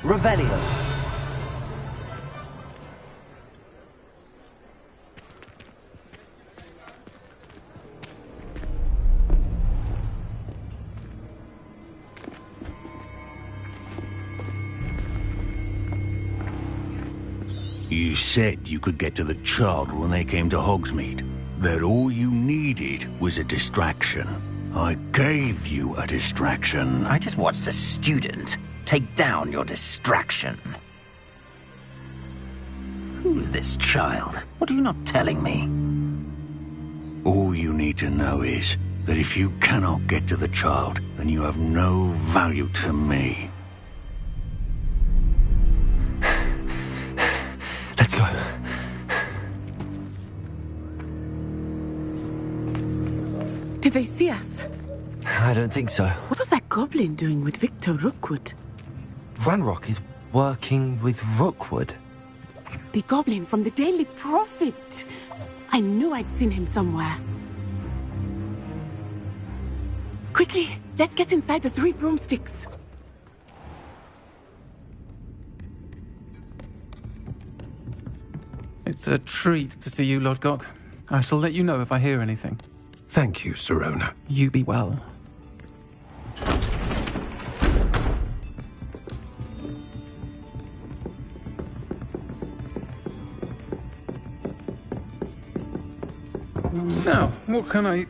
Revelio. You said you could get to the child when they came to Hogsmeade. That all you needed was a distraction. I gave you a distraction. I just watched a student take down your distraction. Who's this child? What are you not telling me? All you need to know is that if you cannot get to the child, then you have no value to me. Let's go. Did they see us? I don't think so. What was that goblin doing with Victor Rookwood? Ranrock is working with Rookwood. The goblin from the Daily Prophet. I knew I'd seen him somewhere. Quickly, let's get inside the 3 broomsticks. It's a treat to see you, Lodgok. I shall let you know if I hear anything. Thank you, Sirona. You be well. Now, what can I...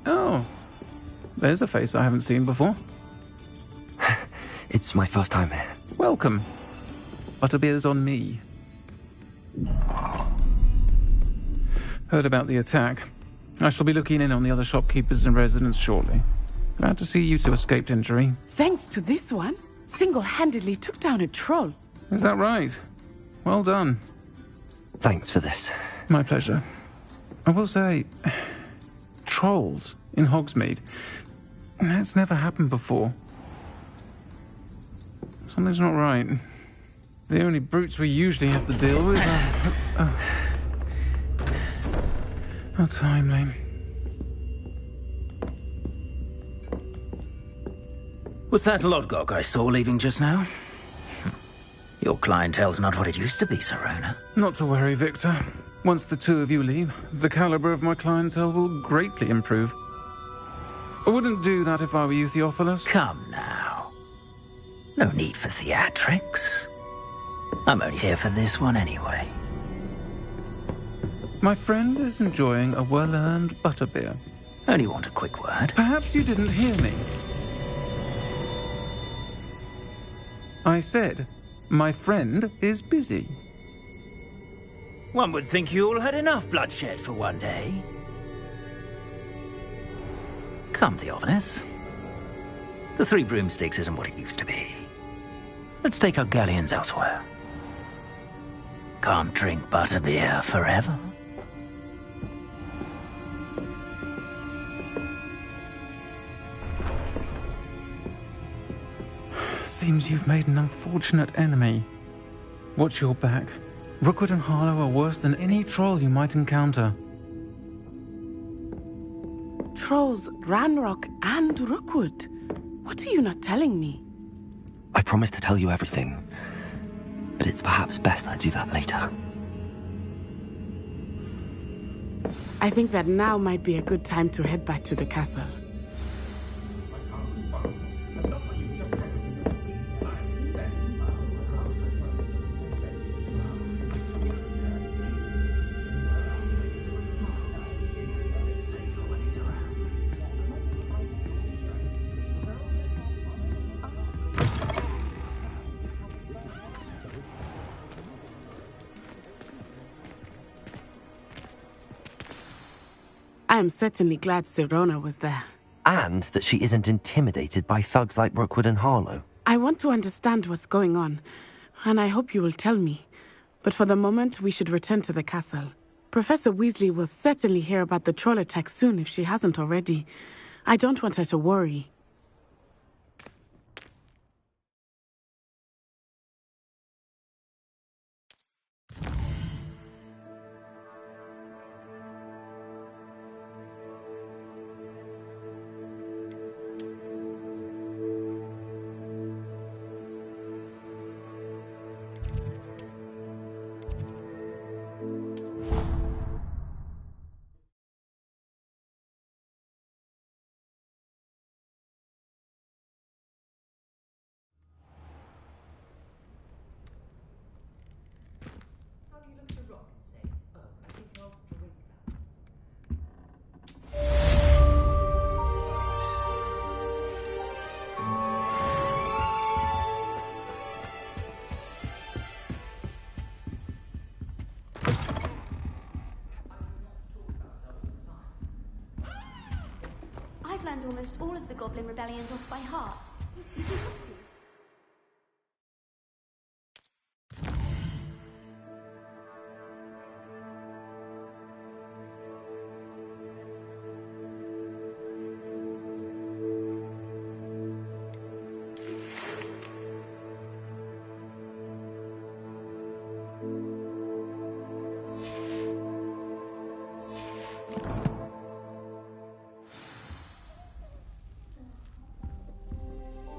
Oh, there's a face I haven't seen before. It's my first time here. Welcome. Butterbeer's on me. Heard about the attack. I shall be looking in on the other shopkeepers and residents shortly. Glad to see you two escaped injury. Thanks to this one, single-handedly took down a troll. Is that right? Well done. Thanks for this. My pleasure. I will say, trolls in Hogsmeade. That's never happened before. Something's not right. The only brutes we usually have to deal with are... How timely. Was that Lodgok I saw leaving just now? Your clientele's not what it used to be, Sirona. Not to worry, Victor. Once the two of you leave, the caliber of my clientele will greatly improve. I wouldn't do that if I were you, Theophilus. Come now. No need for theatrics. I'm only here for this one anyway. My friend is enjoying a well-earned butterbeer. Only want a quick word. Perhaps you didn't hear me. I said, my friend is busy. One would think you all had enough bloodshed for one day. Come, Theophilus. The 3 broomsticks isn't what it used to be. Let's take our galleons elsewhere. Can't drink butterbeer forever. Seems you've made an unfortunate enemy. Watch your back. Rookwood and Harlow are worse than any troll you might encounter. Trolls, Ranrock, and Rookwood. What are you not telling me? I promise to tell you everything, but it's perhaps best I do that later. I think that now might be a good time to head back to the castle. I am certainly glad Sirona was there. And that she isn't intimidated by thugs like Rookwood and Harlow. I want to understand what's going on, and I hope you will tell me. But for the moment, we should return to the castle. Professor Weasley will certainly hear about the troll attack soon if she hasn't already. I don't want her to worry. I've learned almost all of the Goblin rebellions off by heart. You can help me.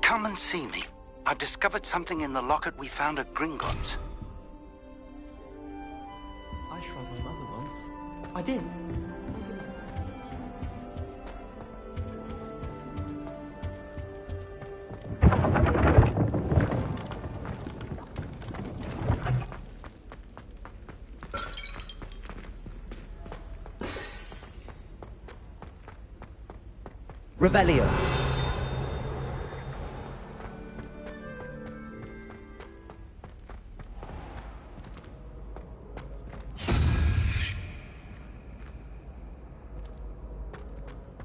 Come and see me. I've discovered something in the locket we found at Gringotts. I shrugged my mother once. I did. Revelio.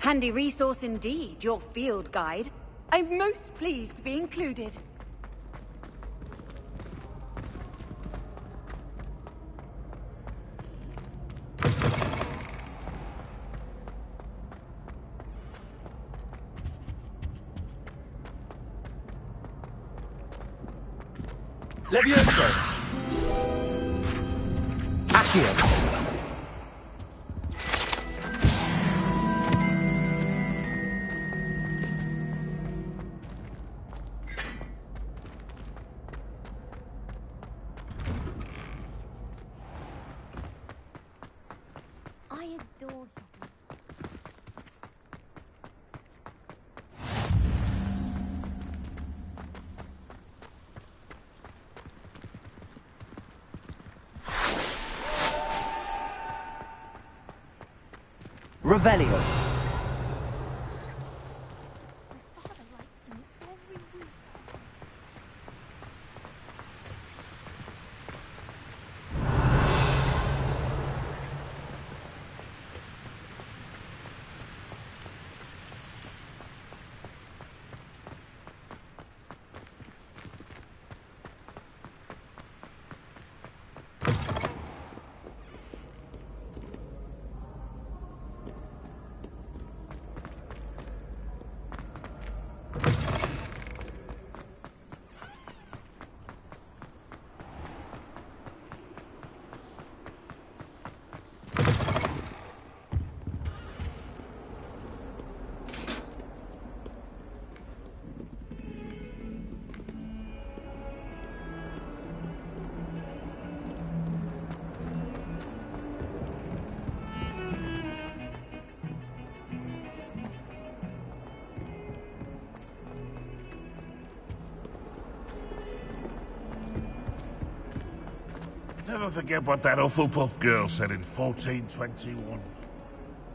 Handy resource indeed, your field guide. I'm most pleased to be included. Levioso. Accio. I adore shopping. Revelio. My father writes to me every week. Never forget what that Hufflepuff girl said in 1421.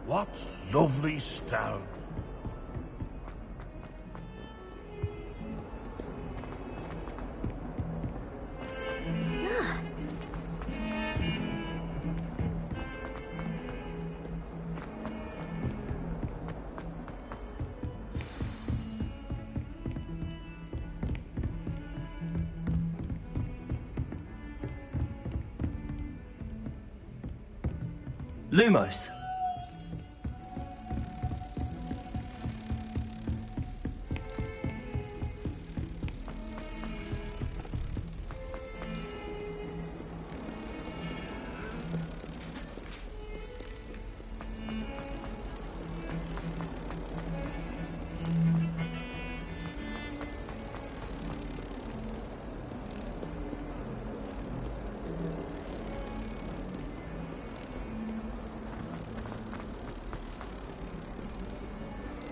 What lovely stone. Lumos.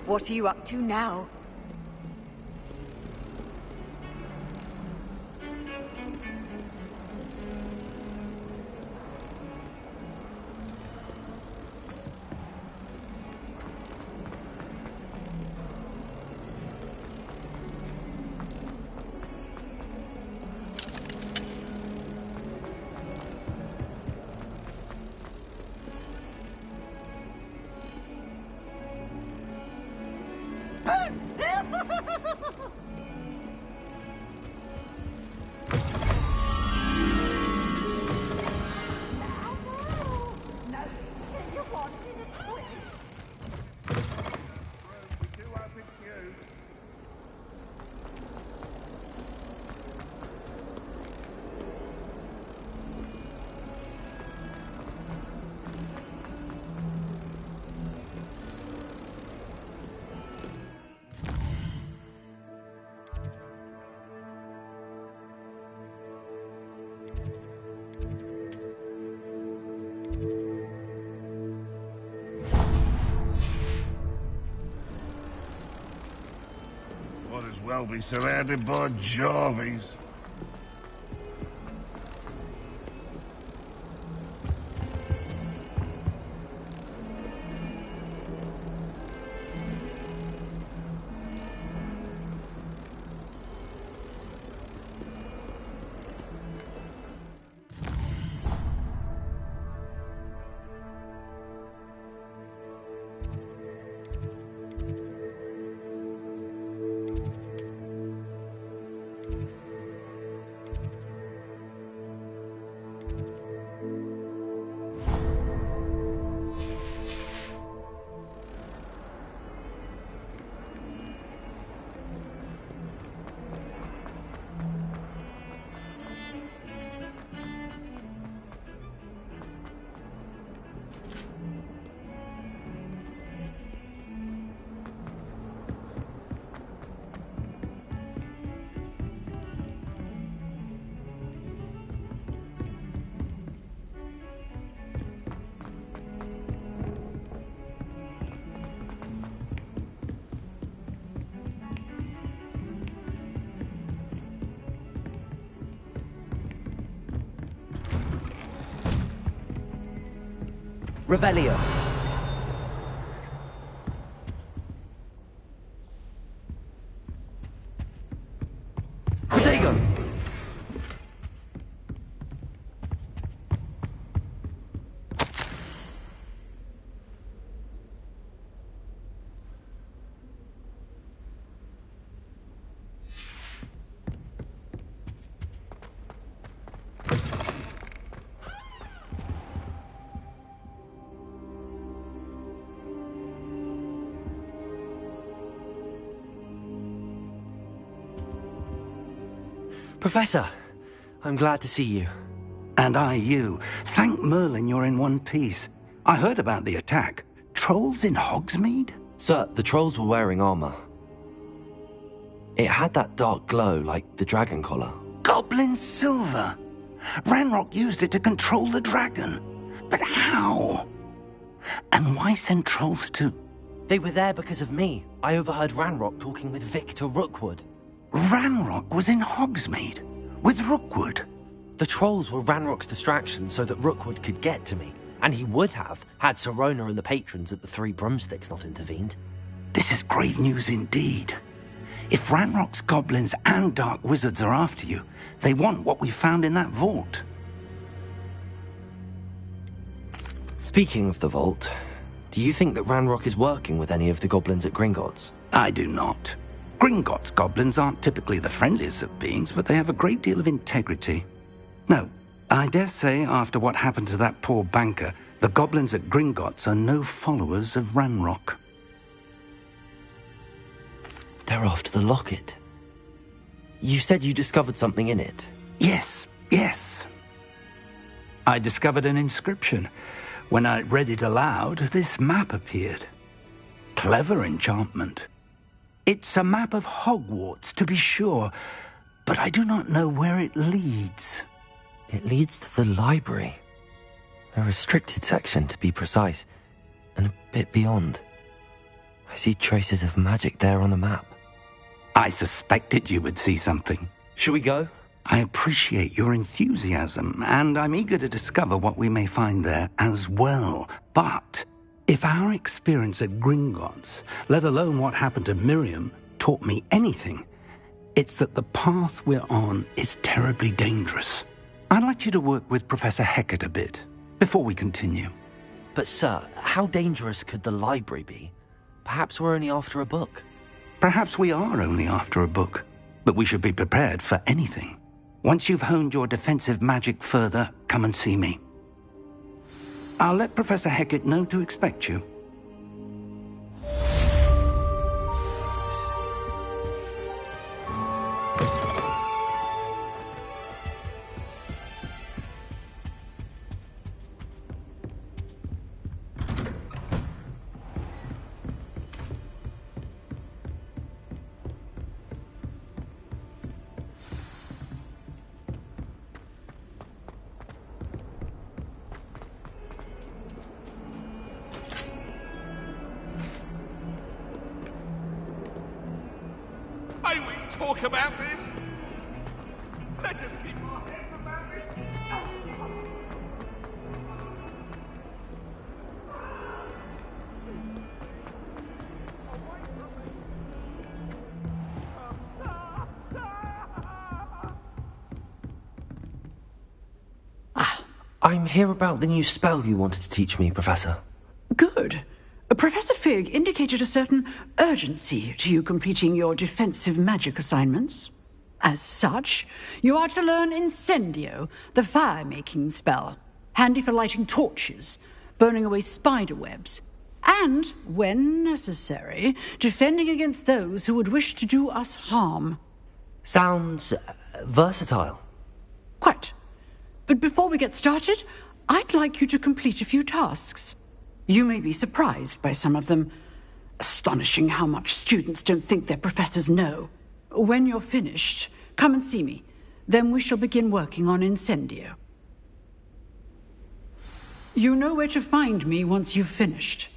What are you up to now? Might as well be surrounded by Jarvies. Revelio. Protego! Professor, I'm glad to see you. And I you. Thank Merlin you're in one piece. I heard about the attack. Trolls in Hogsmeade? Sir, the trolls were wearing armor. It had that dark glow like the dragon collar. Goblin silver! Ranrock used it to control the dragon. But how? And why send trolls too? They were there because of me. I overheard Ranrock talking with Victor Rookwood. Ranrock was in Hogsmeade? With Rookwood? The trolls were Ranrock's distraction so that Rookwood could get to me. And he would have, had Sirona and the patrons at the Three Broomsticks not intervened. This is grave news indeed. If Ranrock's goblins and dark wizards are after you, they want what we found in that vault. Speaking of the vault, do you think that Ranrock is working with any of the goblins at Gringotts? I do not. Gringotts goblins aren't typically the friendliest of beings, but they have a great deal of integrity. No, I dare say after what happened to that poor banker, the goblins at Gringotts are no followers of Ranrock. They're after the locket. You said you discovered something in it. Yes. I discovered an inscription. When I read it aloud, this map appeared. Clever enchantment. It's a map of Hogwarts, to be sure, but I do not know where it leads. It leads to the library. A restricted section, to be precise, and a bit beyond. I see traces of magic there on the map. I suspected you would see something. Shall we go? I appreciate your enthusiasm, and I'm eager to discover what we may find there as well. But if our experience at Gringotts, let alone what happened to Miriam, taught me anything, it's that the path we're on is terribly dangerous. I'd like you to work with Professor Hecat a bit, before we continue. But sir, how dangerous could the library be? Perhaps we're only after a book. Perhaps we are only after a book, but we should be prepared for anything. Once you've honed your defensive magic further, come and see me. I'll let Professor Hecat know to expect you. May we talk about this? Let us keep our heads about this. I'm here about the new spell you wanted to teach me, Professor. Good. Professor Fig indicated a certain urgency to you completing your defensive magic assignments. As such, you are to learn Incendio, the fire-making spell, handy for lighting torches, burning away spider webs, and, when necessary, defending against those who would wish to do us harm. Sounds versatile. Quite. But before we get started, I'd like you to complete a few tasks. You may be surprised by some of them. Astonishing how much students don't think their professors know. When you're finished, come and see me. Then we shall begin working on Incendio. You know where to find me once you've finished.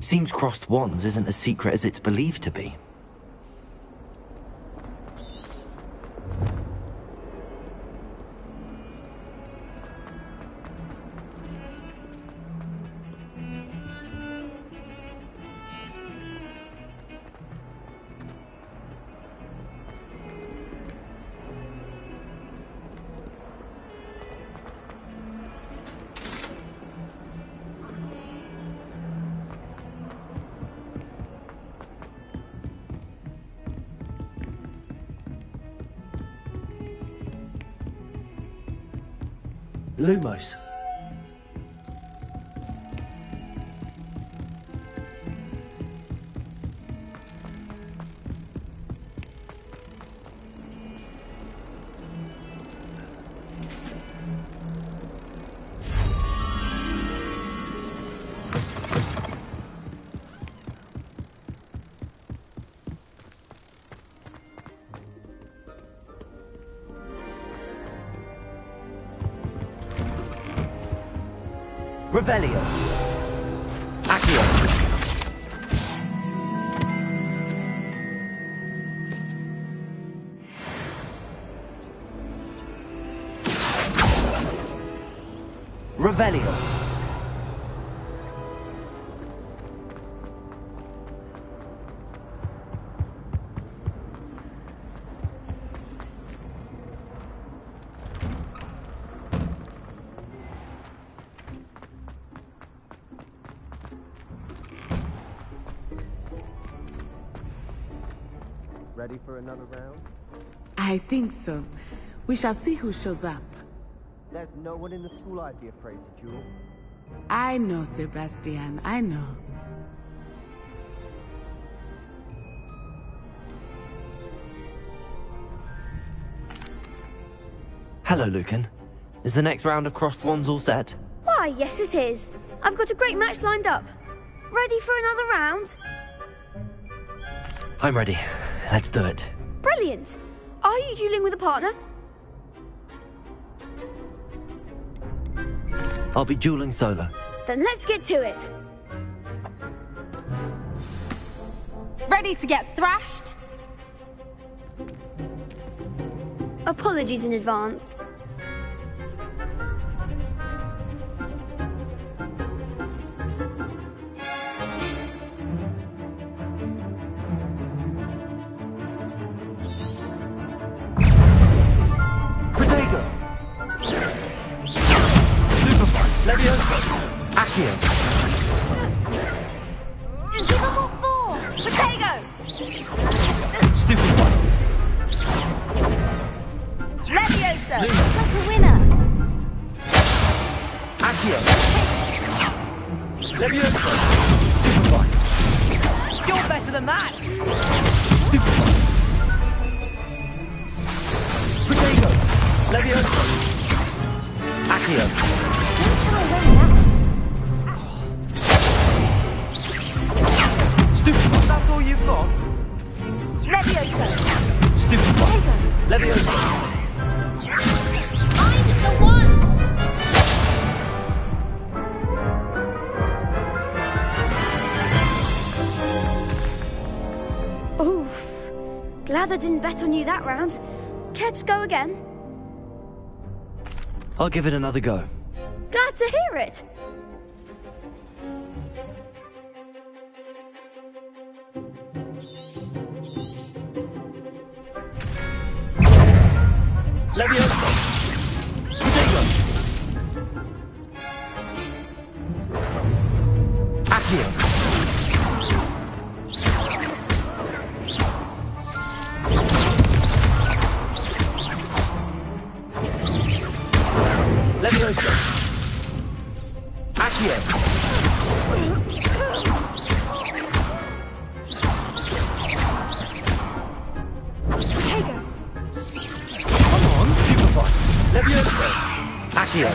Seems crossed wands isn't as secret as it's believed to be. Lumos. Revelio. Accio. Revelio. Ready for another round? I think so. We shall see who shows up. There's no one in the school I'd be afraid to duel. I know, Sebastian, I know. Hello, Lucan. Is the next round of crossed wands all set? Why, yes it is. I've got a great match lined up. Ready for another round? I'm ready. Let's do it. Brilliant. Are you dueling with a partner? I'll be dueling solo. Then let's get to it. Ready to get thrashed? Apologies in advance. Leviosa! Leviosa! Superfly! You're better than that! Superfly! Protego! Leviosa! Accio! Stupefy! That's all you've got? Leviosa! Stupefy! Leviosa! I'm the one! Oof. Glad I didn't bet on you that round. Care to go again? I'll give it another go. Glad to hear it. Leviosa! Protego! Accio! Leviosa! Accio! Protego! Come on, Superfly! Leviosa! Accio!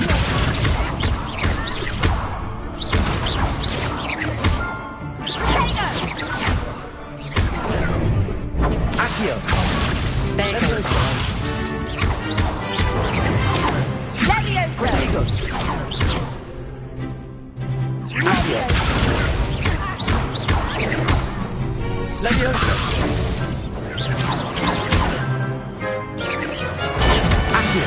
Accio! Leviosa! Protego! Accio! Leviosa! Accio!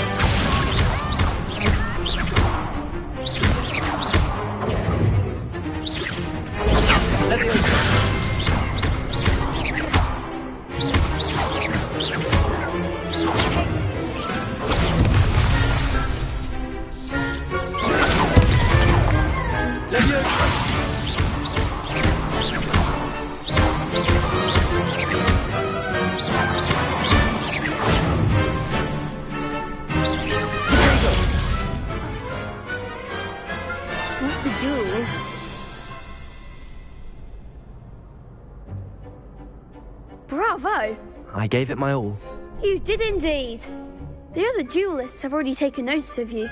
Leviosa! What a duel. Bravo! I gave it my all. You did indeed. The other duelists have already taken notice of you,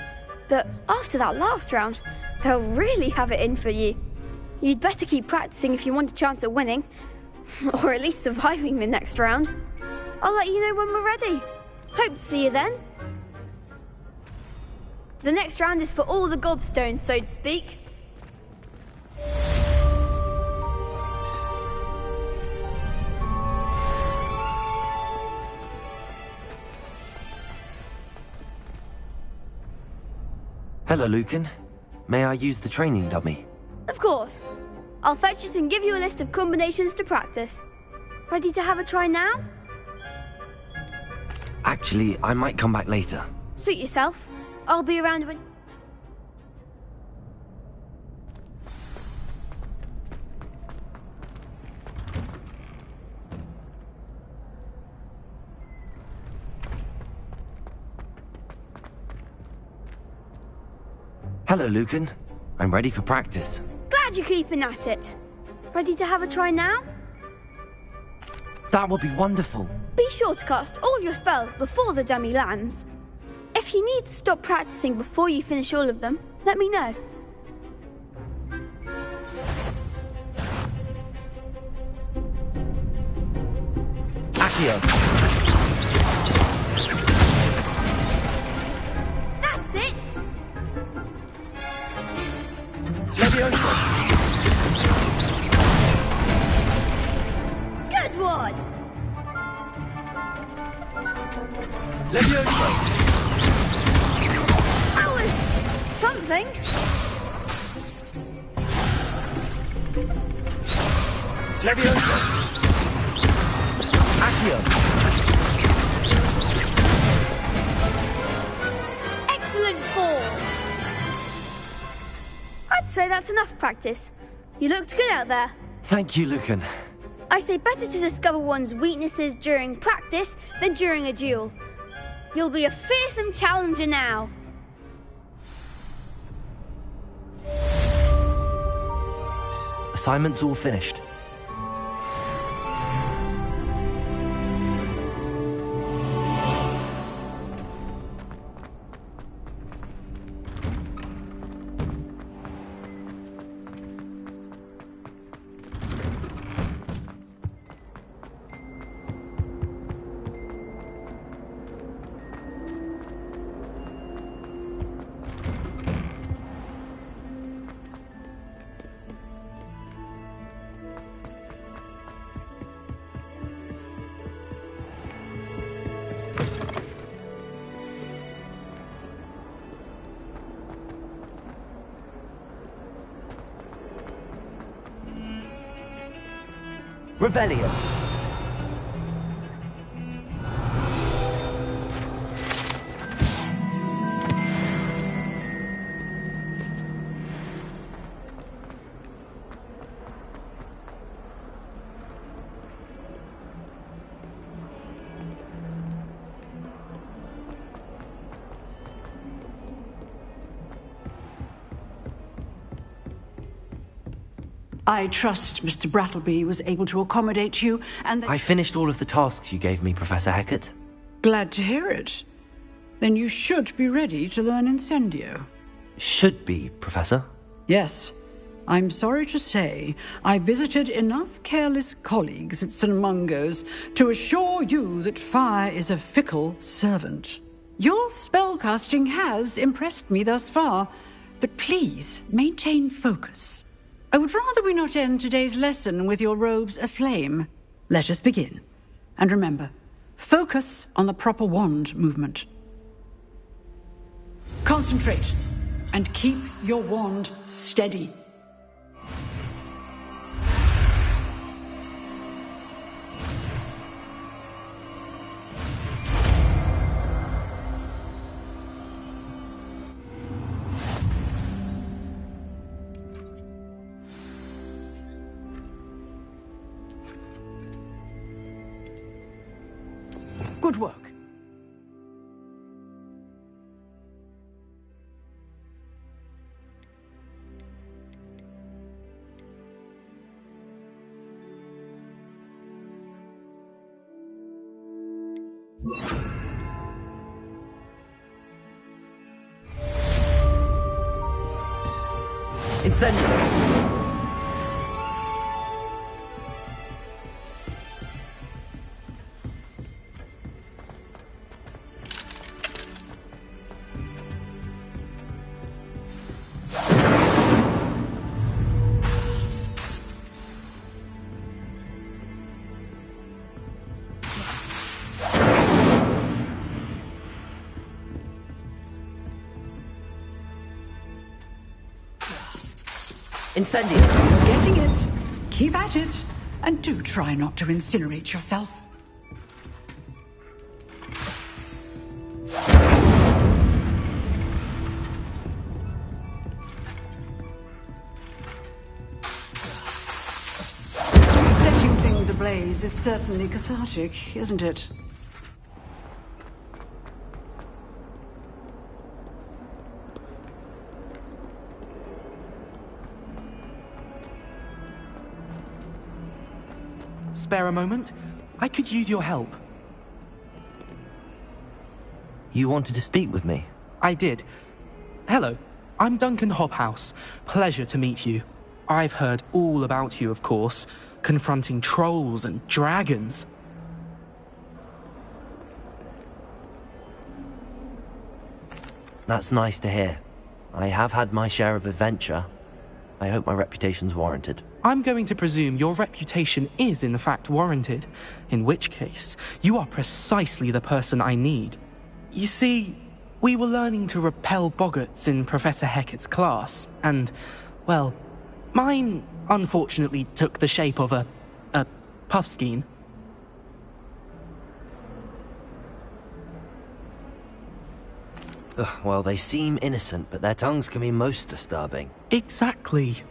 but after that last round, they'll really have it in for you. You'd better keep practicing if you want a chance at winning, or at least surviving the next round. I'll let you know when we're ready. Hope to see you then. The next round is for all the gobstones, so to speak. Hello, Lucan. May I use the training dummy? Of course. I'll fetch it and give you a list of combinations to practice. Ready to have a try now? Actually, I might come back later. Suit yourself. I'll be around when... Hello, Lucan. I'm ready for practice. Glad you're keeping at it. Ready to have a try now? That would be wonderful. Be sure to cast all your spells before the dummy lands. If you need to stop practicing before you finish all of them, let me know. Accio! That's it! Leviosa! Good one! Leviosa! That was something. Leviosa! Accio! Excellent fall. I'd say that's enough practice. You looked good out there. Thank you, Lucan. I say better to discover one's weaknesses during practice than during a duel. You'll be a fearsome challenger now. Assignment's all finished. Revelio. I trust Mr. Brattleby was able to accommodate you, and I finished all of the tasks you gave me, Professor Hecat. Glad to hear it. Then you should be ready to learn Incendio. Should be, Professor. Yes. I'm sorry to say, I visited enough careless colleagues at St. Mungo's to assure you that fire is a fickle servant. Your spellcasting has impressed me thus far, but please maintain focus. I would rather we not end today's lesson with your robes aflame. Let us begin. And remember, focus on the proper wand movement. Concentrate, and keep your wand steady. Good work. Incendio. Incendio. You're getting it. Keep at it. And do try not to incinerate yourself. Setting things ablaze is certainly cathartic, isn't it? Spare a moment? I could use your help. You wanted to speak with me? I did. Hello, I'm Duncan Hobhouse. Pleasure to meet you. I've heard all about you, of course, confronting trolls and dragons. That's nice to hear. I have had my share of adventure. I hope my reputation's warranted. I'm going to presume your reputation is in fact warranted, in which case, you are precisely the person I need. You see, we were learning to repel boggarts in Professor Hecat's class, and, well, mine unfortunately took the shape of a puffskein. Well, they seem innocent, but their tongues can be most disturbing. Exactly.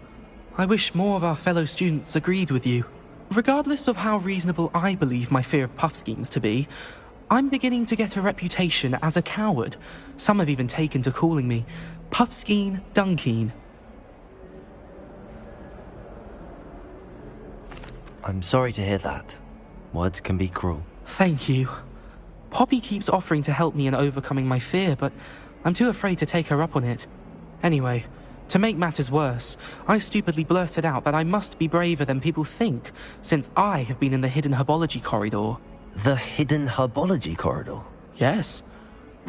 I wish more of our fellow students agreed with you. Regardless of how reasonable I believe my fear of puffskeins to be, I'm beginning to get a reputation as a coward. Some have even taken to calling me Puffskeen Dunkeen. I'm sorry to hear that. Words can be cruel. Thank you. Poppy keeps offering to help me in overcoming my fear, but I'm too afraid to take her up on it. Anyway, to make matters worse, I stupidly blurted out that I must be braver than people think, since I have been in the hidden herbology corridor. The hidden herbology corridor? Yes.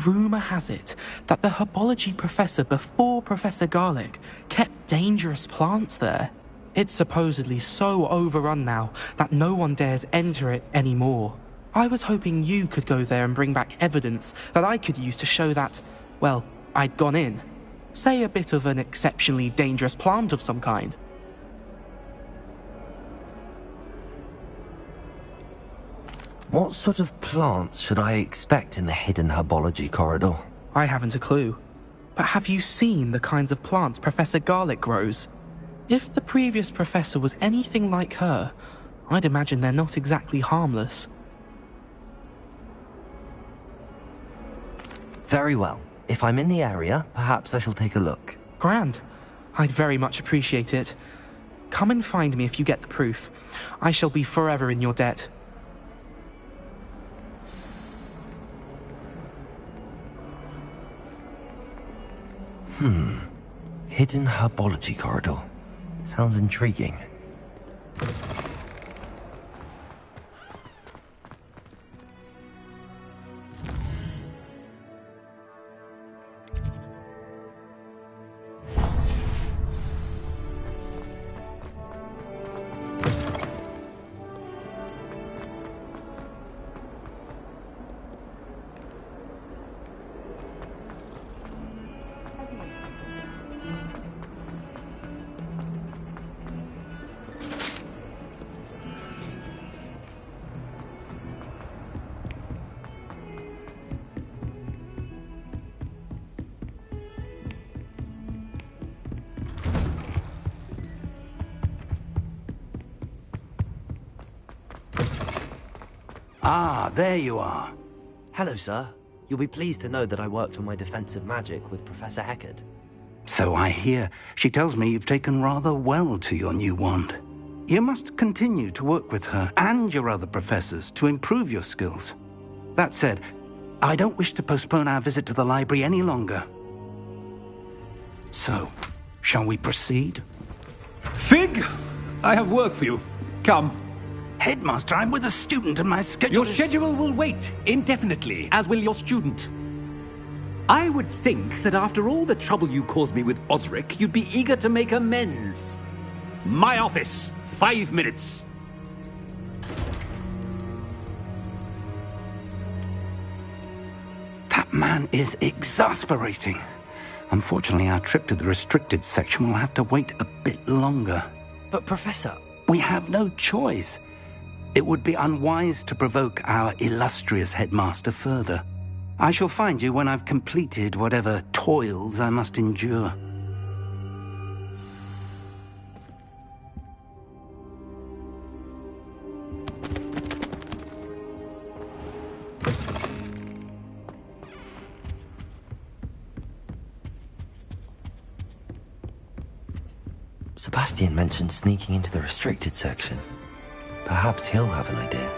Rumour has it that the herbology professor before Professor Garlic kept dangerous plants there. It's supposedly so overrun now that no one dares enter it anymore. I was hoping you could go there and bring back evidence that I could use to show that, well, I'd gone in. Say a bit of an exceptionally dangerous plant of some kind. What sort of plants should I expect in the hidden herbology corridor? I haven't a clue. But have you seen the kinds of plants Professor Garlic grows? If the previous professor was anything like her, I'd imagine they're not exactly harmless. Very well. If I'm in the area, perhaps I shall take a look. Grand. I'd very much appreciate it. Come and find me if you get the proof. I shall be forever in your debt. Hidden herbology corridor. Sounds intriguing. Ah, there you are. Hello, sir. You'll be pleased to know that I worked on my defensive magic with Professor Heckard. So I hear. She tells me you've taken rather well to your new wand. You must continue to work with her and your other professors to improve your skills. That said, I don't wish to postpone our visit to the library any longer. So, shall we proceed? Fig! I have work for you. Come. Headmaster, I'm with a student and my schedule Your schedule will wait indefinitely, as will your student. I would think that after all the trouble you caused me with Osric, you'd be eager to make amends. My office, 5 minutes. That man is exasperating. Unfortunately, our trip to the restricted section will have to wait a bit longer. But, Professor... We have no choice. It would be unwise to provoke our illustrious headmaster further. I shall find you when I've completed whatever toils I must endure. Sebastian mentioned sneaking into the restricted section. Perhaps he'll have an idea.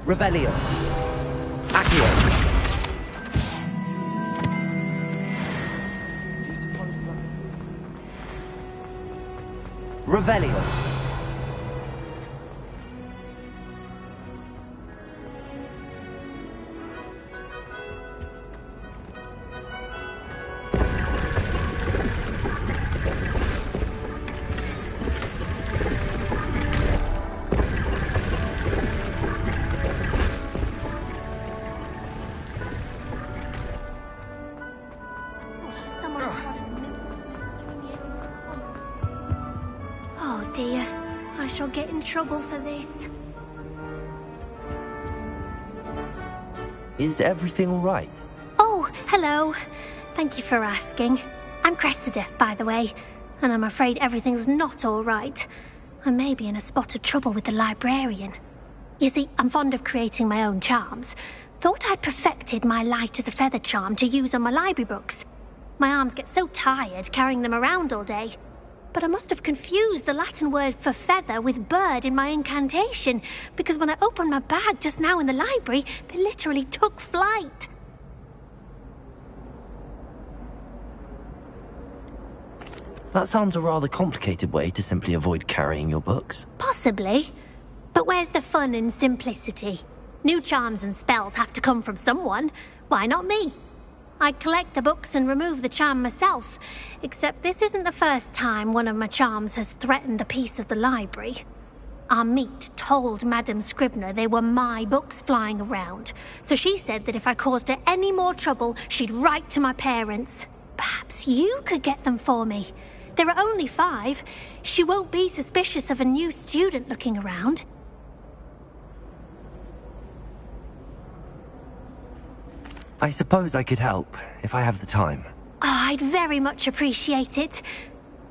Revelio. Accio. Revelio. Oh dear, I shall get in trouble for this. Is everything all right? Oh, hello. Thank you for asking. I'm Cressida, by the way, and I'm afraid everything's not all right. I may be in a spot of trouble with the librarian. You see, I'm fond of creating my own charms. Thought I'd perfected my light as a feather charm to use on my library books. My arms get so tired carrying them around all day. But I must have confused the Latin word for feather with bird in my incantation, because when I opened my bag just now in the library, they literally took flight. That sounds a rather complicated way to simply avoid carrying your books. Possibly. But where's the fun in simplicity? New charms and spells have to come from someone. Why not me? I collect the books and remove the charm myself, except this isn't the first time one of my charms has threatened the peace of the library. Our meet told Madame Scribner they were my books flying around, so she said that if I caused her any more trouble, she'd write to my parents. Perhaps you could get them for me. There are only 5. She won't be suspicious of a new student looking around. I suppose I could help, if I have the time. Oh, I'd very much appreciate it.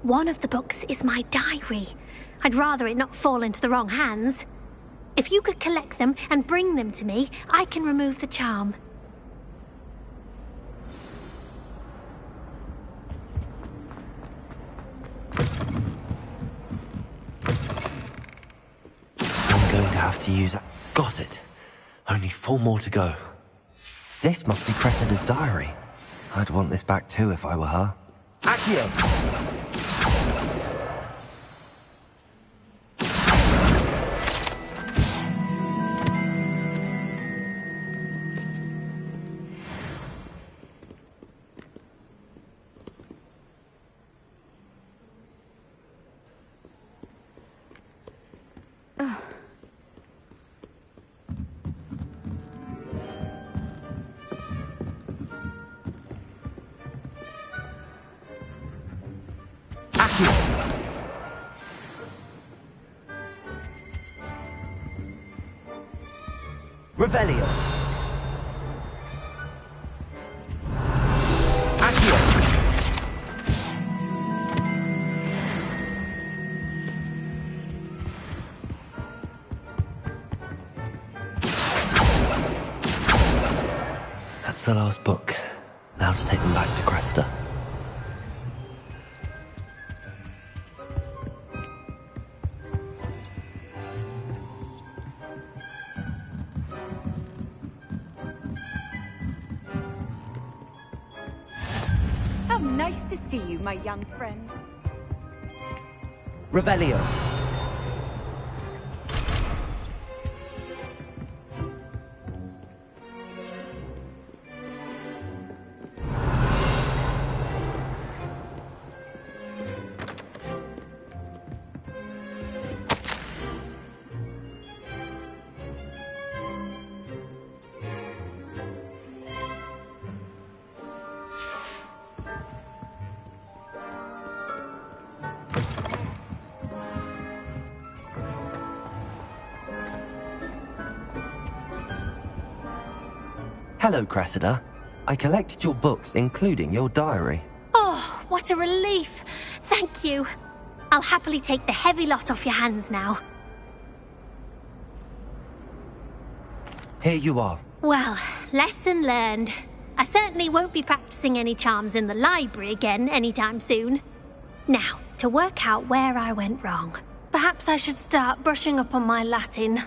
One of the books is my diary. I'd rather it not fall into the wrong hands. If you could collect them and bring them to me, I can remove the charm. I'm going to have to use... Got it. Only 4 more to go. This must be Cressida's diary. I'd want this back too if I were her. Accio! Revelio. Accio. That's the last book. Now to take them back to Cressida. Nice to see you, my young friend. Revelio. Hello, Cressida. I collected your books, including your diary. Oh, what a relief. Thank you. I'll happily take the heavy lot off your hands now. Here you are. Well, lesson learned. I certainly won't be practicing any charms in the library again anytime soon. Now, to work out where I went wrong. Perhaps I should start brushing up on my Latin.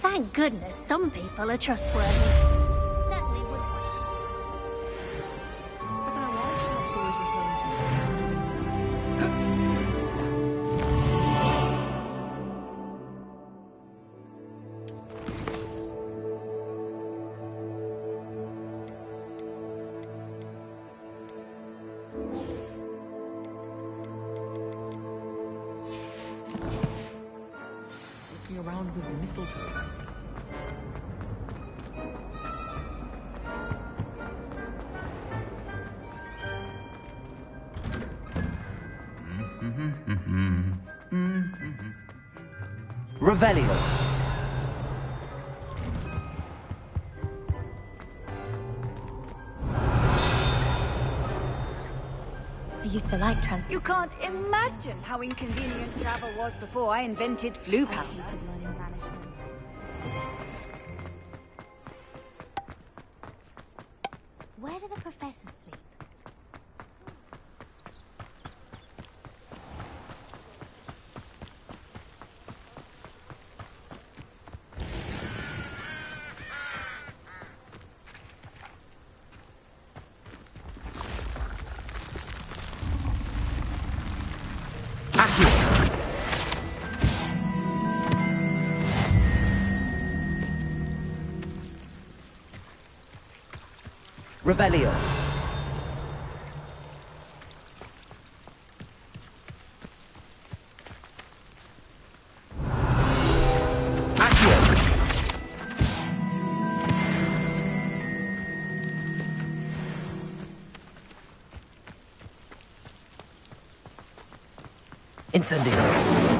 Thank goodness some people are trustworthy. Certainly wouldn't. I don't know why Charles always referring to Looking around with mistletoe. Revelio. I used to like trans. You can't imagine how inconvenient travel was before I invented flu powder. Where do the professors sleep? Revelio. Incendio.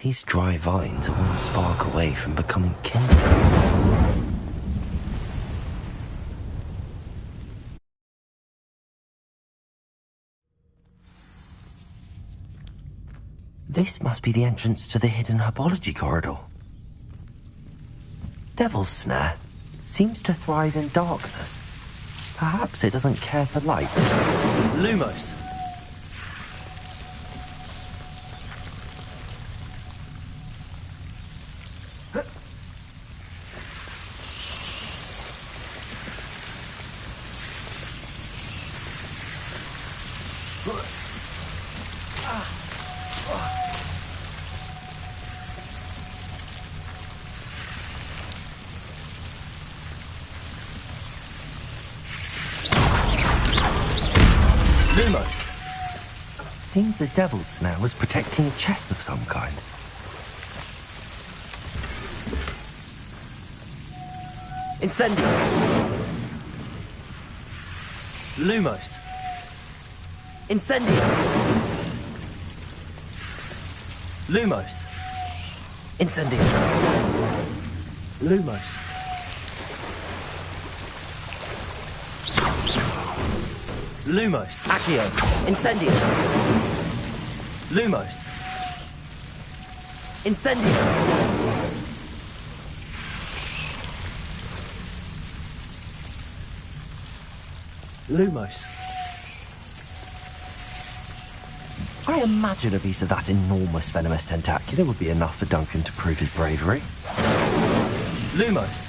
These dry vines are one spark away from becoming kindled. This must be the entrance to the hidden herbology corridor. Devil's Snare seems to thrive in darkness. Perhaps it doesn't care for light. Lumos. Seems the Devil's Snare was protecting a chest of some kind. Incendio. Lumos. Incendio. Lumos. Incendio. Lumos. Lumos. Accio. Incendio. Lumos. Incendio. Lumos. I imagine a piece of that enormous venomous tentacular would be enough for Duncan to prove his bravery. Lumos.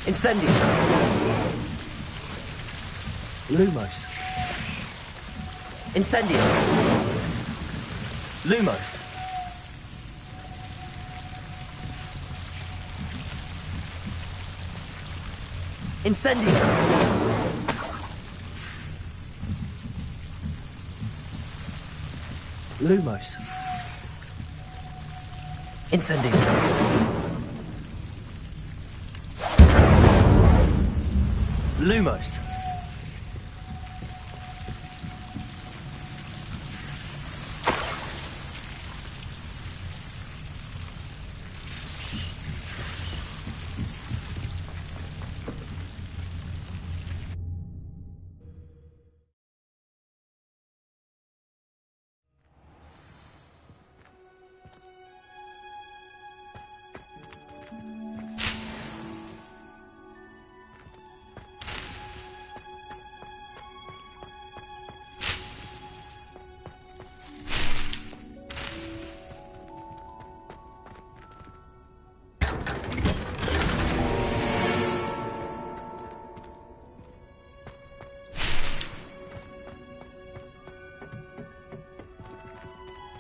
Incendio. Lumos. Incendio. Lumos. Incendio. Lumos. Incendio. Lumos.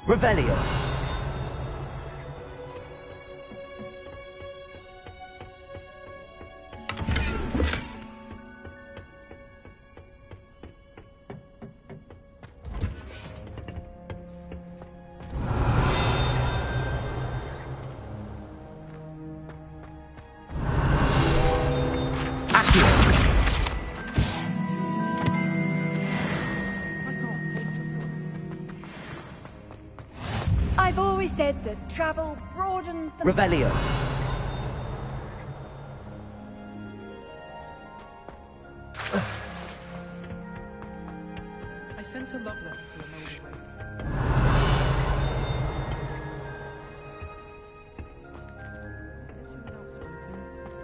Revelio. said that travel broadens the... Revelio. I sent a love letter to a lady friend.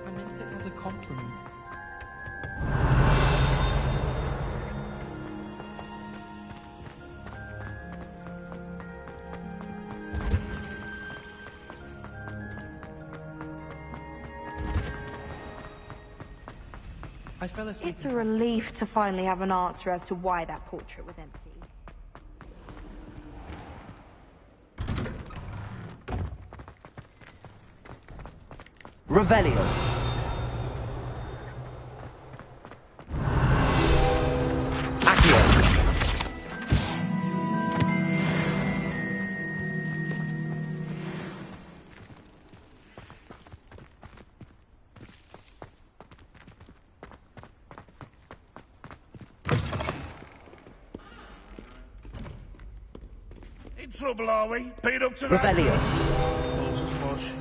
I meant it as a compliment. I fell asleep. It's a relief to finally have an answer as to why that portrait was empty. Revelio. Accio. In trouble, are we? Been up to that? Revelio. Thought as much.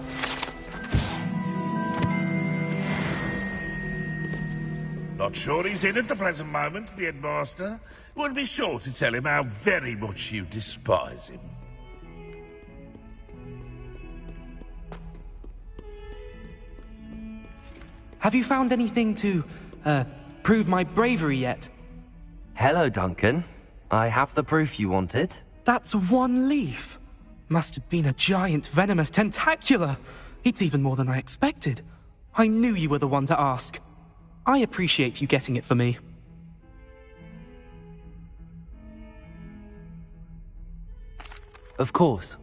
Not sure he's in at the present moment, the headmaster. Would be sure to tell him how very much you despise him. Have you found anything to, prove my bravery yet? Hello, Duncan. I have the proof you wanted. That's one leaf. Must have been a giant venomous tentacula. It's even more than I expected. I knew you were the one to ask. I appreciate you getting it for me. Of course.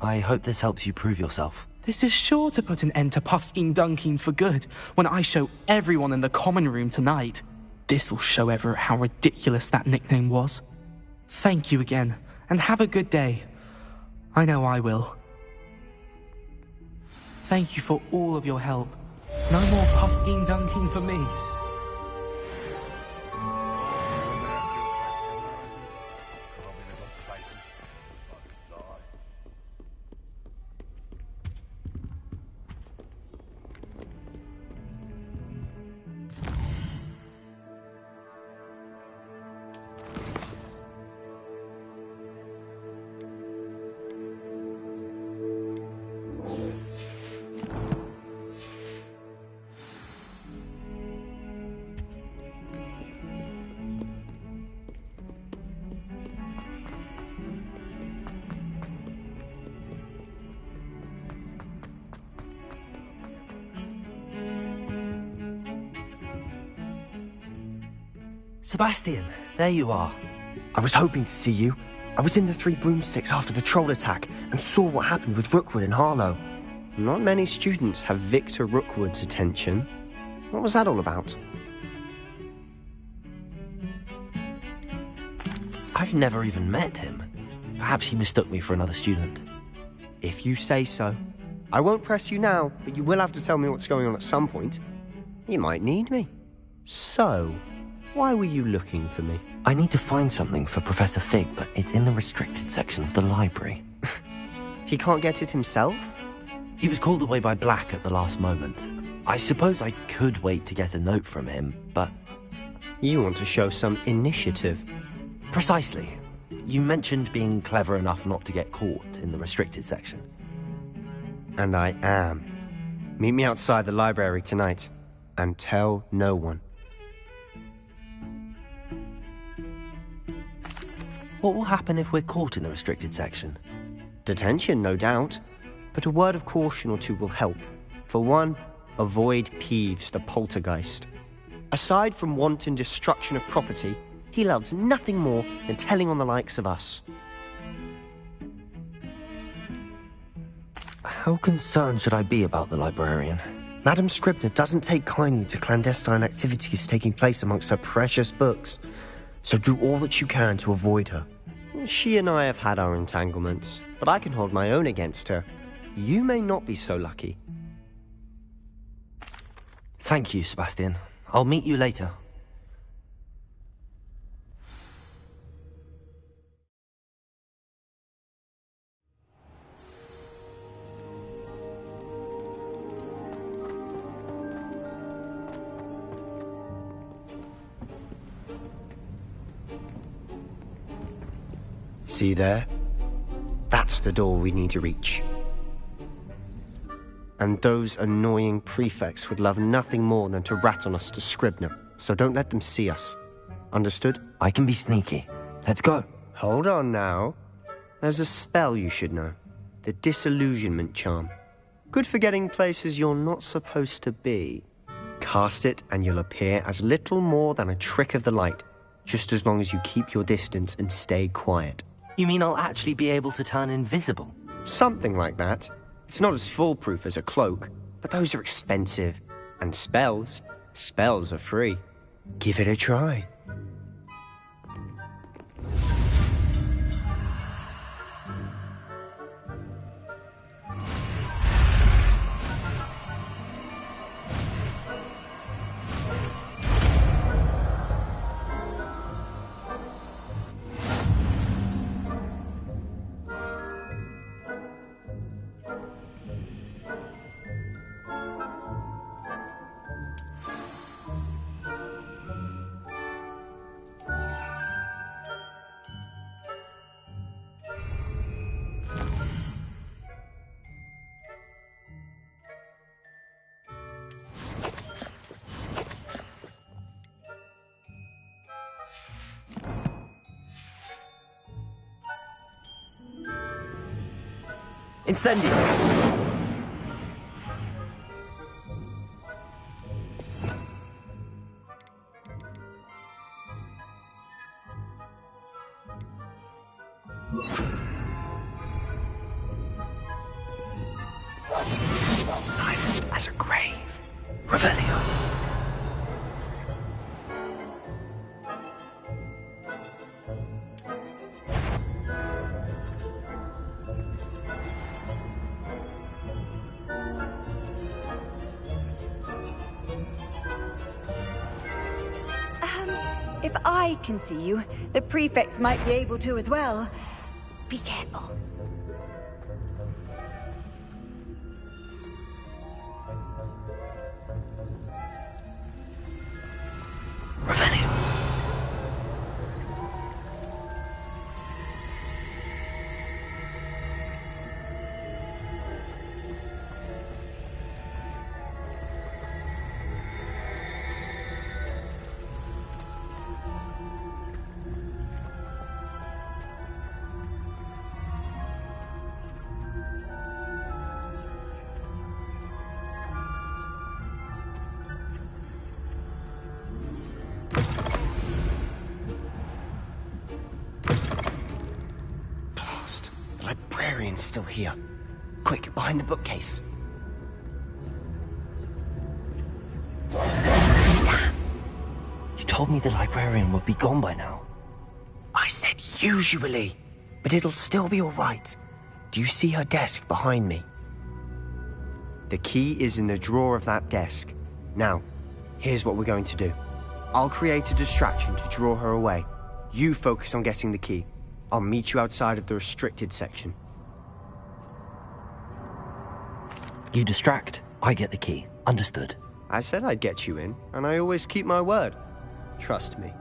I hope this helps you prove yourself. This is sure to put an end to Puffskein Dunkeen for good when I show everyone in the common room tonight. This'll show Everett how ridiculous that nickname was. Thank you again, and have a good day. I know I will. Thank you for all of your help. No more Puffskein Dunkeen for me. Sebastian, there you are. I was hoping to see you. I was in the Three Broomsticks after the troll attack and saw what happened with Rookwood and Harlow. Not many students have Victor Rookwood's attention. What was that all about? I've never even met him. Perhaps he mistook me for another student. If you say so. I won't press you now, but you will have to tell me what's going on at some point. You might need me. So, why were you looking for me? I need to find something for Professor Fig, but it's in the restricted section of the library. He can't get it himself? He was called away by Black at the last moment. I suppose I could wait to get a note from him, but... You want to show some initiative. Precisely. You mentioned being clever enough not to get caught in the restricted section. And I am. Meet me outside the library tonight, and tell no one. What will happen if we're caught in the restricted section? Detention, no doubt. But a word of caution or two will help. For one, avoid Peeves the poltergeist. Aside from wanton destruction of property, he loves nothing more than telling on the likes of us. How concerned should I be about the librarian? Madame Scribner doesn't take kindly to clandestine activities taking place amongst her precious books. So do all that you can to avoid her. She and I have had our entanglements, but I can hold my own against her. You may not be so lucky. Thank you, Sebastian. I'll meet you later. See there? That's the door we need to reach. And those annoying prefects would love nothing more than to rat on us to Scribner, so don't let them see us. Understood? I can be sneaky. Let's go. Hold on now. There's a spell you should know. The Disillusionment Charm. Good for getting places you're not supposed to be. Cast it and you'll appear as little more than a trick of the light, just as long as you keep your distance and stay quiet. You mean I'll actually be able to turn invisible? Something like that. It's not as foolproof as a cloak, but those are expensive. And spells are free. Give it a try. Incendio! Silent as a grave. Revelio. If I can see you, the prefects might be able to as well. Be careful. Revelio. The librarian's still here. Quick, behind the bookcase. Damn! You told me the librarian would be gone by now. I said usually, but it'll still be all right. Do you see her desk behind me? The key is in the drawer of that desk. Now, here's what we're going to do. I'll create a distraction to draw her away. You focus on getting the key. I'll meet you outside of the restricted section. You distract, I get the key. Understood. I said I'd get you in, and I always keep my word. Trust me.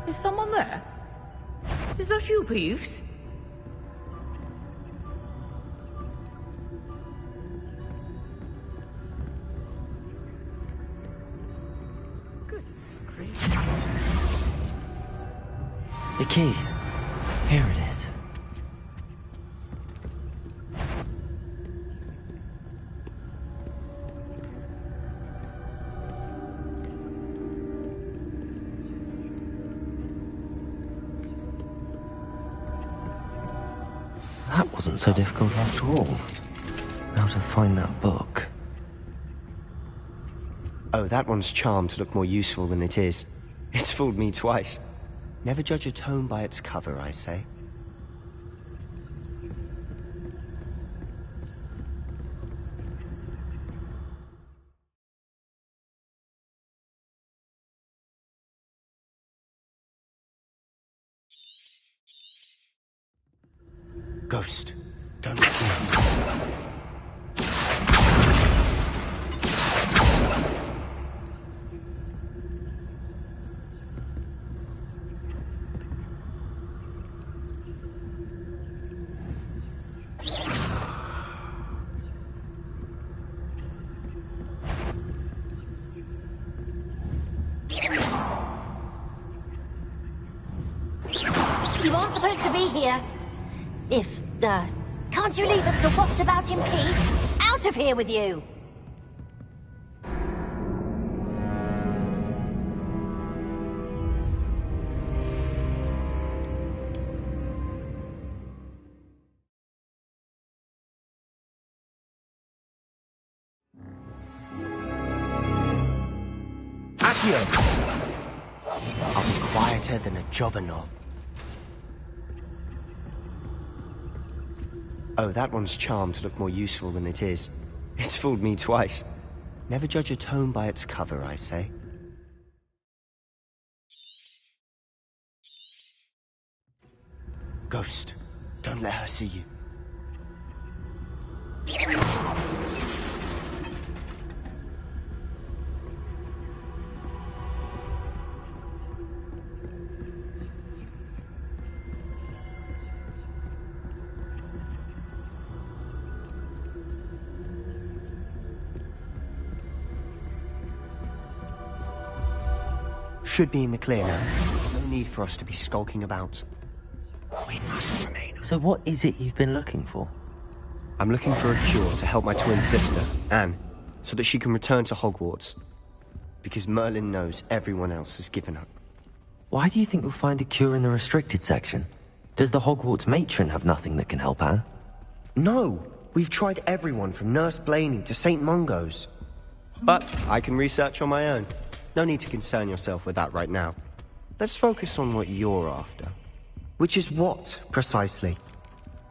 Is someone there? Is that you, Peeves? Goodness gracious. The key. Here it is. That wasn't so difficult after all. Now to find that book. Oh, that one's charmed to look more useful than it is. It's fooled me twice. Never judge a tome by its cover, I say. Ghost, don't let me see you. You aren't supposed to be here. Can't you leave us to waft about in peace? Out of here with you! Accio! I'll be quieter than a jobberknoll. Oh, that one's charmed to look more useful than it is. It's fooled me twice. Never judge a tome by its cover, I say. Ghost, don't let her see you. Should be in the clear now. There's no need for us to be skulking about. We must remain. So what is it you've been looking for? I'm looking for a cure to help my twin sister, Anne, so that she can return to Hogwarts. Because Merlin knows everyone else has given up. Why do you think we'll find a cure in the restricted section? Does the Hogwarts matron have nothing that can help Anne? No! We've tried everyone from Nurse Blaney to St. Mungo's. But I can research on my own. No need to concern yourself with that right now. Let's focus on what you're after. Which is what, precisely?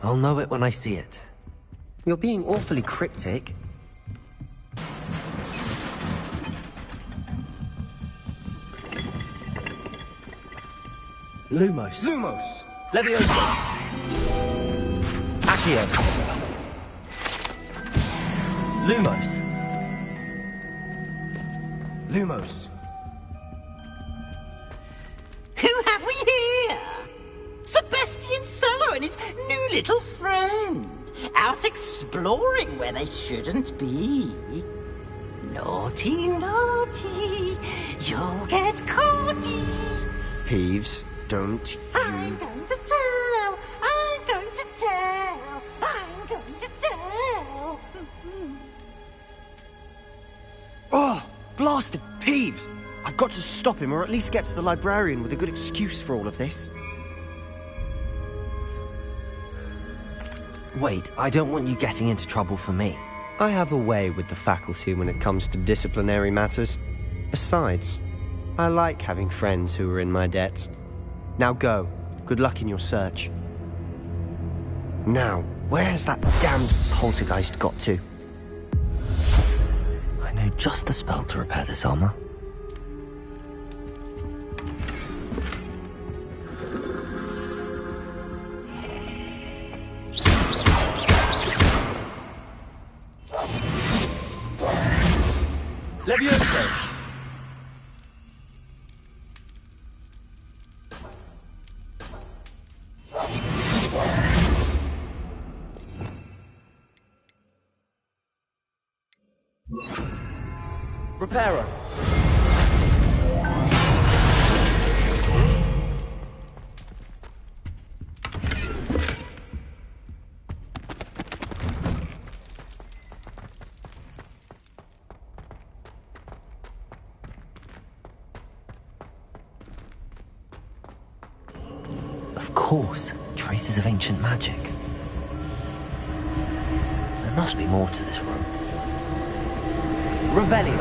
I'll know it when I see it. You're being awfully cryptic. Lumos. Lumos! Leviosa! Accio. Lumos. Lumos. Who have we here? Sebastian Solo and his new little friend. Out exploring where they shouldn't be. Naughty, naughty. You'll get caughty. Peeves, don't you... I'm going to tell. I'm going to tell. I'm going to tell. Oh, blasted Peeves! I've got to stop him, or at least get to the librarian with a good excuse for all of this. Wait, I don't want you getting into trouble for me. I have a way with the faculty when it comes to disciplinary matters. Besides, I like having friends who are in my debt. Now go. Good luck in your search. Now, where's that damned poltergeist got to? I know just the spell to repair this armor. Leviosa! Reparo. Of course, traces of ancient magic. There must be more to this room. Revelio.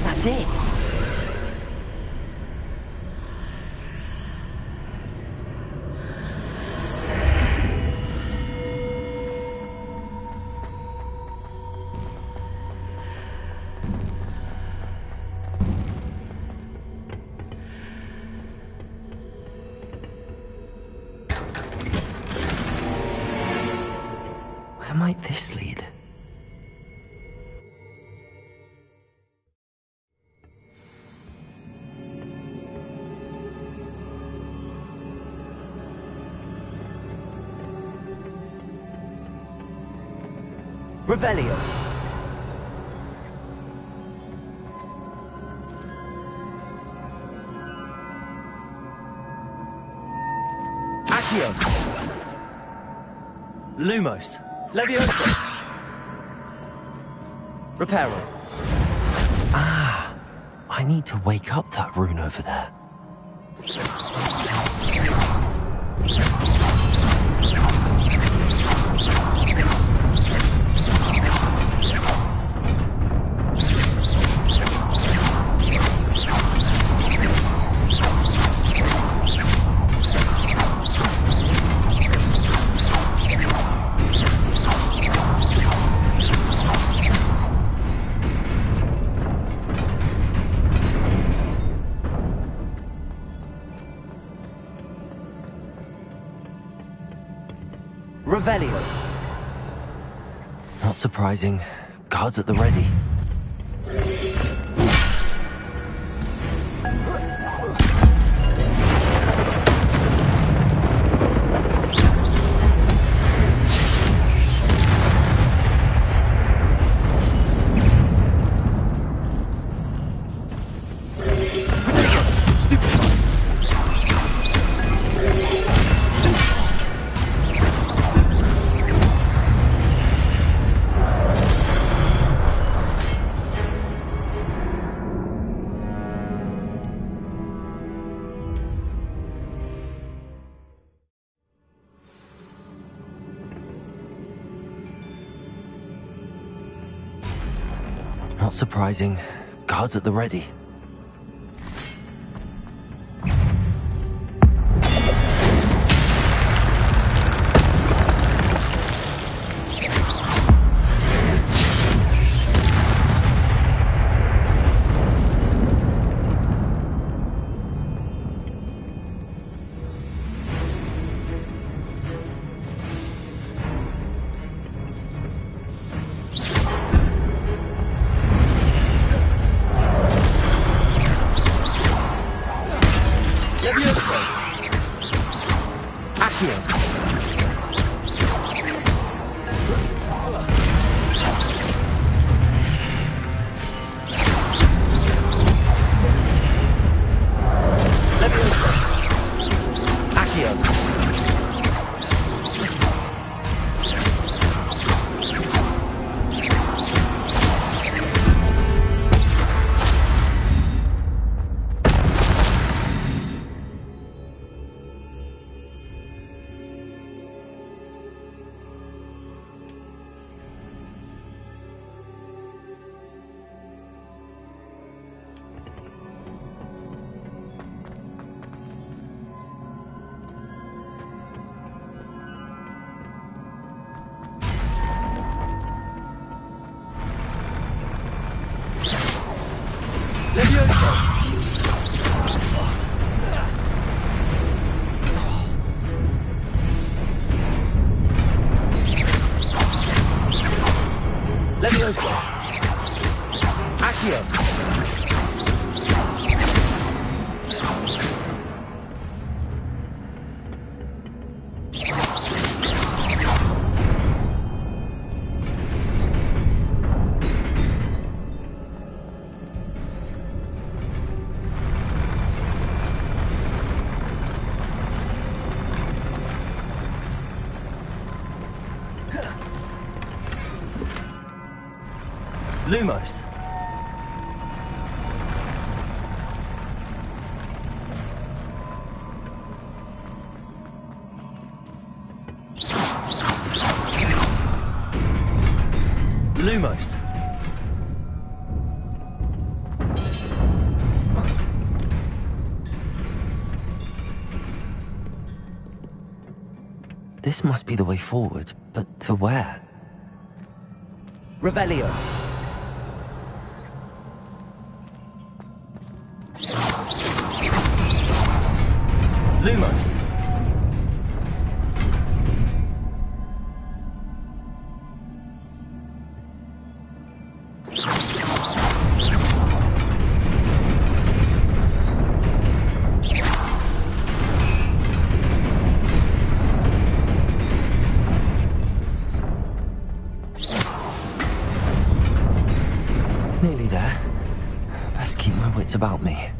That's it. Where might this lead? Revelio. Accio. Lumos. Levioso. Reparo. Ah, I need to wake up that rune over there. Revelio. Not surprising. Guards at the ready. Not surprising. Guards at the ready. Lumos. Lumos. This must be the way forward, but to where? Revelio. Lumos. Nearly there. Best keep my wits about me.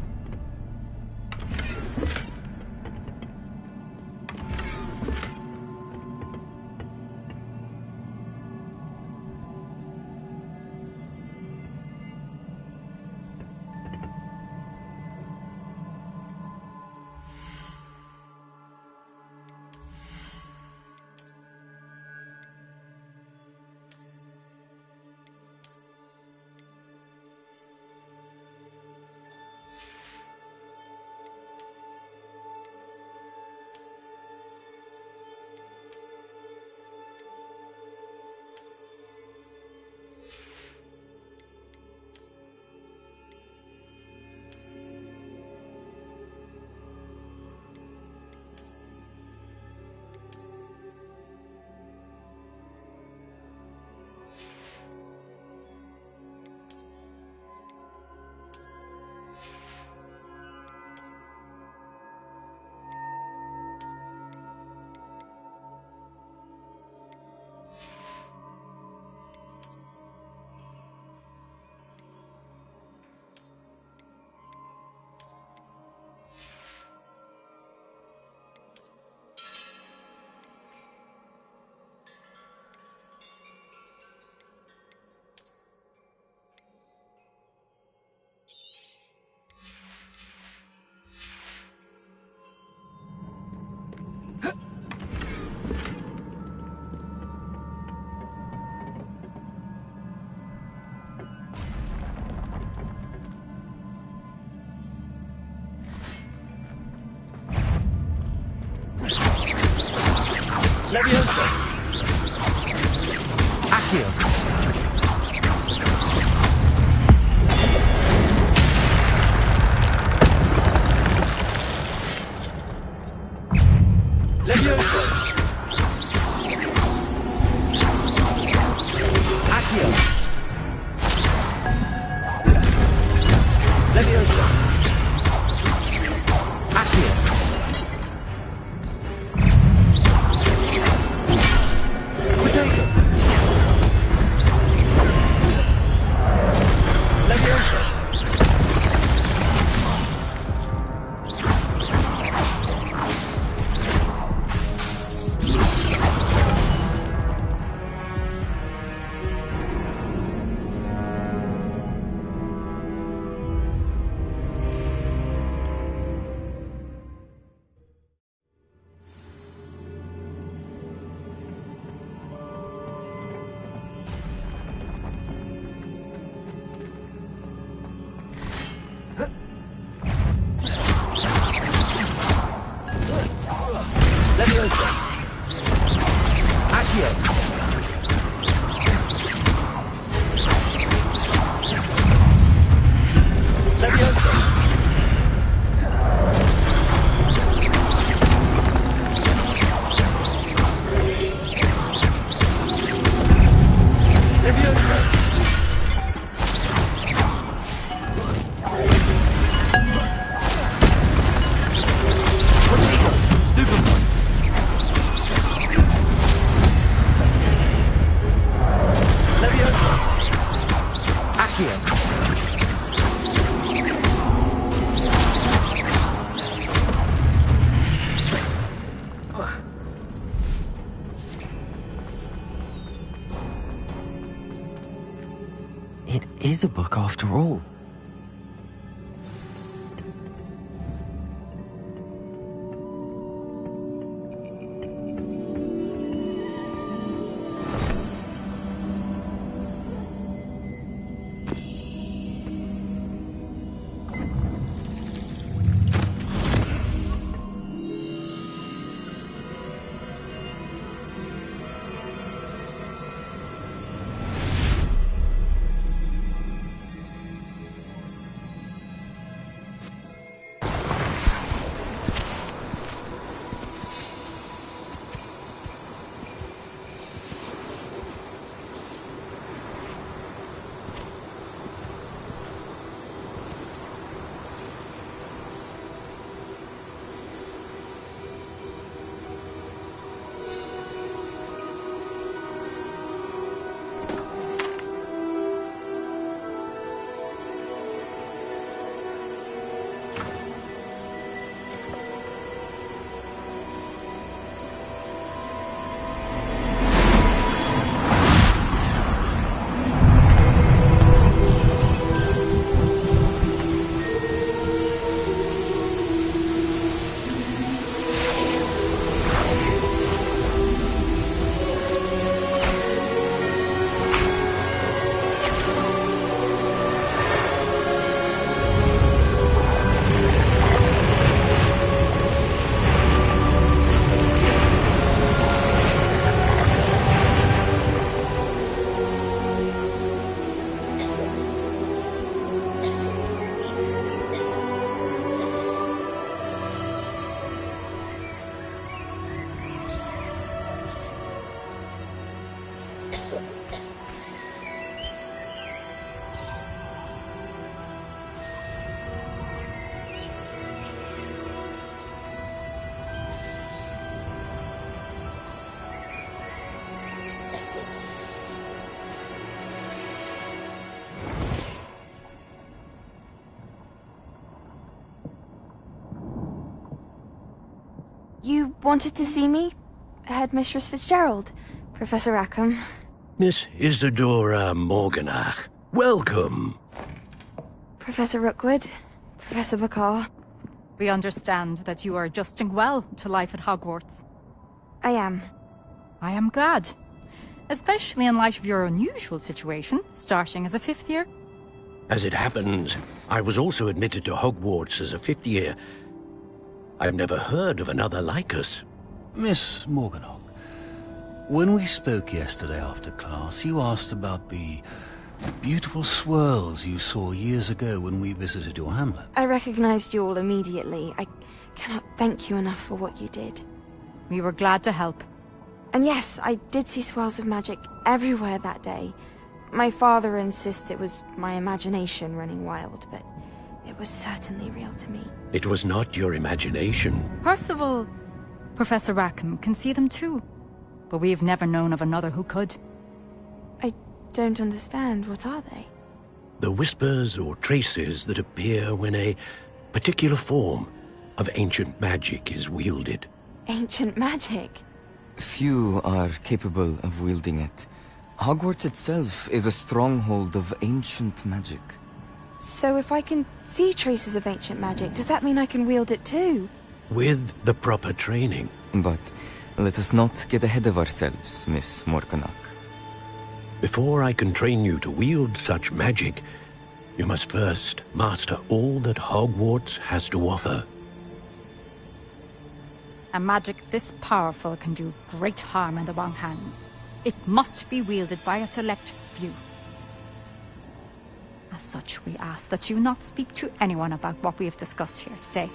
Leviosa! Accio! Leviosa! Accio! Leviosa! Accio! Leviosa! Accio! Leviosa! Leviosa! It is a book after all. You wanted to see me? Headmistress Fitzgerald, Professor Rackham. Miss Isadora Morganach, welcome. Professor Rookwood, Professor Bakar. We understand that you are adjusting well to life at Hogwarts. I am. I am glad. Especially in light of your unusual situation, starting as a 5th year. As it happens, I was also admitted to Hogwarts as a 5th year. I've never heard of another like us. Miss Morganach, when we spoke yesterday after class, you asked about the beautiful swirls you saw years ago when we visited your hamlet. I recognized you all immediately. I cannot thank you enough for what you did. We were glad to help. And yes, I did see swirls of magic everywhere that day. My father insists it was my imagination running wild, but it was certainly real to me. It was not your imagination. Percival, Professor Rackham can see them too. But we have never known of another who could. I don't understand. What are they? The whispers or traces that appear when a particular form of ancient magic is wielded. Ancient magic? Few are capable of wielding it. Hogwarts itself is a stronghold of ancient magic. So if I can see traces of ancient magic, does that mean I can wield it too? With the proper training. But let us not get ahead of ourselves, Miss Morganach. Before I can train you to wield such magic, you must first master all that Hogwarts has to offer. A magic this powerful can do great harm in the wrong hands. It must be wielded by a select few. As such, we ask that you not speak to anyone about what we have discussed here today.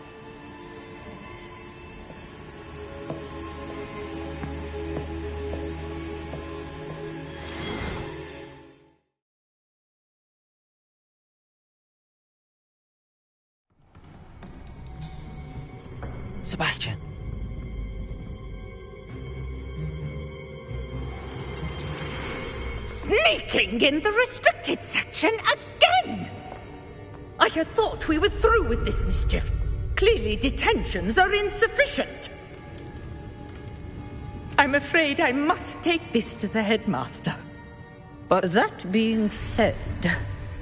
Sebastian. Sneaking in the restricted section again! I had thought we were through with this mischief. Clearly detentions are insufficient. I'm afraid I must take this to the headmaster. But that being said,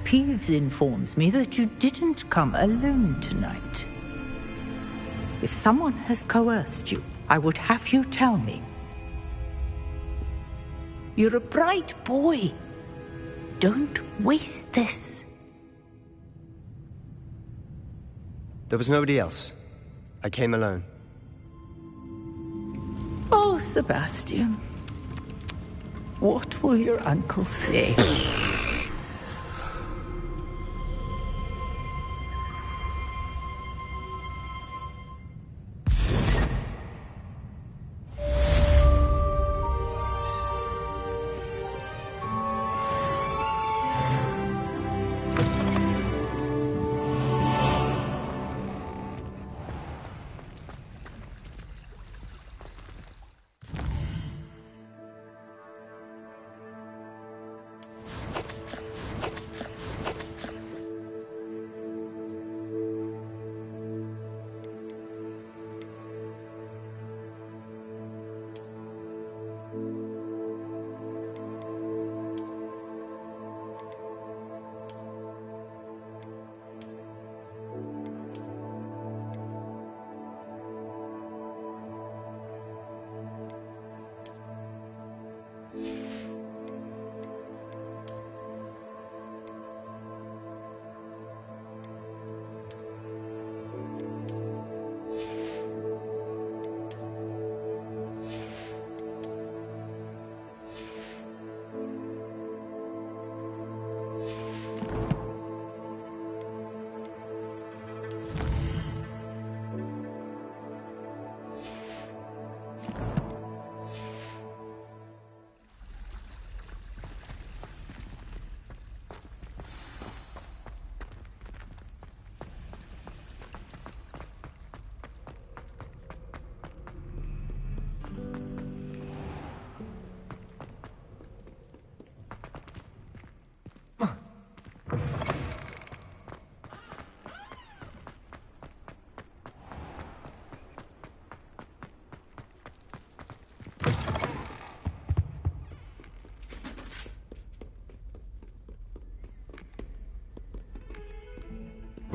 Peeves informs me that you didn't come alone tonight. If someone has coerced you, I would have you tell me. You're a bright boy. Don't waste this. There was nobody else. I came alone. Oh, Sebastian. What will your uncle say?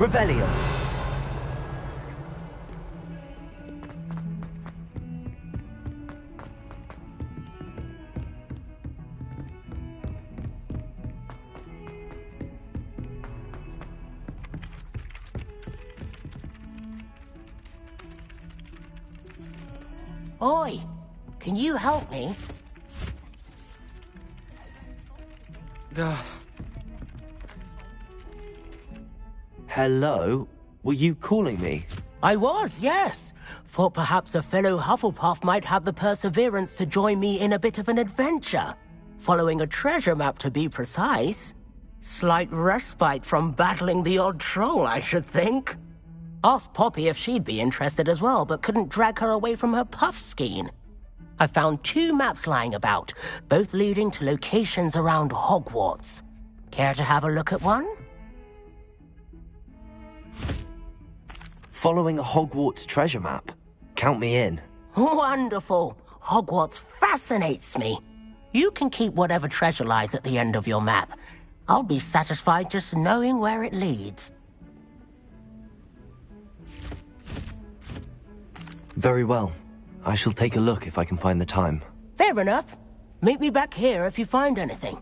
Revelio. Oi! Can you help me? Hello? Were you calling me? I was, yes. Thought perhaps a fellow Hufflepuff might have the perseverance to join me in a bit of an adventure. Following a treasure map, to be precise. Slight respite from battling the odd troll, I should think. Asked Poppy if she'd be interested as well, but couldn't drag her away from her puff skein. I found 2 maps lying about, both leading to locations around Hogwarts. Care to have a look at one? Following a Hogwarts treasure map. Count me in. Wonderful. Hogwarts fascinates me. You can keep whatever treasure lies at the end of your map. I'll be satisfied just knowing where it leads. Very well. I shall take a look if I can find the time. Fair enough. Meet me back here if you find anything.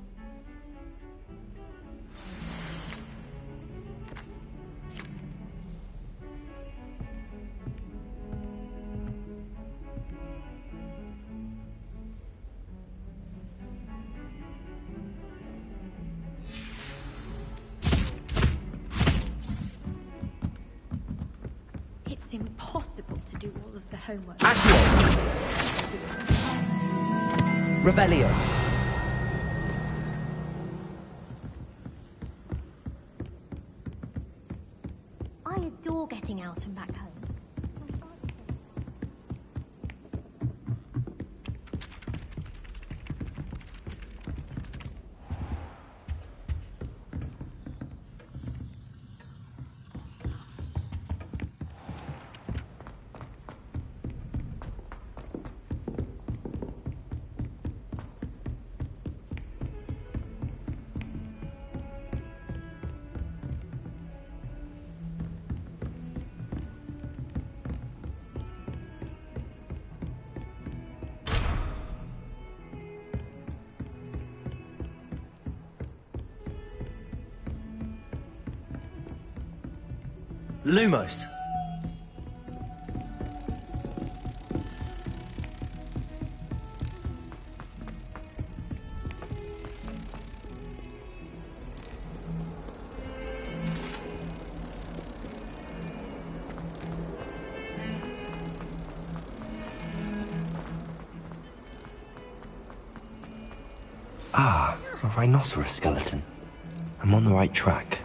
It's impossible to do all of the homework. Revelio. I adore getting owls from back home. Lumos. Ah, a rhinoceros skeleton. I'm on the right track.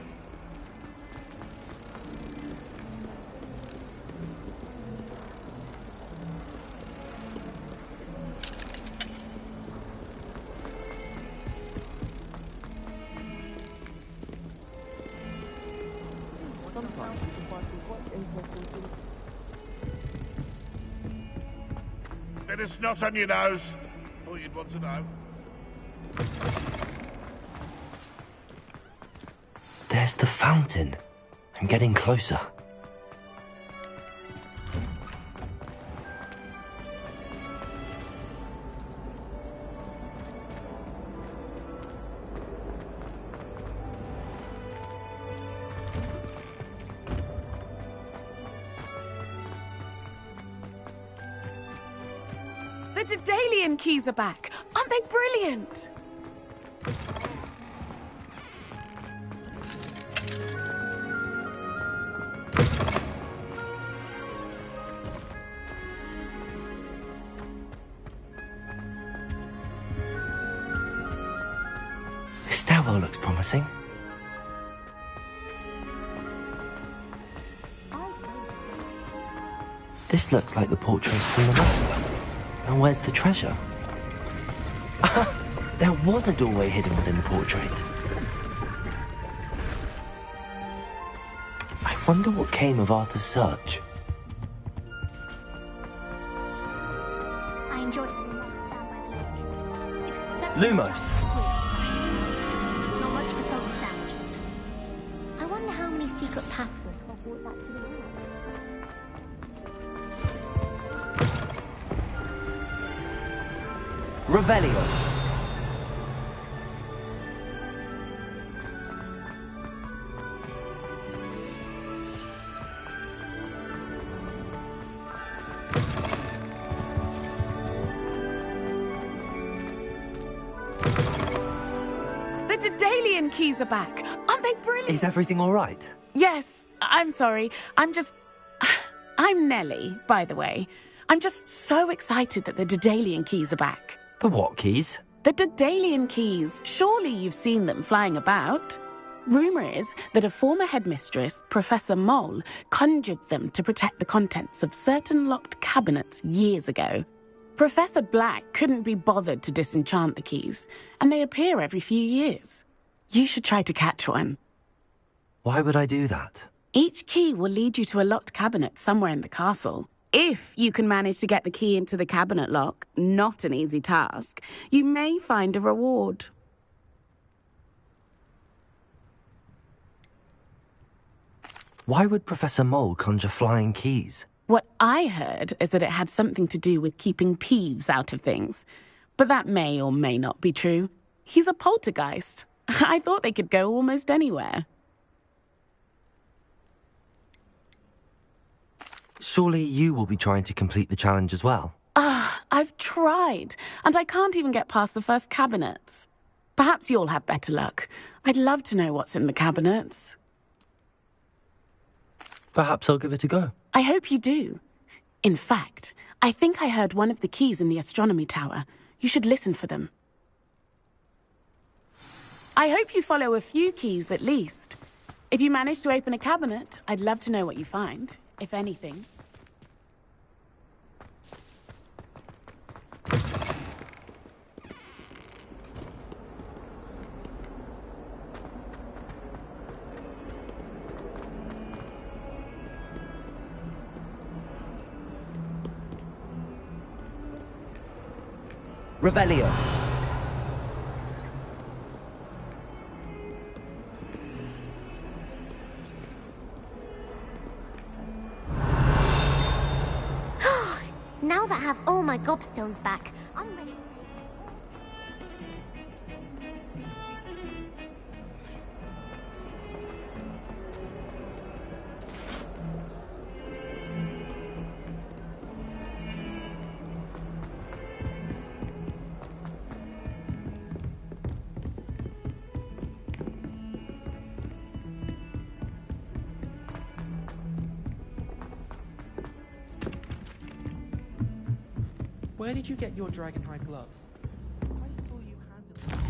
Bit of snot on your nose. Thought you'd want to know. There's the fountain. I'm getting closer. The Daedalian keys are back. Aren't they brilliant? This stairwell looks promising. This looks like the portrait from the map. Now where's the treasure? There was a doorway hidden within the portrait. I wonder what came of Arthur's search. I enjoy having my down by the lake. Except Lumos. Not much for social sandwiches. I wonder how many secret pathways report that to the world. Revelio. The Daedalian keys are back. Aren't they brilliant? Is everything all right? Yes, I'm sorry. I'm Nellie, by the way. I'm just so excited that the Daedalian keys are back. The what keys? The Daedalian keys. Surely you've seen them flying about. Rumour is that a former headmistress, Professor Mole, conjured them to protect the contents of certain locked cabinets years ago. Professor Black couldn't be bothered to disenchant the keys, and they appear every few years. You should try to catch one. Why would I do that? Each key will lead you to a locked cabinet somewhere in the castle. If you can manage to get the key into the cabinet lock, not an easy task, you may find a reward. Why would Professor Mole conjure flying keys? What I heard is that it had something to do with keeping Peeves out of things. But that may or may not be true. He's a poltergeist. I thought they could go almost anywhere. Surely you will be trying to complete the challenge as well. I've tried, and I can't even get past the first cabinets. Perhaps you'll have better luck. I'd love to know what's in the cabinets. Perhaps I'll give it a go. I hope you do. In fact, I think I heard one of the keys in the astronomy tower. You should listen for them. I hope you follow a few keys at least. If you manage to open a cabinet, I'd love to know what you find, if anything. Revelio. Now that I have all my gobstones back, I'm ready to Where did you get your dragonhide gloves? I saw you handle them.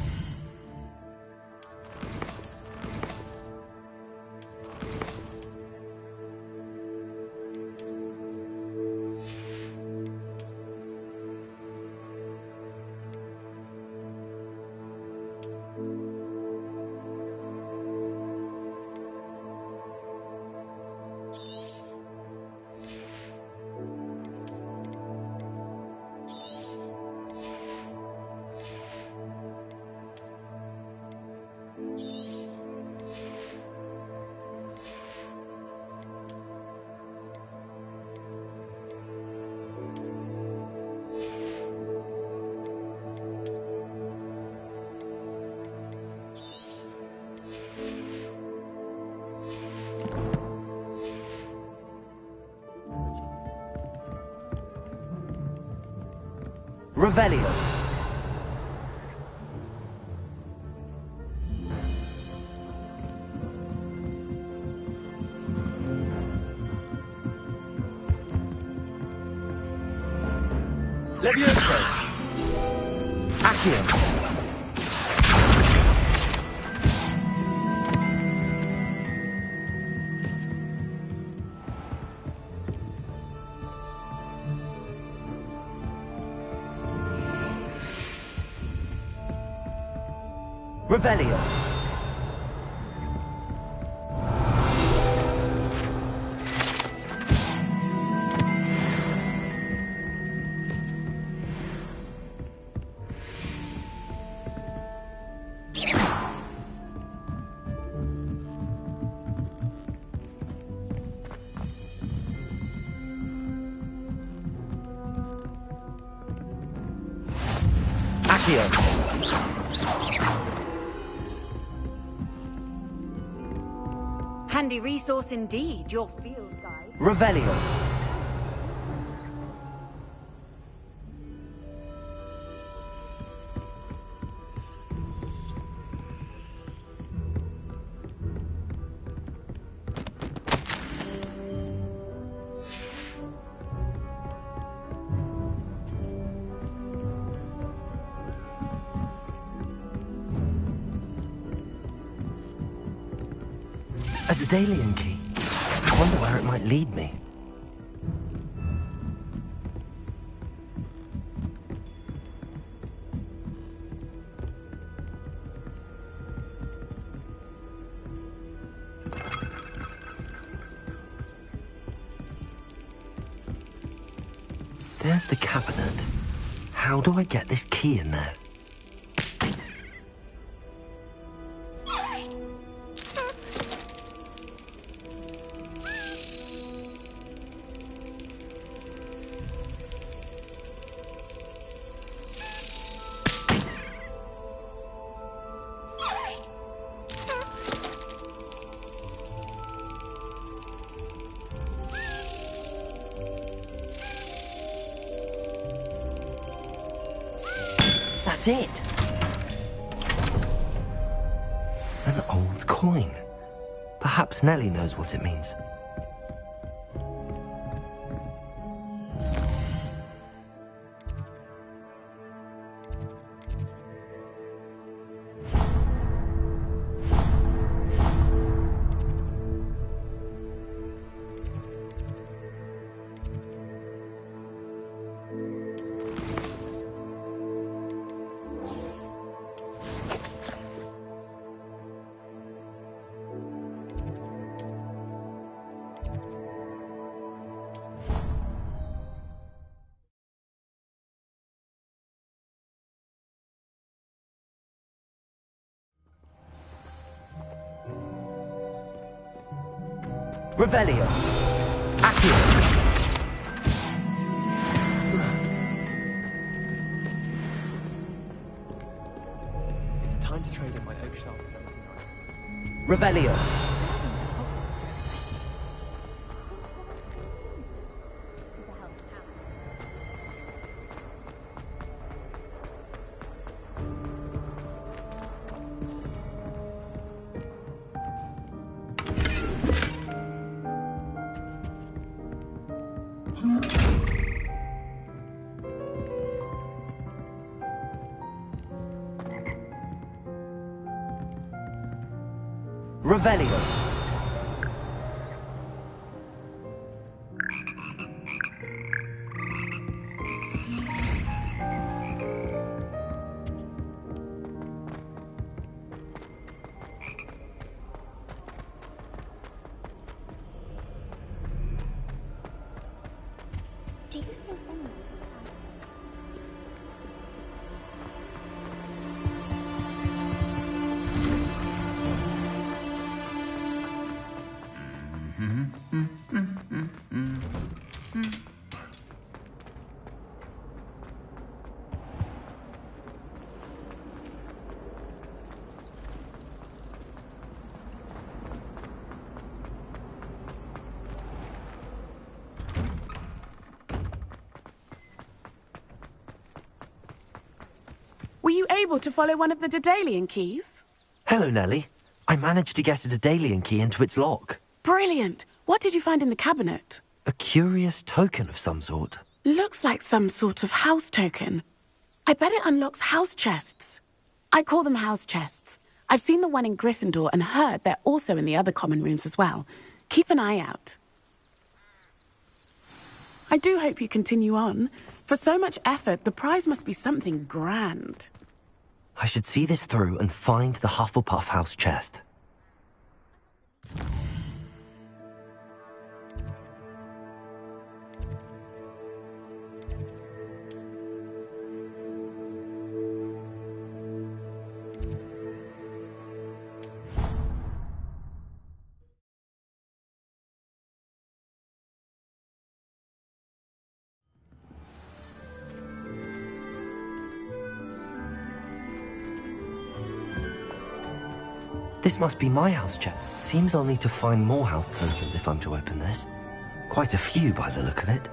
Revelio. Levioso. Accio. Revelio. Accio! Handy resource indeed, your field guide. Revelio! A Daedalian key. I wonder where it might lead me. There's the cabinet. How do I get this key in there? That's it. An old coin. Perhaps Nellie knows what it means. Revelio. Accio. It's time to trade in my oak shaft for everything I have. Revelio. Revelio. Do you think anyone Were you able to follow one of the Daedalian keys? Hello, Nellie. I managed to get a Daedalian key into its lock. Brilliant! What did you find in the cabinet? A curious token of some sort. Looks like some sort of house token. I bet it unlocks house chests. I call them house chests. I've seen the one in Gryffindor and heard they're also in the other common rooms as well. Keep an eye out. I do hope you continue on. For so much effort, the prize must be something grand. I should see this through and find the Hufflepuff house chest. This must be my house check. Seems I'll need to find more house tokens if I'm to open this. Quite a few by the look of it.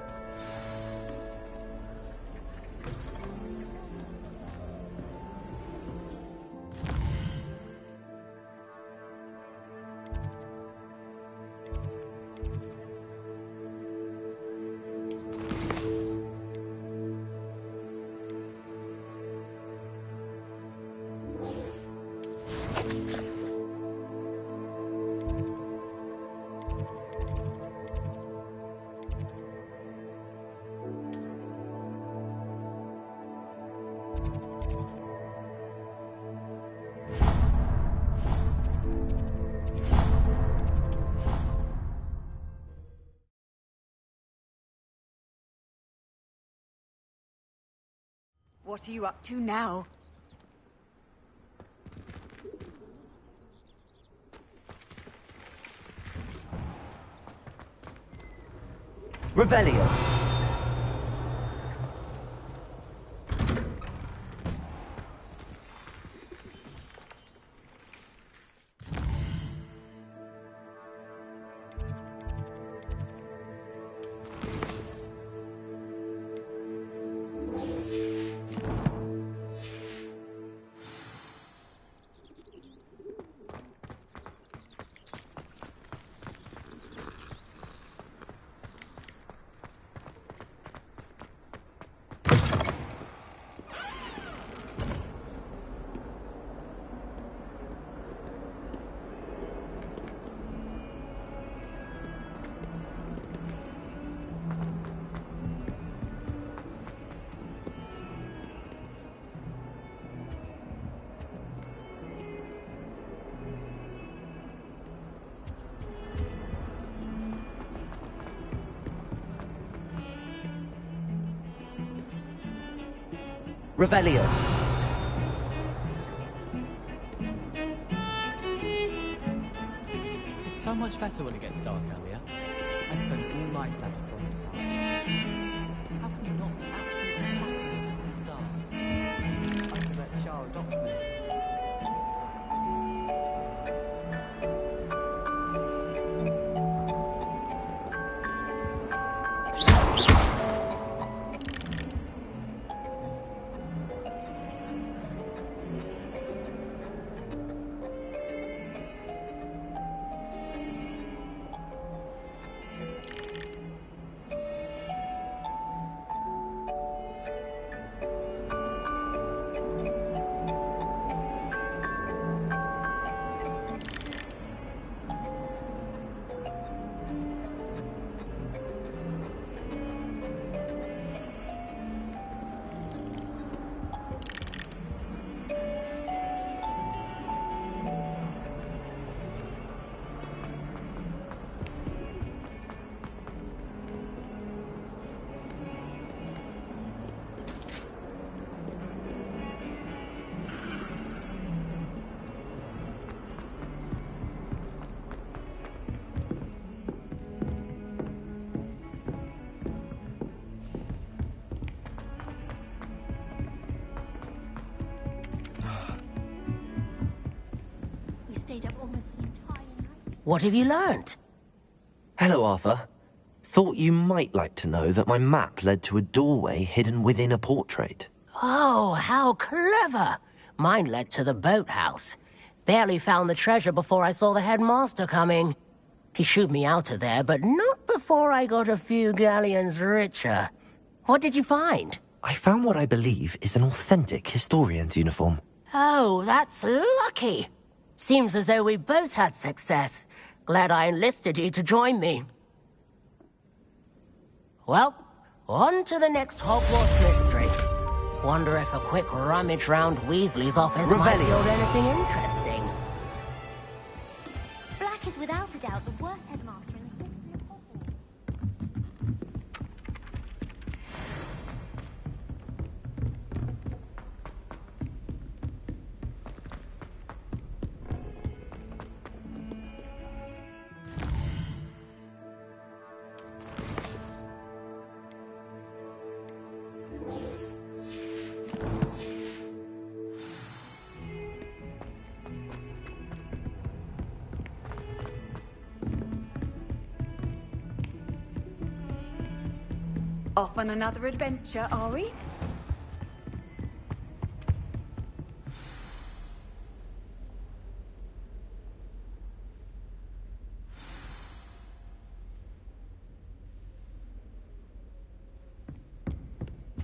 What are you up to now? Revelio. Revelio. It's so much better when it gets dark earlier. I spend all night left on the How can you not be absolutely fascinated with the stars? I can let Charles document it. What have you learnt? Hello, Arthur. Thought you might like to know that my map led to a doorway hidden within a portrait. Oh, how clever! Mine led to the boathouse. Barely found the treasure before I saw the headmaster coming. He shooed me out of there, but not before I got a few galleons richer. What did you find? I found what I believe is an authentic historian's uniform. Oh, that's lucky. Seems as though we both had success. Glad I enlisted you to join me. Well, on to the next Hogwarts mystery. Wonder if a quick rummage round Weasley's office might yield anything interesting. Black is without a doubt the worst headmaster in the history of Hogwarts. Off on another adventure, are we?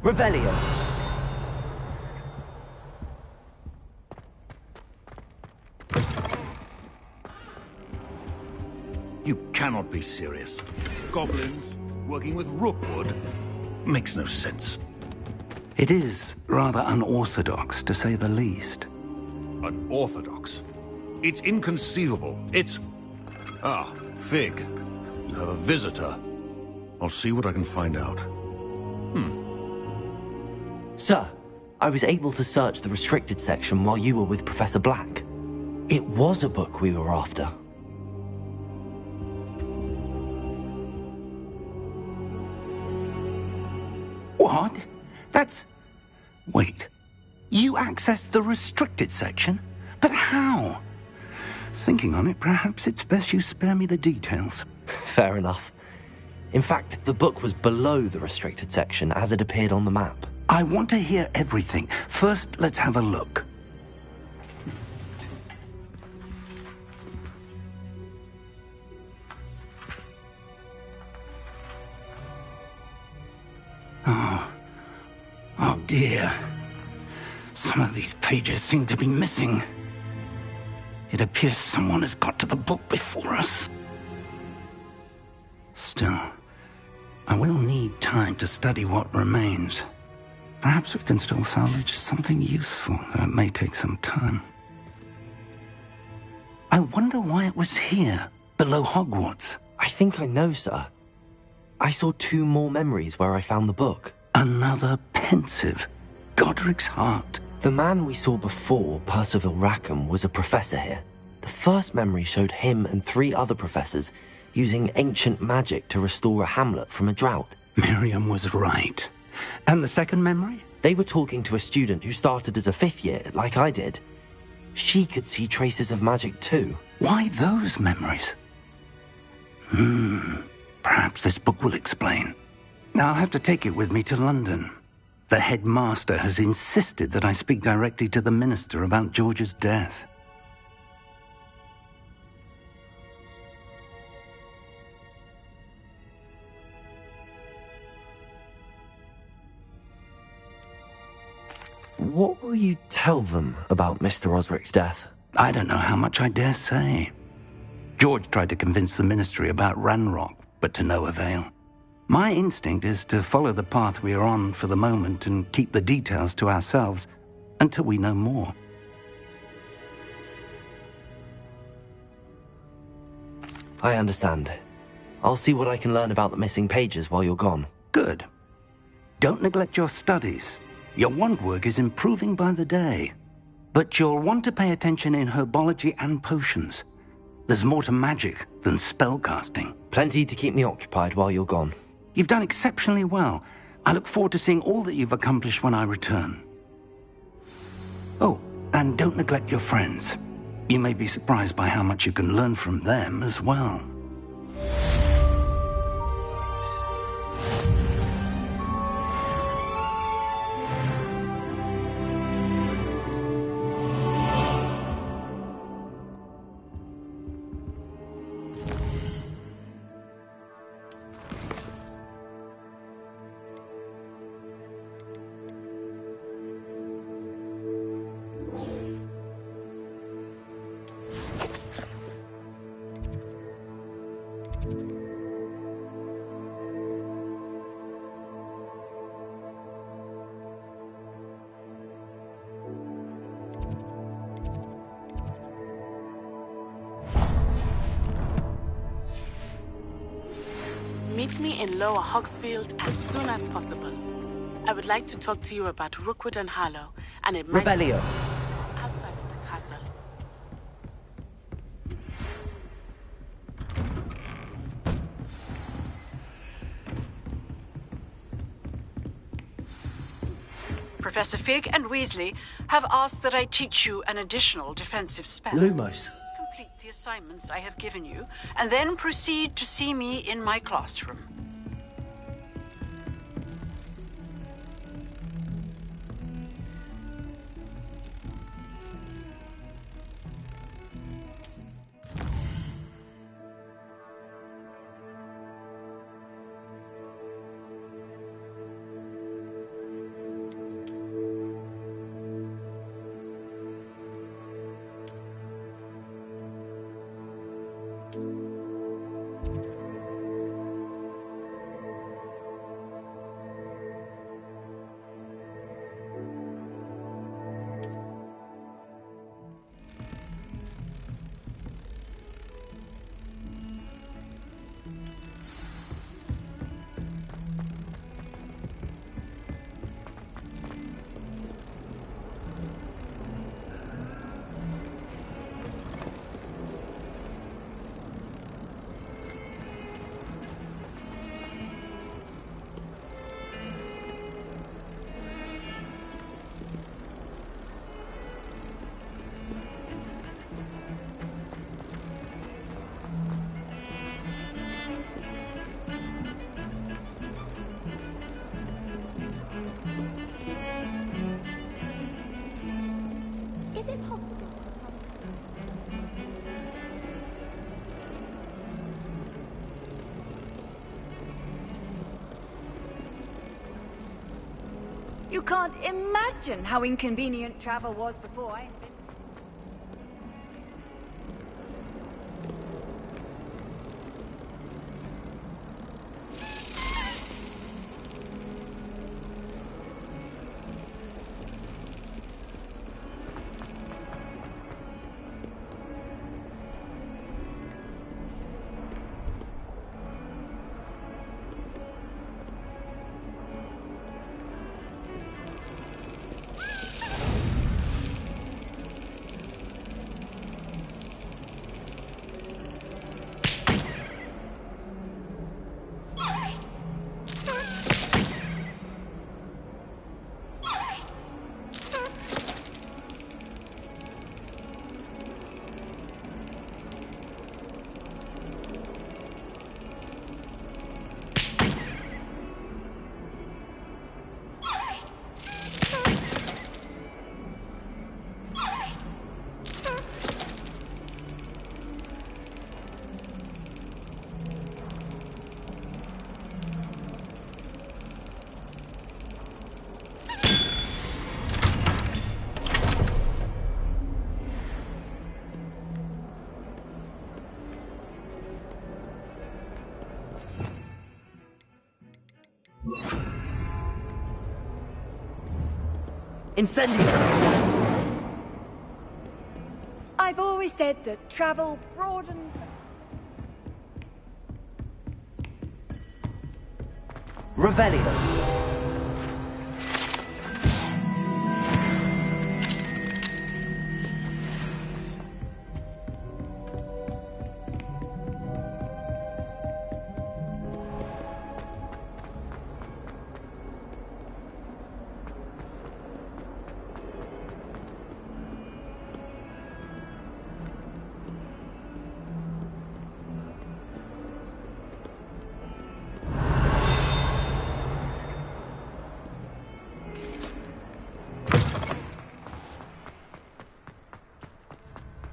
Revelio. You cannot be serious. Goblins working with Rookwood? Makes no sense. It is rather unorthodox, to say the least. Unorthodox? It's inconceivable. It's... Ah, Fig. You have a visitor. I'll see what I can find out. Sir, I was able to search the restricted section while you were with Professor Black. It was a book we were after. What? That's... Wait. You accessed the restricted section? But how? Thinking on it, perhaps it's best you spare me the details. Fair enough. In fact, the book was below the restricted section as it appeared on the map. I want to hear everything. First, let's have a look. Oh dear. Some of these pages seem to be missing. It appears someone has got to the book before us. Still, I will need time to study what remains. Perhaps we can still salvage something useful, though it may take some time. I wonder why it was here, below Hogwarts. I think I know, sir. I saw 2 more memories where I found the book. Another pensive. Godric's heart. The man we saw before, Percival Rackham, was a professor here. The first memory showed him and 3 other professors using ancient magic to restore a hamlet from a drought. Miriam was right. And the second memory? They were talking to a student who started as a 5th year, like I did. She could see traces of magic too. Why those memories? Perhaps this book will explain. Now I'll have to take it with me to London. The headmaster has insisted that I speak directly to the minister about George's death. What will you tell them about Mr. Osric's death? I don't know how much I dare say. George tried to convince the ministry about Ranrock, but to no avail. My instinct is to follow the path we are on for the moment and keep the details to ourselves until we know more. I understand. I'll see what I can learn about the missing pages while you're gone. Good. Don't neglect your studies. Your wand work is improving by the day. But you'll want to pay attention in herbology and potions. There's more to magic than spellcasting. Plenty to keep me occupied while you're gone. You've done exceptionally well. I look forward to seeing all that you've accomplished when I return. Oh, and don't neglect your friends. You may be surprised by how much you can learn from them as well. Meet me in Lower Hogsfield as soon as possible. I would like to talk to you about Rookwood and Harlow, and it might be Revelio. outside of the castle. Professor Fig and Weasley have asked that I teach you an additional defensive spell. Lumos. Complete the assignments I have given you, and then proceed to see me in my classroom. Is it possible? You can't imagine how inconvenient travel was before I... Incendio! I've always said that travel broadens... Revelio.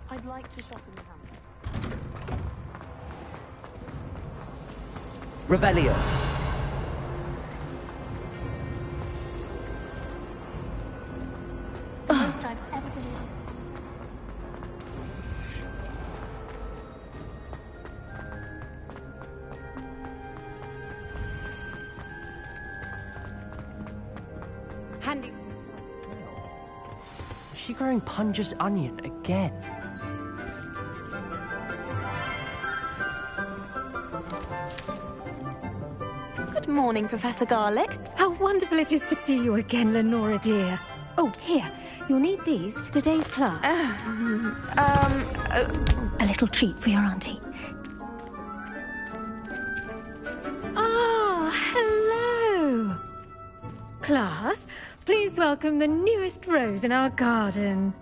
I'd like to shop in the hamlet. Revelio. Most I've ever been in. Handy. Is she growing Punja's onion again? Good morning, Professor Garlick. How wonderful it is to see you again, Lenora dear. Oh, here. You'll need these for today's class. A little treat for your auntie. Ah, hello. Class, please welcome the newest rose in our garden.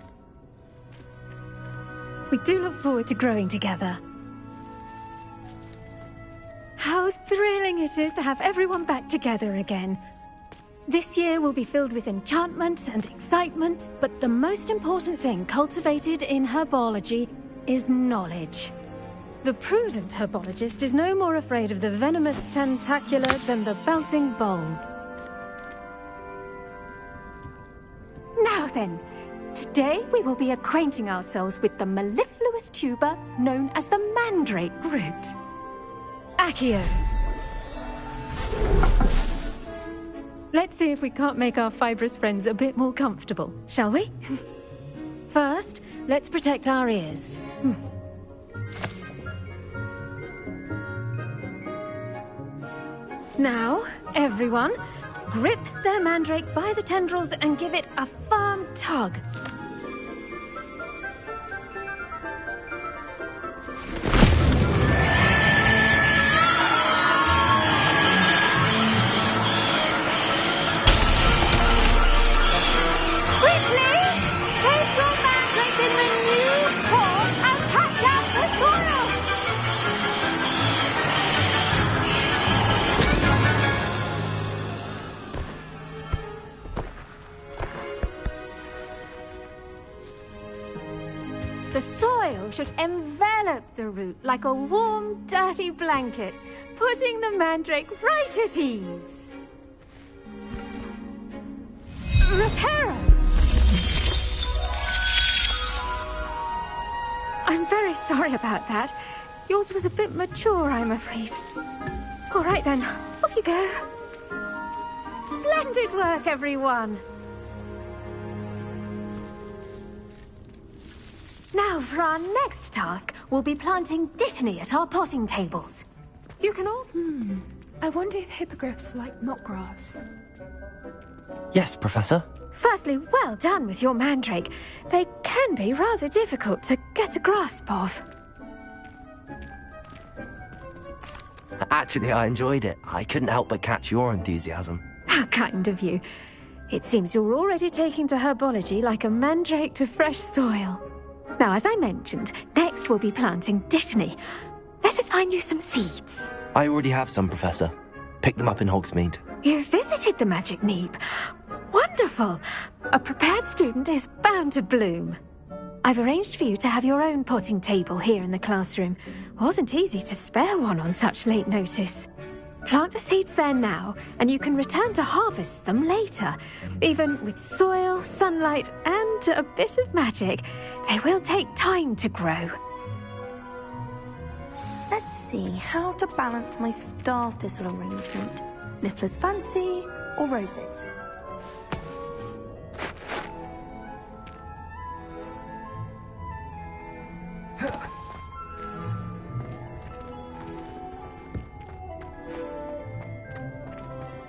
We do look forward to growing together. How thrilling it is to have everyone back together again. This year will be filled with enchantment and excitement, but the most important thing cultivated in herbology is knowledge. The prudent herbologist is no more afraid of the venomous tentacula than the bouncing bulb. Now then, today we will be acquainting ourselves with the mellifluous continuous tuber known as the mandrake root. Accio. Let's see if we can't make our fibrous friends a bit more comfortable, shall we? First, let's protect our ears. Now, everyone, grip their mandrake by the tendrils and give it a firm tug. The soil should envelop the root like a warm, dirty blanket, putting the mandrake right at ease. Reparo! I'm very sorry about that. Yours was a bit mature, I'm afraid. All right then, off you go. Splendid work, everyone! Now, for our next task, we'll be planting Dittany at our potting tables. You can all... I wonder if hippogriffs like knotgrass. Yes, Professor. Firstly, well done with your mandrake. They can be rather difficult to get a grasp of. Actually, I enjoyed it. I couldn't help but catch your enthusiasm. How kind of you. It seems you're already taking to herbology like a mandrake to fresh soil. Now, as I mentioned, next we'll be planting Dittany. Let us find you some seeds. I already have some, Professor. Picked them up in Hogsmeade. You visited the Magic Neep. Wonderful! A prepared student is bound to bloom. I've arranged for you to have your own potting table here in the classroom. Wasn't easy to spare one on such late notice. Plant the seeds there now, and you can return to harvest them later. Even with soil, sunlight, and a bit of magic, they will take time to grow. Let's see how to balance my star thistle arrangement. Niffler's fancy or roses?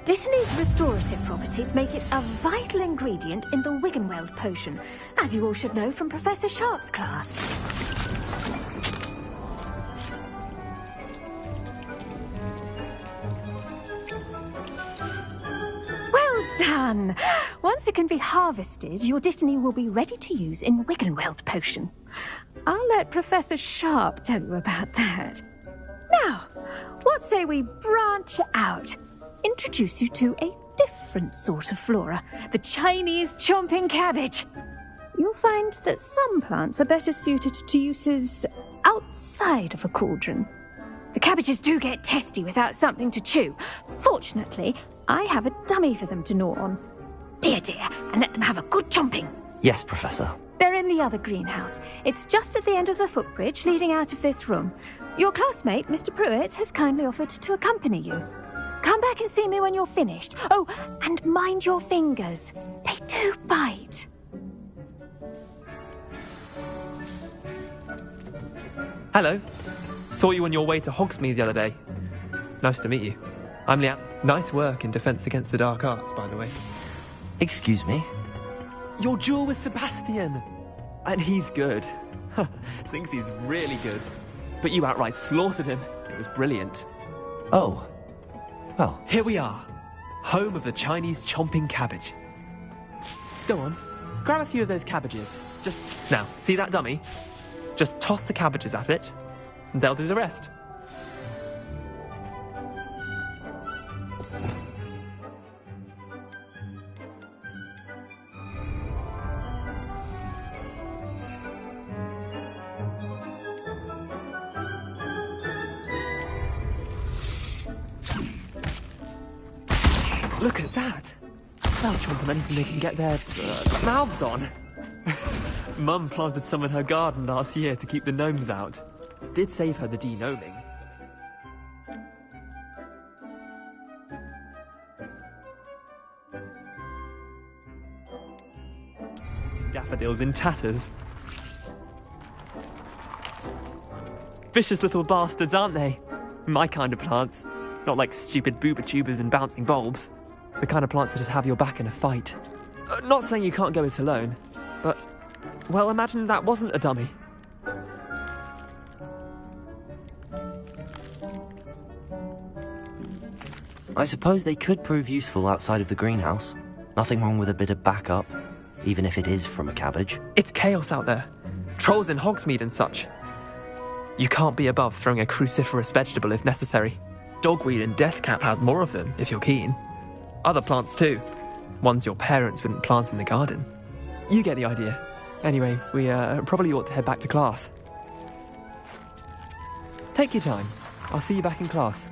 Dittany's restorative properties make it a vital ingredient in the Wiggenweld potion, as you all should know from Professor Sharp's class. Well done! Once it can be harvested, your Dittany will be ready to use in Wiggenweld potion. I'll let Professor Sharp tell you about that. Now, what say we branch out? Introduce you to a different sort of flora, the Chinese chomping cabbage. You'll find that some plants are better suited to uses outside of a cauldron. The cabbages do get testy without something to chew. Fortunately, I have a dummy for them to gnaw on. Be a dear and let them have a good chomping. Yes, Professor. They're in the other greenhouse. It's just at the end of the footbridge leading out of this room. Your classmate, Mr. Pruitt, has kindly offered to accompany you. Come back and see me when you're finished. Oh, and mind your fingers. They do bite. Hello. Saw you on your way to Hogsmeade the other day. Nice to meet you. I'm Leanne. Nice work in Defense Against the Dark Arts, by the way. Excuse me? Your duel with Sebastian. And he's good. Thinks he's really good. But you outright slaughtered him. It was brilliant. Oh. Well, here we are, home of the Chinese chomping cabbage. Go on, grab a few of those cabbages. Just, now, see that dummy? Just toss the cabbages at it, and they'll do the rest. Look at that! They'll chomp on anything they can get their mouths on. Mum planted some in her garden last year to keep the gnomes out. Did save her the de-gnoming. Daffodils in tatters. Vicious little bastards, aren't they? My kind of plants. Not like stupid booba tubers and bouncing bulbs. The kind of plants that'd have your back in a fight. Not saying you can't go it alone, but, well, imagine that wasn't a dummy. I suppose they could prove useful outside of the greenhouse. Nothing wrong with a bit of backup, even if it is from a cabbage. It's chaos out there. Trolls in Hogsmeade and such. You can't be above throwing a cruciferous vegetable if necessary. Dogweed and deathcap has more of them, if you're keen. Other plants too. Ones your parents wouldn't plant in the garden. You get the idea. Anyway, we probably ought to head back to class. Take your time. I'll see you back in class.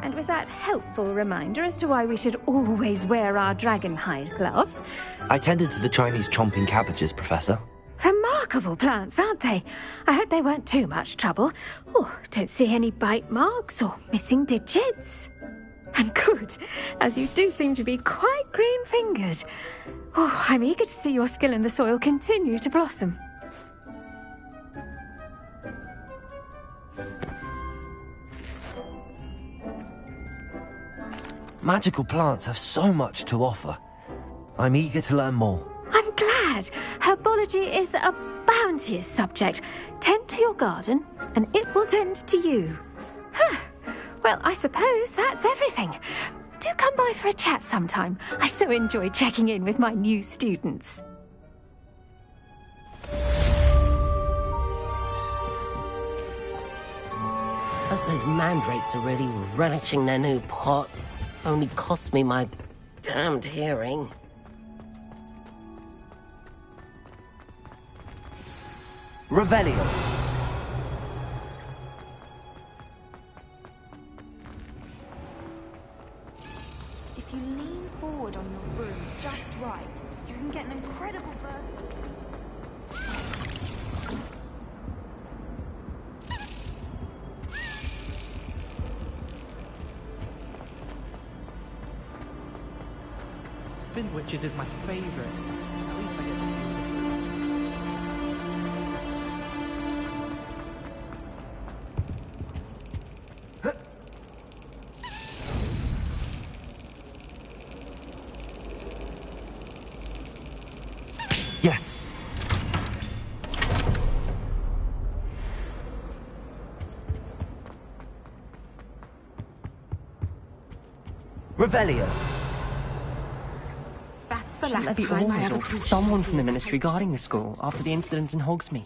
And with that helpful reminder as to why we should always wear our dragonhide gloves. I tended to the Chinese chomping cabbages, Professor. Remarkable plants, aren't they? I hope they weren't too much trouble. Oh, don't see any bite marks or missing digits. And good, as you do seem to be quite green-fingered. Oh, I'm eager to see your skill in the soil continue to blossom. Magical plants have so much to offer. I'm eager to learn more. I'm glad. Herbology is a bounteous subject. Tend to your garden, and it will tend to you. Well, I suppose that's everything. Do come by for a chat sometime. I so enjoy checking in with my new students. Hope those mandrakes are really relishing their new pots. Only cost me my damned hearing. Revelio. If you lean forward on your broom just right, you can get an incredible bird. Spin Witches is my favourite. Yes. Revelio. That's the Shouldn't last there be time I orders ever or someone from the Ministry guarding the school after the incident in Hogsmeade?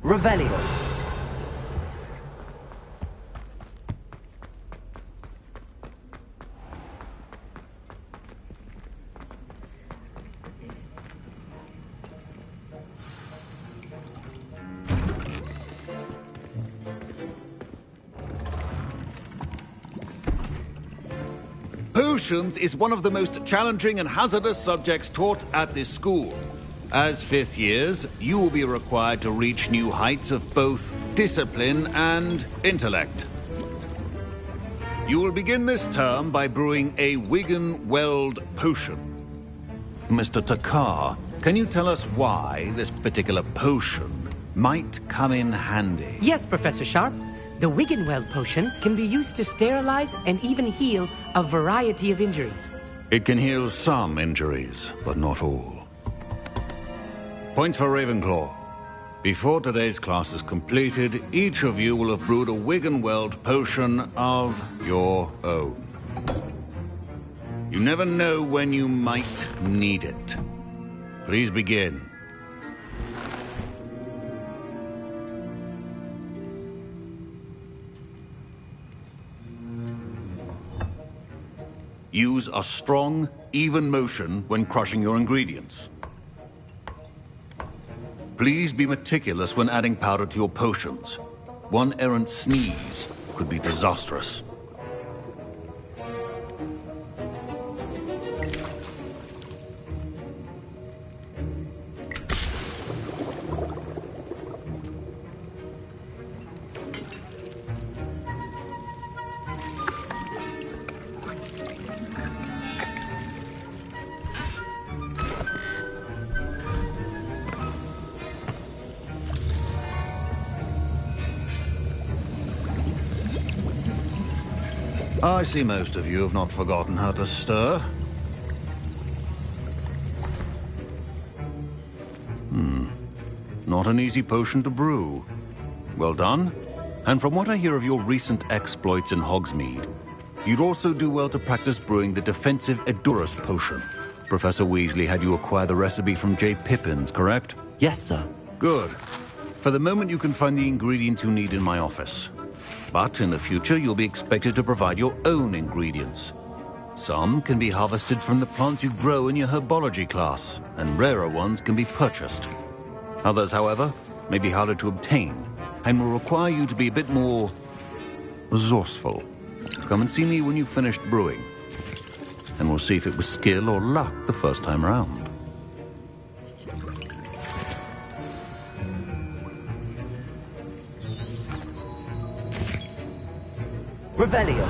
Revelio. Potions is one of the most challenging and hazardous subjects taught at this school. As fifth years, you will be required to reach new heights of both discipline and intellect. You will begin this term by brewing a Wigan-Weld potion. Mr. Takar, can you tell us why this particular potion might come in handy? Yes, Professor Sharp. The Wigan-Weld potion can be used to sterilize and even heal a variety of injuries. It can heal some injuries, but not all. Points for Ravenclaw. Before today's class is completed, each of you will have brewed a Wigan-Weld potion of your own. You never know when you might need it. Please begin. Use a strong, even motion when crushing your ingredients. Please be meticulous when adding powder to your potions. One errant sneeze could be disastrous. I see most of you have not forgotten how to stir. Not an easy potion to brew. Well done. And from what I hear of your recent exploits in Hogsmeade, you'd also do well to practice brewing the defensive Edurus potion. Professor Weasley had you acquire the recipe from J. Pippins, correct? Yes, sir. Good. For the moment, you can find the ingredients you need in my office. But in the future, you'll be expected to provide your own ingredients. Some can be harvested from the plants you grow in your herbology class, and rarer ones can be purchased. Others, however, may be harder to obtain, and will require you to be a bit more resourceful. Come and see me when you've finished brewing, and we'll see if it was skill or luck the first time round. Revelio.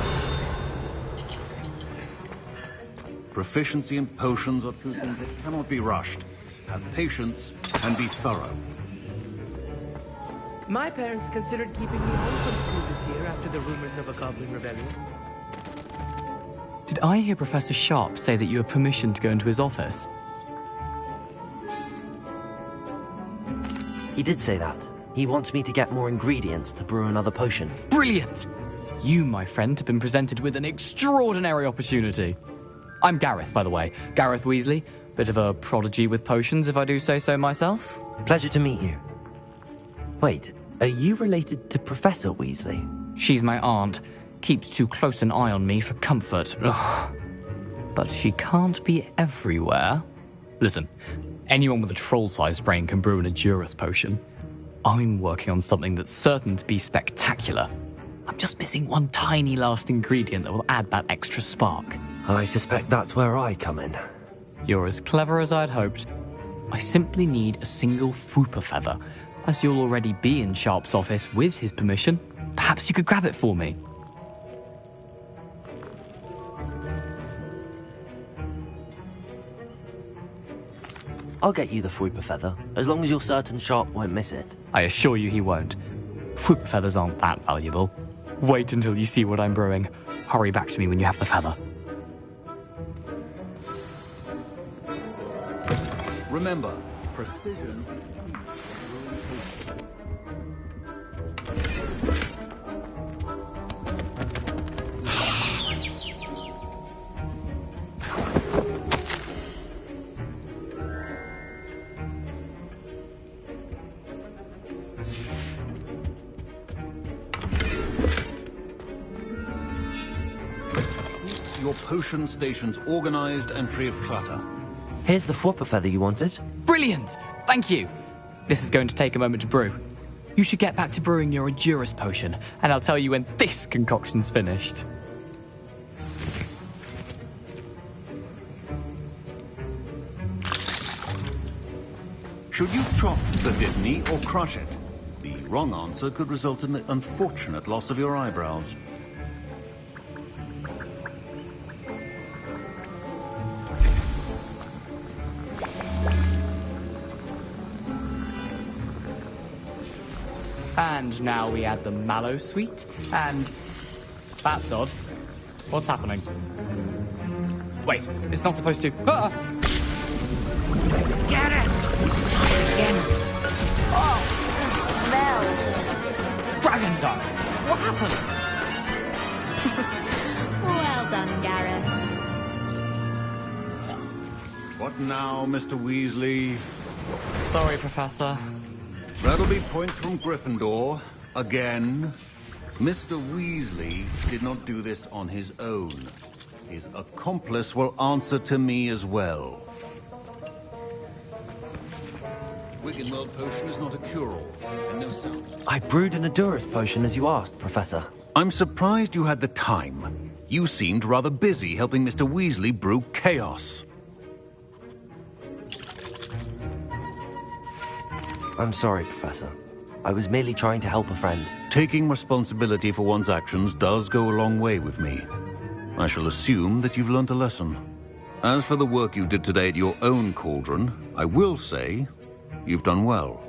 Proficiency in potions are two things that cannot be rushed. Have patience and be thorough. My parents considered keeping me home from school this year after the rumors of a goblin rebellion. Did I hear Professor Sharp say that you have permission to go into his office? He did say that. He wants me to get more ingredients to brew another potion. Brilliant! You, my friend, have been presented with an extraordinary opportunity. I'm Gareth, by the way. Gareth Weasley. Bit of a prodigy with potions, if I do say so myself. Pleasure to meet you. Wait, are you related to Professor Weasley? She's my aunt. Keeps too close an eye on me for comfort. Ugh. But she can't be everywhere. Listen, anyone with a troll-sized brain can brew an Edurus potion. I'm working on something that's certain to be spectacular. I'm just missing one tiny last ingredient that will add that extra spark. I suspect that's where I come in. You're as clever as I'd hoped. I simply need a single Fwooper feather. As you'll already be in Sharp's office with his permission, perhaps you could grab it for me. I'll get you the Fwooper feather, as long as you're certain Sharp won't miss it. I assure you he won't. Fwooper feathers aren't that valuable. Wait until you see what I'm brewing. Hurry back to me when you have the feather. Remember, precision. your potion stations organized and free of clutter. Here's the Fwopper feather you wanted. Brilliant! Thank you! This is going to take a moment to brew. You should get back to brewing your Endurus potion, and I'll tell you when this concoction's finished. Should you chop the Dittany or crush it? The wrong answer could result in the unfortunate loss of your eyebrows. And now we add the mallow sweet, and... That's odd. What's happening? Wait, it's not supposed to... Ah! Get it! Again. Oh, the smell. Dragon time! What happened? Well done, Gareth. What now, Mr. Weasley? Sorry, Professor. That'll be points from Gryffindor. Again. Mr. Weasley did not do this on his own. His accomplice will answer to me as well. Wiggenweld potion is not a cure-all, and no sound. I brewed an Endurus potion as you asked, Professor. I'm surprised you had the time. You seemed rather busy helping Mr. Weasley brew chaos. I'm sorry, Professor. I was merely trying to help a friend. Taking responsibility for one's actions does go a long way with me. I shall assume that you've learnt a lesson. As for the work you did today at your own cauldron, I will say you've done well.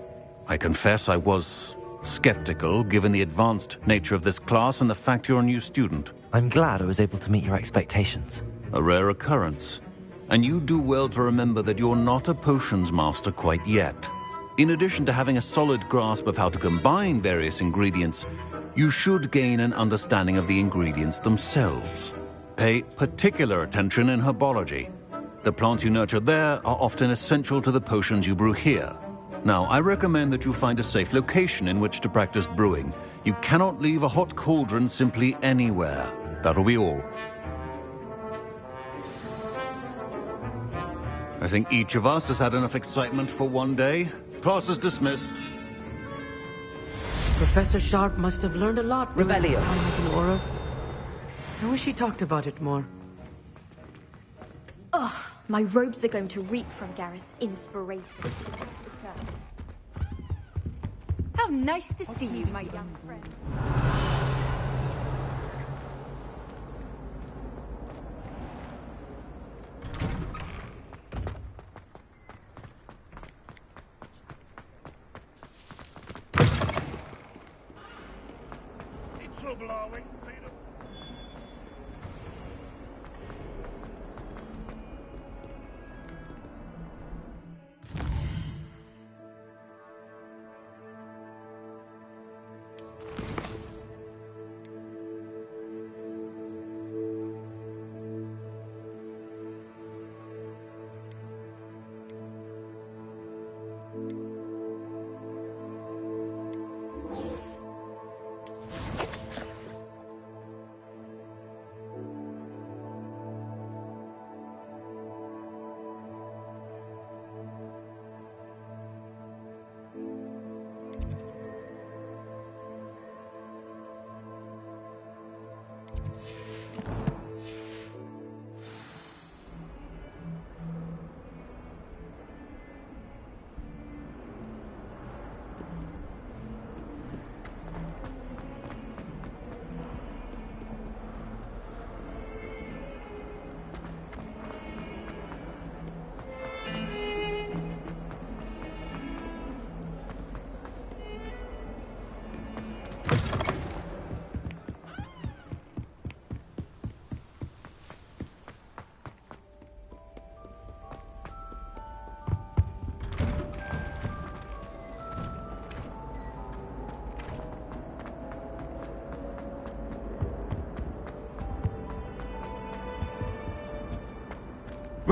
I confess I was skeptical, given the advanced nature of this class and the fact you're a new student. I'm glad I was able to meet your expectations. A rare occurrence. And you do well to remember that you're not a potions master quite yet. In addition to having a solid grasp of how to combine various ingredients, you should gain an understanding of the ingredients themselves. Pay particular attention in herbology. The plants you nurture there are often essential to the potions you brew here. Now, I recommend that you find a safe location in which to practice brewing. You cannot leave a hot cauldron simply anywhere. That'll be all. I think each of us has had enough excitement for one day. Class is dismissed. Professor Sharp must have learned a lot during his Revelio. time as an Auror. I wish he talked about it more. Ugh, my robes are going to reek from Gareth's inspiration. How nice to see you, my young friend. In trouble, are we?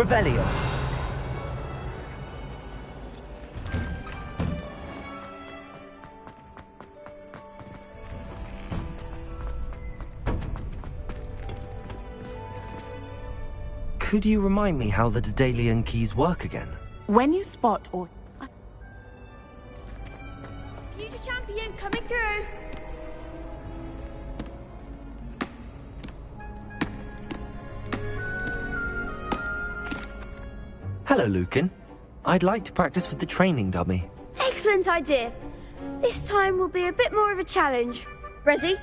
Revelio. Could you remind me how the Daedalian keys work again? When you spot or... Future champion coming through. Hello, Lucan. I'd like to practice with the training dummy. Excellent idea. This time will be a bit more of a challenge. Ready?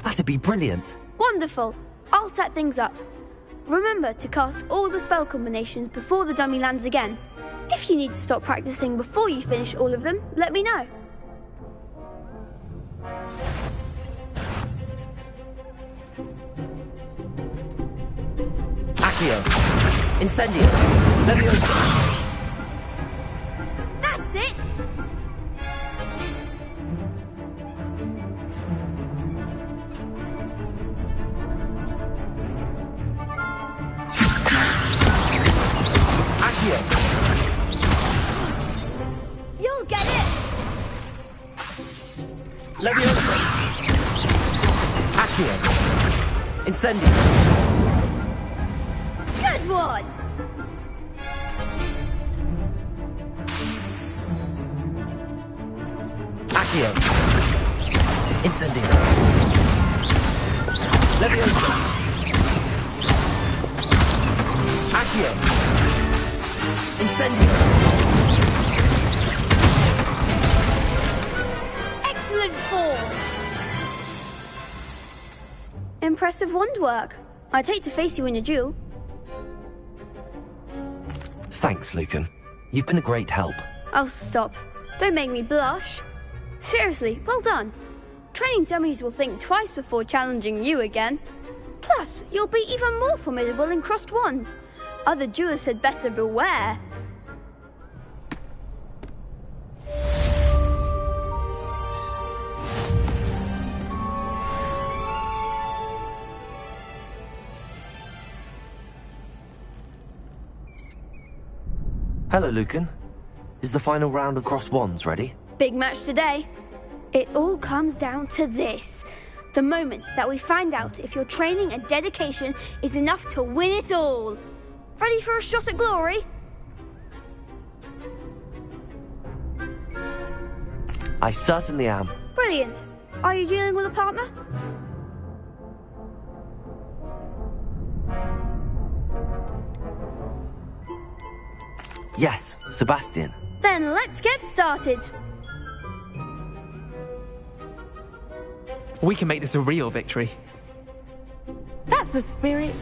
That'd be brilliant. Wonderful. I'll set things up. Remember to cast all the spell combinations before the dummy lands again. If you need to stop practicing before you finish all of them, let me know. Accio. Incendio. Leviosa. That's it! Accio. You'll get it! Leviosa. Accio. Incendio. Good one! Accio. Incendio. Leviosa. Accio. Incendio. Excellent form! Impressive wand work. I'd hate to face you in a duel. Thanks, Lucan. You've been a great help. Oh, stop. Don't make me blush. Seriously, well done. Training dummies will think twice before challenging you again. Plus, you'll be even more formidable in crossed wands. Other duelists had better beware. Hello, Lucan. Is the final round of cross wands ready? Big match today. It all comes down to this. The moment that we find out if your training and dedication is enough to win it all. Ready for a shot at glory? I certainly am. Brilliant. Are you dealing with a partner? Yes, Sebastian. Then let's get started. We can make this a real victory. That's the spirit.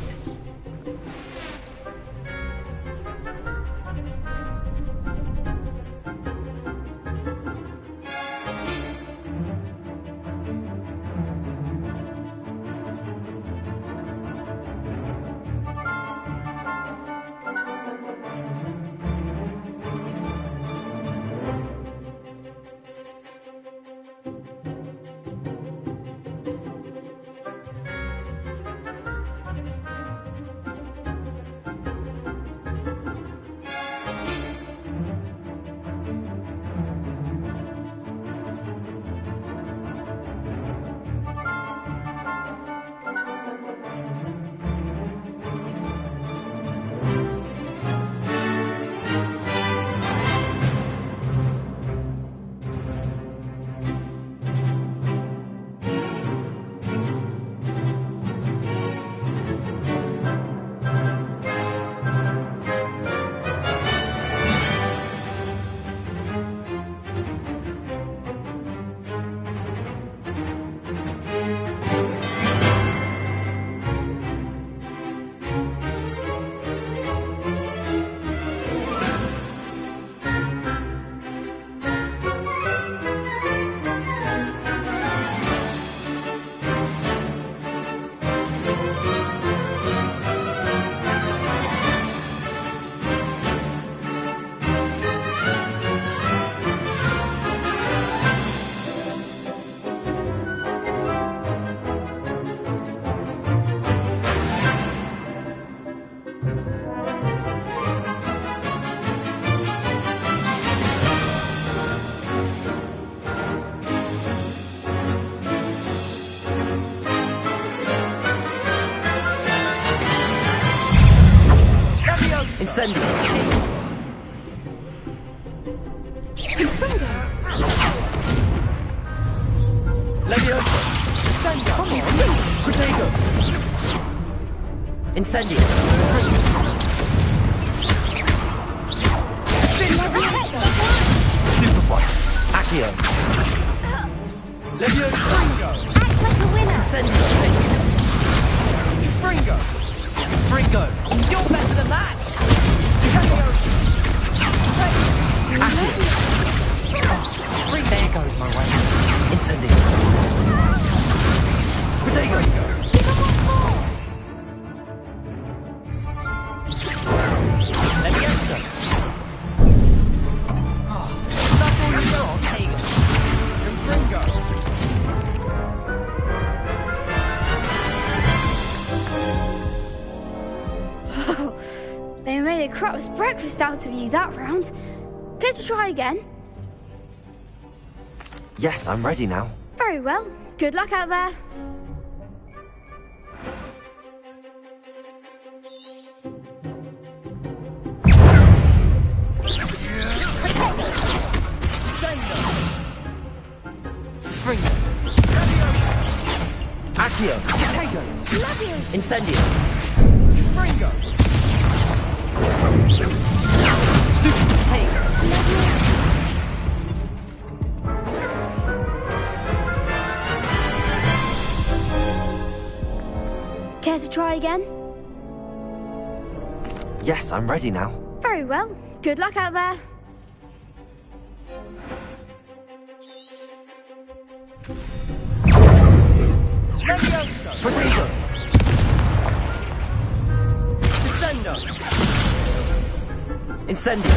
Incendio! Leviosa! Incendio! Come on! Protego! Incendio! Superfly! Accio! Leviosa! Fringo! Act like a winner! Incendio! Fringo! Fringo! You're better than that! There goes my way. Incendio. Protego. Leviosa. That's all you got. Fringo. They made a crap's breakfast out of you that round. Care to try again? Yes, I'm ready now. Very well. Good luck out there. Fringo. Accio. Protego. Incendio. Fringo. Stupid. Hey. Care to try again? Yes, I'm ready now. Very well. Good luck out there. Leviosa. Protego. Descendo. Incendio.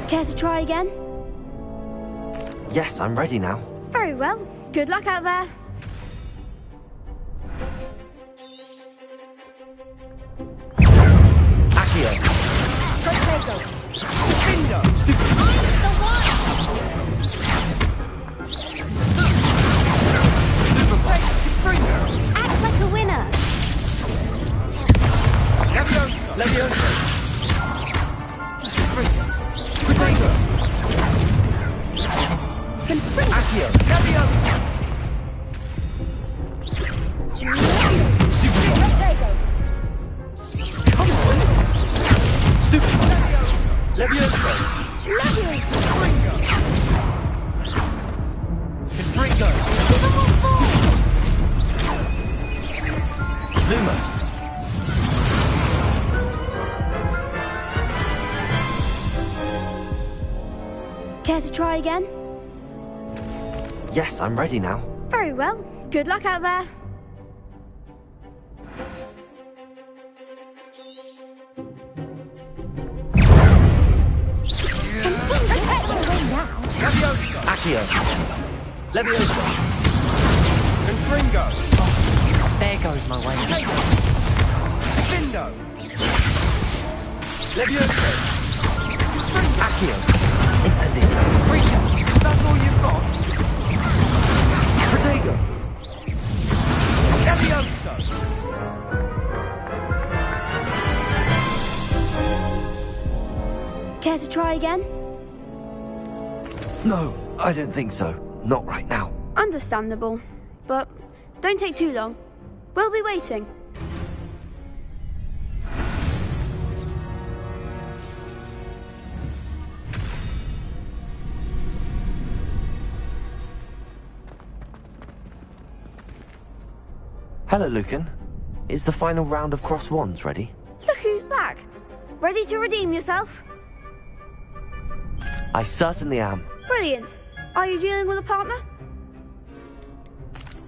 Care to try again? Yes, I'm ready now. Very well. Good luck out there. Accio. Protego. Findo. Stupid. Act like a winner! Leviosa. Leviosa. Protego. Accio. Leviosa. Come on. Stupid. Leviosa. Leviosa. Fringo. Lumos. Care to try again? Yes, I'm ready now. Very well. Good luck out there. Accio. Leviosa. Fringo. There goes my way. Findo. Leviosa. Accio. Incendio. Fringo. That's all you've got? Protego. Leviosa. Care to try again? No, I don't think so. Not right now. Understandable. But don't take too long. We'll be waiting. Hello, Lucan. Is the final round of Cross Wands ready? Look who's back. Ready to redeem yourself? I certainly am. Brilliant. Are you dealing with a partner?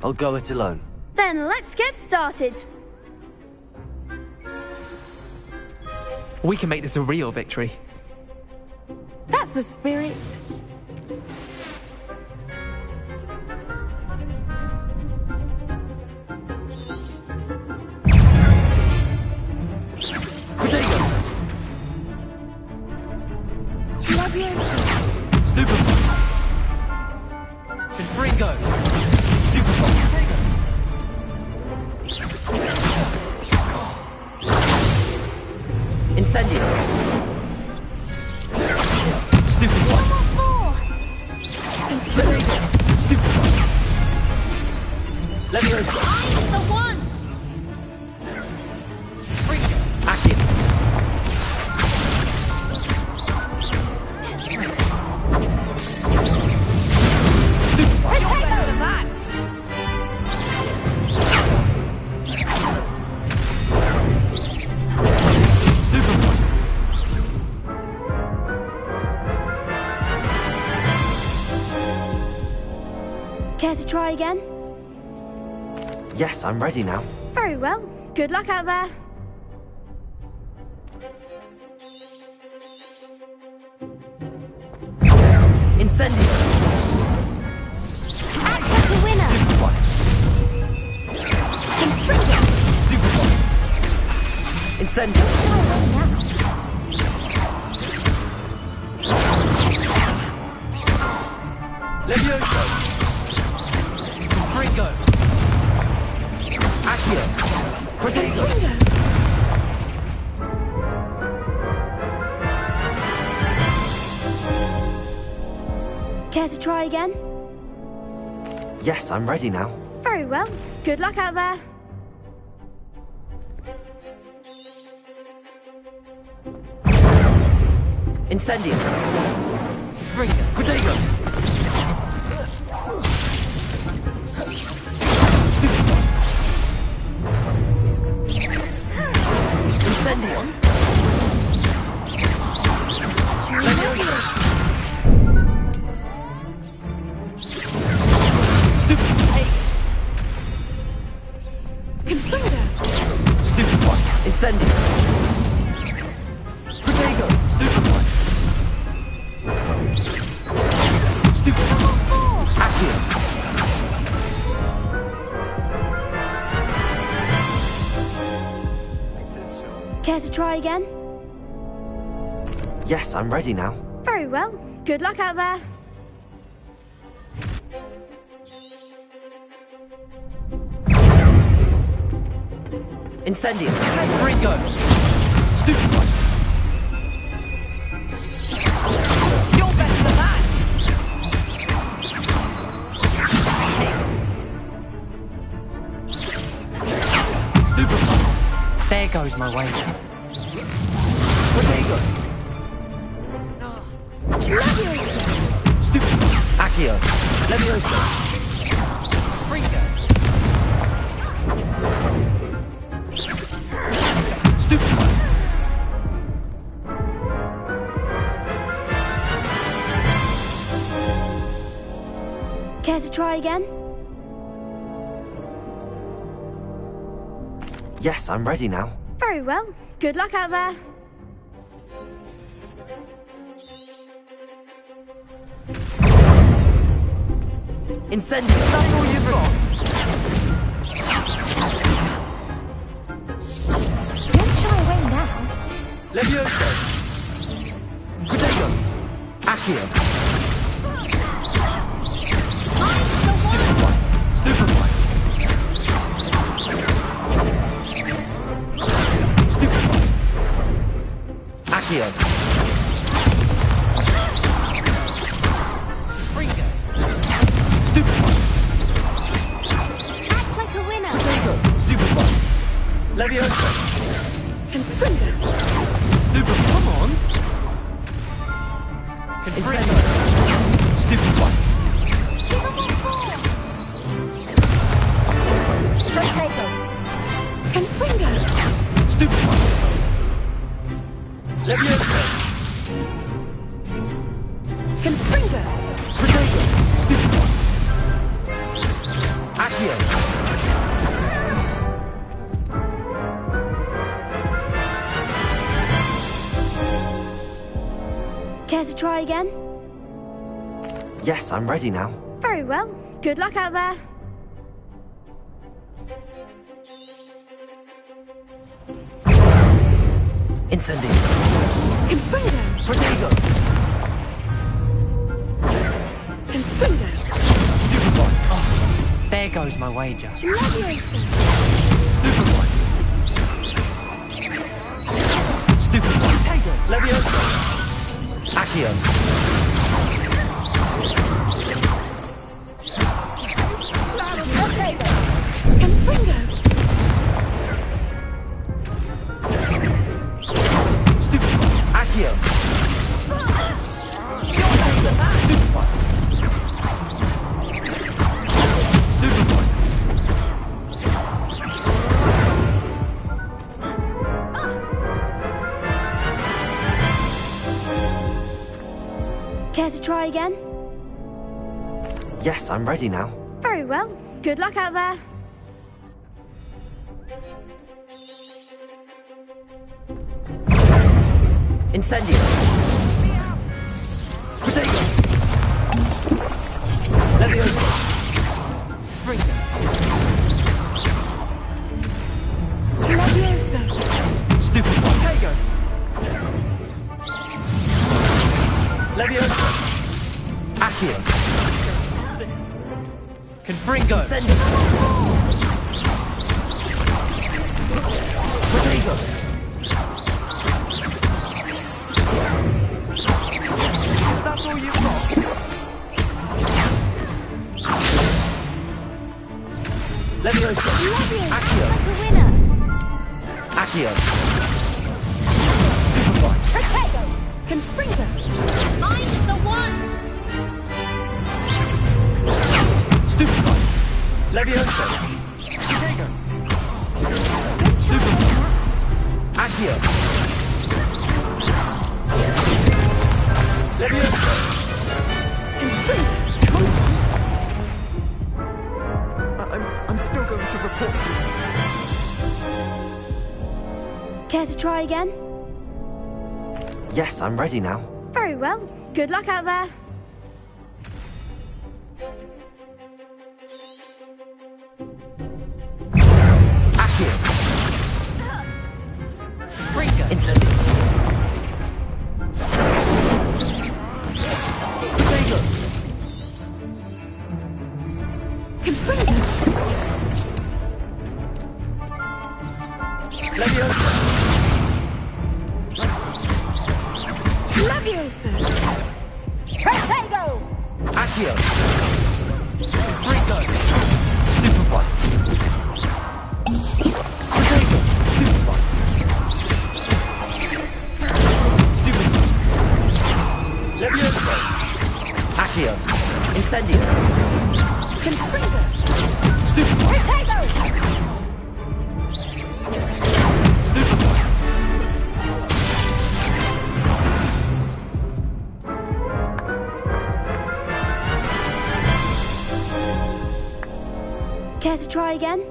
I'll go it alone. Then let's get started. We can make this a real victory. That's the spirit. Stupid. Fringo! Stupefy! Incendio! Stupefy! Stupefy! Leviosa! I'm the one! Accio! Stupefy! You're better than that! Care to try again? Yes, I'm ready now. Very well. Good luck out there. Incendio! Act like a winner! Stupefy! Incendio! Leviosa! Fringo! Accio! Protego! Care to try again? Yes, I'm ready now. Very well. Good luck out there. Incendio! Fringo! Protego! Incendio! Stupefy! Stupefy! Incendio! Protego! Stupefy! Stupefy! Accio! Care to try again? Yes, I'm ready now. Very well. Good luck out there. Incendio! Fringo! Stupefy! You're better than that! Stupefy! There goes my wager. Protego! Stupefy! Accio! Leviosa! Fringo! Stupefy! Care to try again? Yes, I'm ready now. Very well. Good luck out there. Incendio! That's all you've got! Don't shy away now. Leviosa! Protego! Accio! Stupefy! Stupefy! Stupefy! Accio! Fringo! Stupefy! Act like a winner! Stupefy! Leviosa! Stupefy! Come on! Incendio! Stupefy! Protego! Stupefy! Leviosa! Protego! Stupefy! Accio! Care to try again? Yes, I'm ready now. Very well. Good luck out there. Incendio! Protego! Stupefy! There goes my wager. Superboy. Stupid one. Potato. Leviosa. Accio. Confringo. Stupid one. Accio. Stupid one. Stupid one. Care to try again? Yes, I'm ready now. Very well. Good luck out there. Incendio. Potato. Leviosa. Sprinter. Leviosa. Stupid one. Potato. Leviosa. Accio. Confringo. Incendio. Potato. That's all you've got? Leviosa. Accio. The winner. Accio. Superboy. Potato. Confringo. Find the one. Superboy. Leviosa. Potato. Superboy. Accio. Leviosa. I'm still going to report you. Care to try again? Yes, I'm ready now. Very well. Good luck out there. Accio. Springo. Incendio. Potato. Confringo. Leviosa. Leviosa. Potato. Accio. Springo. Superboy. Potato. Superboy. Superboy. Leviosa. Accio. Incendio. Confringo. Superboy. Potato. Superboy. Care to try again?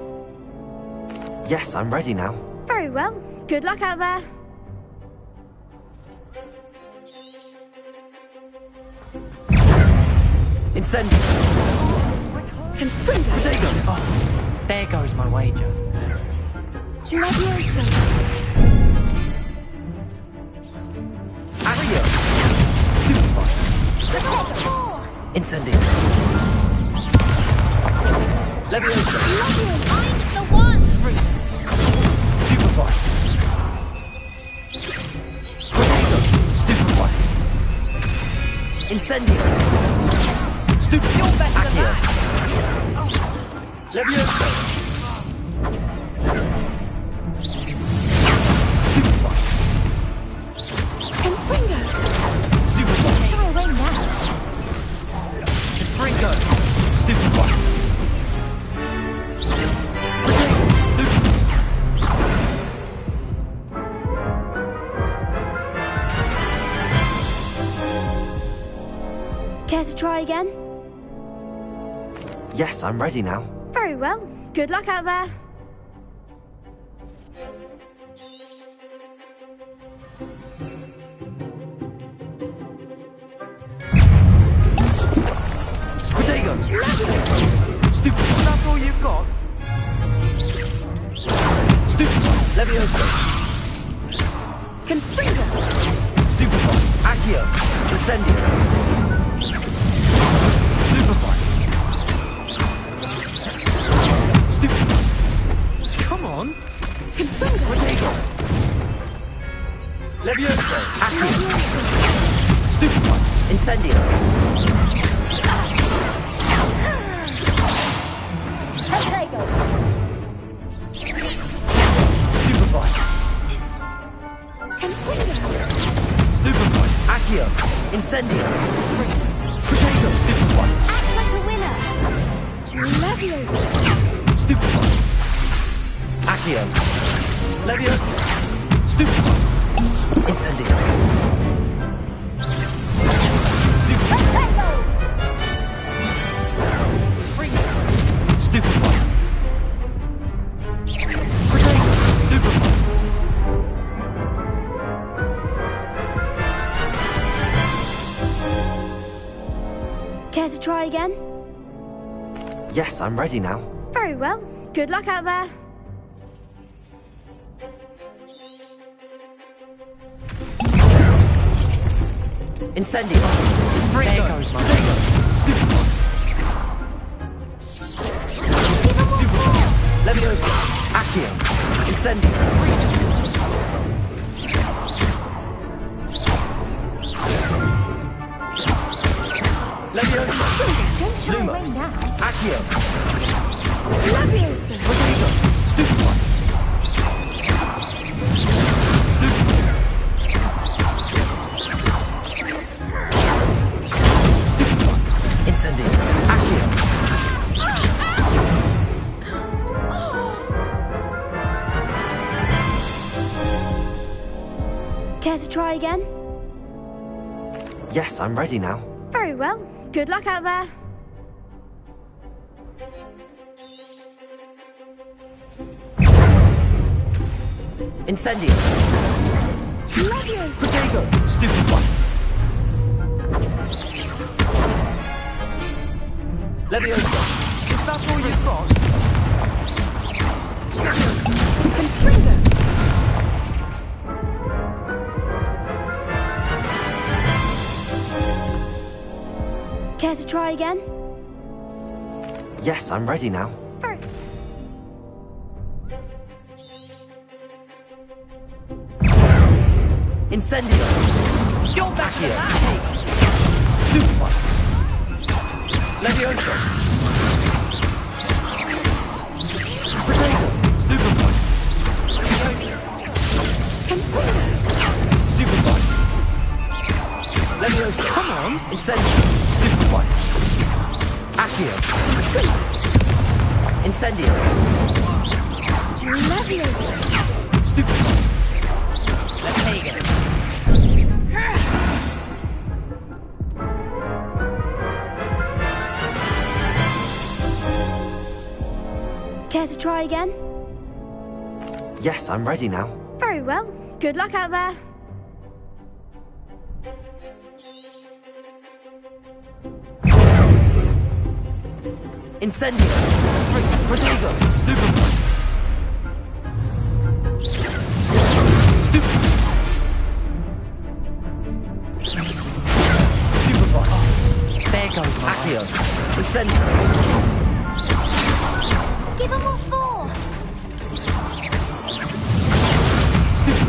Yes, I'm ready now. Very well. Good luck out there. Incendio. Confringo. Potato. Oh, there goes my wager. Leviosa. Accio. Superboy. Incendio. Leviosa. Find the one. Superboy. Potato. Superboy. Incendio. Stupid. You're better Accio. than that. Leviosa. Superboy. Confringo. Superboy. Try win now. Springo. Superboy. Potato. Superboy. Care to try again? Yes, I'm ready now. Very well. Good luck out there. Potato. Stupid. That's all you've got? Stupid. Leviosa. Confringo. Stupid. Accio. Incendio. Superboy. Care to try again? Yes, I'm ready now. Very well. Good luck out there. Incendio! There goes my Leviosa! Accio! Incendio! Leviosa! Lumos! Accio! Leviosa! Rodrigo! Stupid one! Incendio! Accio! Care to try again? Yes, I'm ready now. Very well. Good luck out there. Incendio! Leviosa! Rodrigo! Stupid one! Leviosa! Is that all you've got? Confringo! Care to try again? Yes, I'm ready now. Very. Incendio! You're back here! Stupid one! Leviosa! Rodrigo! Stupid one! Stupid one! Leviosa! Come on! Incendio! Stupid one! Accio! Incendio! Leviosa! Stupid one! Let's take it. Care to try again? Yes, I'm ready now. Very well. Good luck out there. Incendio! Rodrigo! Stupid one! Stupid! Stupid one! There goes my Accio! Incendio! Give him what for!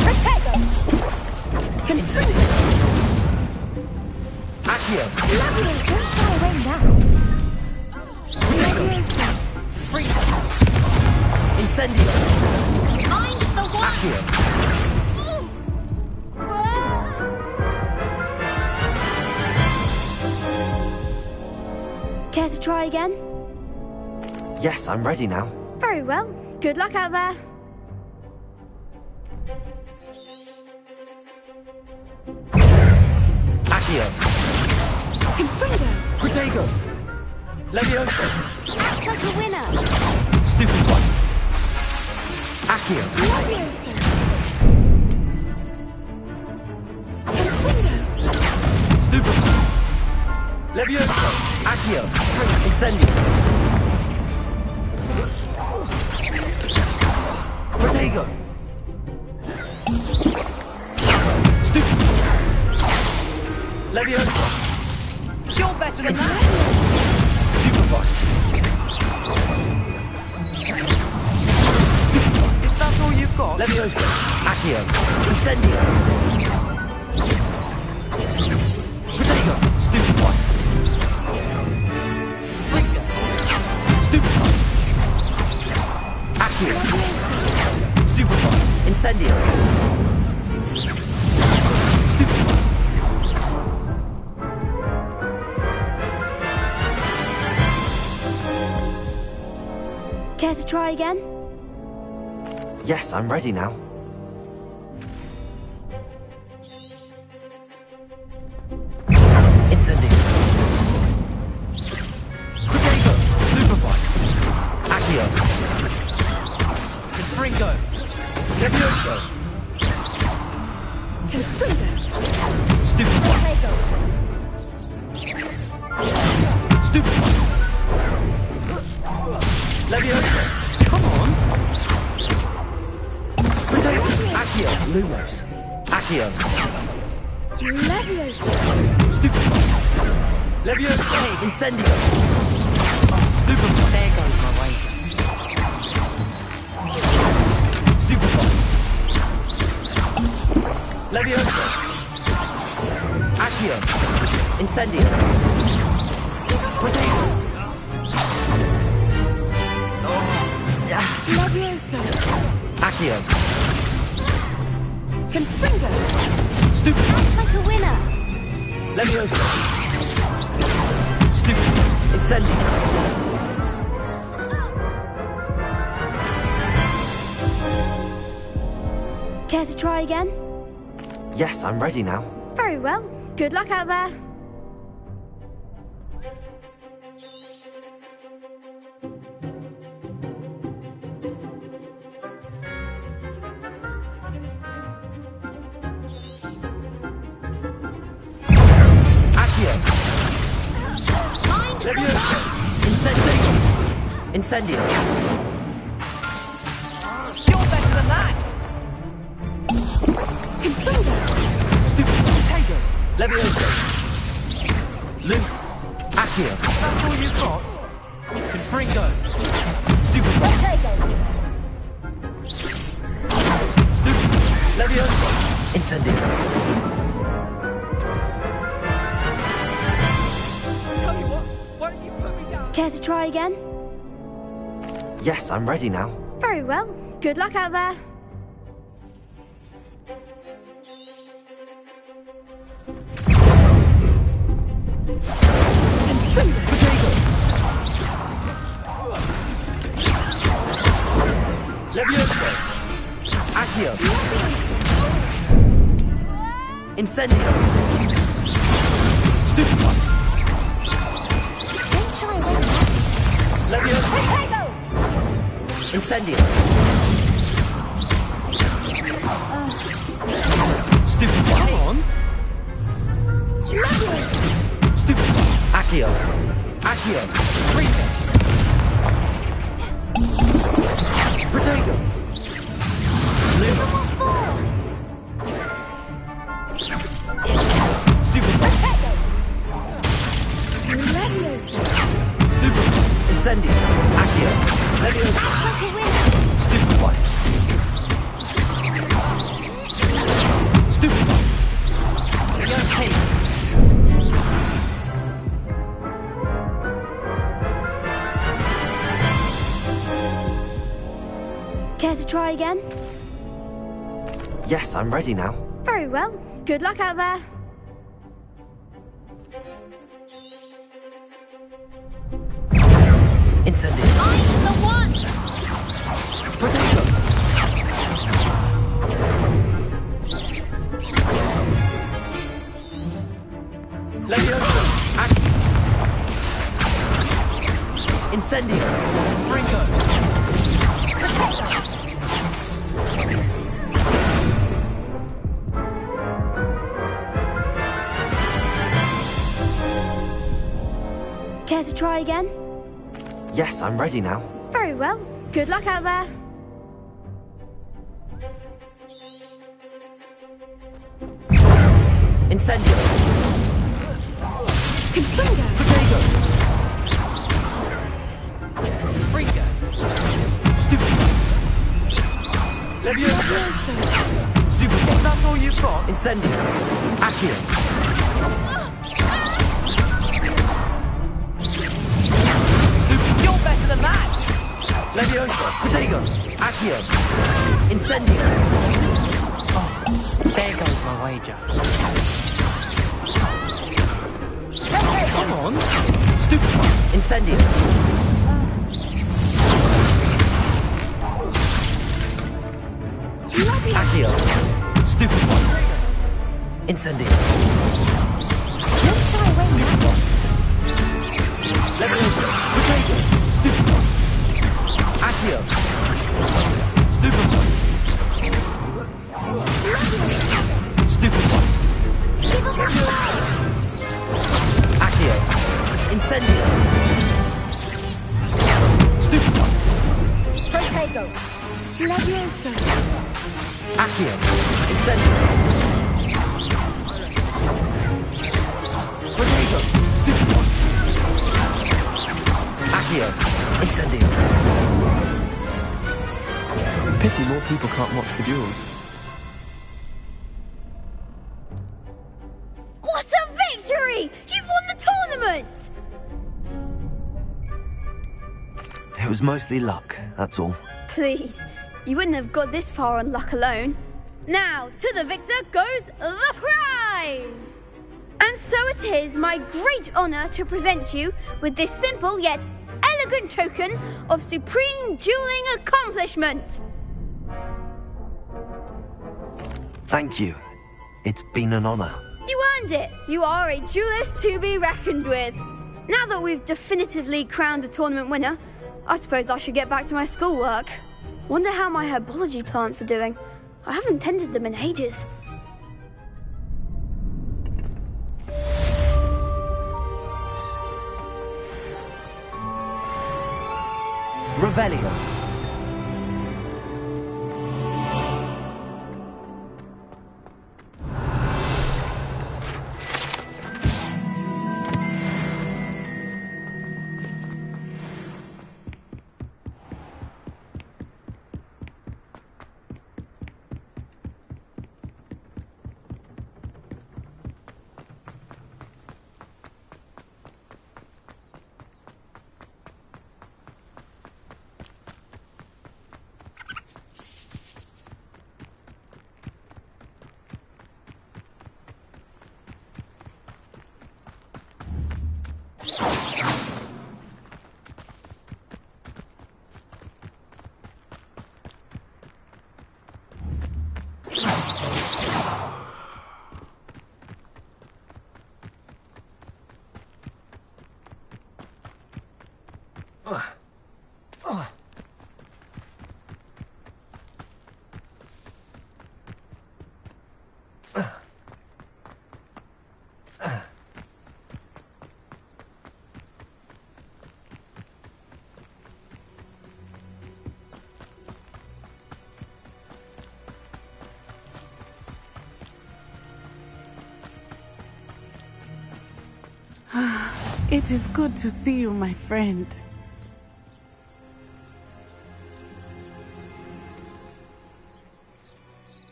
Protego! Incendio! Accio! Leviosa! Don't fly away now. Leviosa! Incendio! Mind the one! Accio! Care to try again? Yes, I'm ready now. Very well. Good luck out there. Accio! Confringo! Protego! Leviosa! Act like a winner! Stupid one! Accio! Leviosa! Stupid one! Leviosa! Accio! Incendio! Protego! Stupid! Leviosa! You're better than that! Stupid one! Is that all you've got? Leviosa! Accio! Incendio! Protego! Stupid one! Stupid one! Accio! Stupid one! Incendio! Stupid one! Care to try again? Yes, I'm ready now. Incendio! Protego! Stupid one! Accio! Confringo! Leviosa! Confringo! Stupid one! Protego! Stupid one. Leviosa. Come on. Accio. Lumos. Accio. Leviosa. Stupid one. Leviosa. Incendio. Stupid one. There goes my wager. Stupid one. Leviosa. Accio. Incendio. Potato. Leviosa. Accio. Confringo. Stupid. Act like a winner. Leviosa. Stupid. Incendio. Care to try again? Yes, I'm ready now. Very well. Good luck out there. Accio. Leviosa. Incendio. Incendio. You're better than that! Stupid. Potato. Leviosa. Luke. Accio. That's all you've got? Confringo. Stupid. Stupid. Leviosa. Incendio. Tell you what, why don't you put me down? Care to try again? Yes, I'm ready now. Very well. Good luck out there. Potato. Leviosa. Accio. Incendio. Stupid one. Leviosa. Incendio. Stupid one. Come on. Stupid one. Accio. Accio. Freezer. Potato. Lumos. Stupid one. Stupid one. Incendio. Accio. Leviosa. Stupid one. Stupid one. Hey. Care to try again? Yes, I'm ready now. Very well. Good luck out there. Incendio. I'm the one. Potato. Leviosa. Incendio. Ringo. Care to try again? Yes, I'm ready now. Very well. Good luck out there. Incendio. Confringo. Potato. Ringo. Stupid. Leviosa. Stupid one. That's all you've got? Incendio. Accio. You're better than that! Leviosa. Potato. Accio. Incendio. There goes my wager. Come on. Stupid one. Incendio. Accio. Stupid one. Incendio. Stupid one. Leviosa. Potato. Stupid one. Accio. Stupid one. Stupid one. Accio. Incendio. Stupid! Protego. Leviosa. Accio! Incendio! Protego! Stupid! Accio! Incendio! Pity more people can't watch the duels. What a victory! You've won the tournament! It was mostly luck, that's all. Please, you wouldn't have got this far on luck alone. Now, to the victor goes the prize! And so it is my great honour to present you with this simple yet elegant token of supreme dueling accomplishment. Thank you. It's been an honor. You earned it. You are a duelist to be reckoned with. Now that we've definitively crowned the tournament winner, I suppose I should get back to my schoolwork. Wonder how my herbology plants are doing. I haven't tended them in ages. Revelio. It is good to see you, my friend.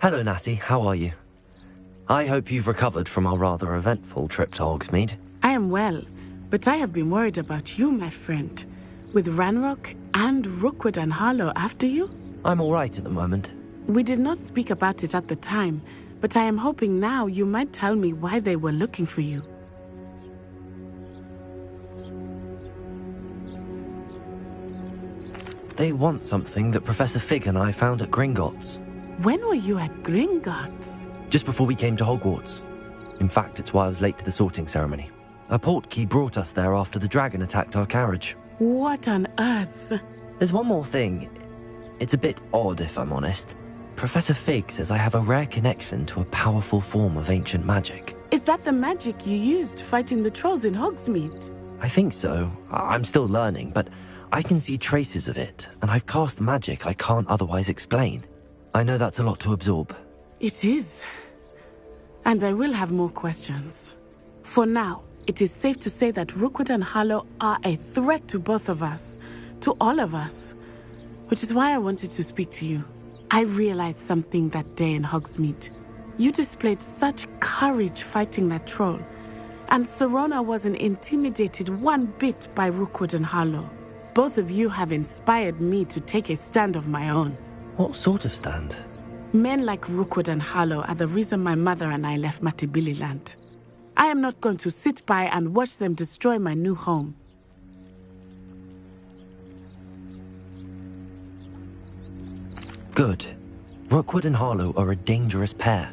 Hello, Natty. How are you? I hope you've recovered from our rather eventful trip to Hogsmeade. I am well, but I have been worried about you, my friend. With Ranrock and Rookwood and Harlow after you? I'm all right at the moment. We did not speak about it at the time, but I am hoping now you might tell me why they were looking for you. They want something that Professor Fig and I found at Gringotts. When were you at Gringotts? Just before we came to Hogwarts. In fact, it's why I was late to the sorting ceremony. A portkey brought us there after the dragon attacked our carriage. What on earth? There's one more thing. It's a bit odd, if I'm honest. Professor Fig says I have a rare connection to a powerful form of ancient magic. Is that the magic you used fighting the trolls in Hogsmeade? I think so. I'm still learning, but I can see traces of it, and I've cast magic I can't otherwise explain. I know that's a lot to absorb. It is. And I will have more questions. For now, it is safe to say that Rookwood and Harlow are a threat to both of us. To all of us. Which is why I wanted to speak to you. I realized something that day in Hogsmeade. You displayed such courage fighting that troll. And Serona wasn't intimidated one bit by Rookwood and Harlow. Both of you have inspired me to take a stand of my own. What sort of stand? Men like Rookwood and Harlow are the reason my mother and I left Matibililand. I am not going to sit by and watch them destroy my new home. Good. Rookwood and Harlow are a dangerous pair.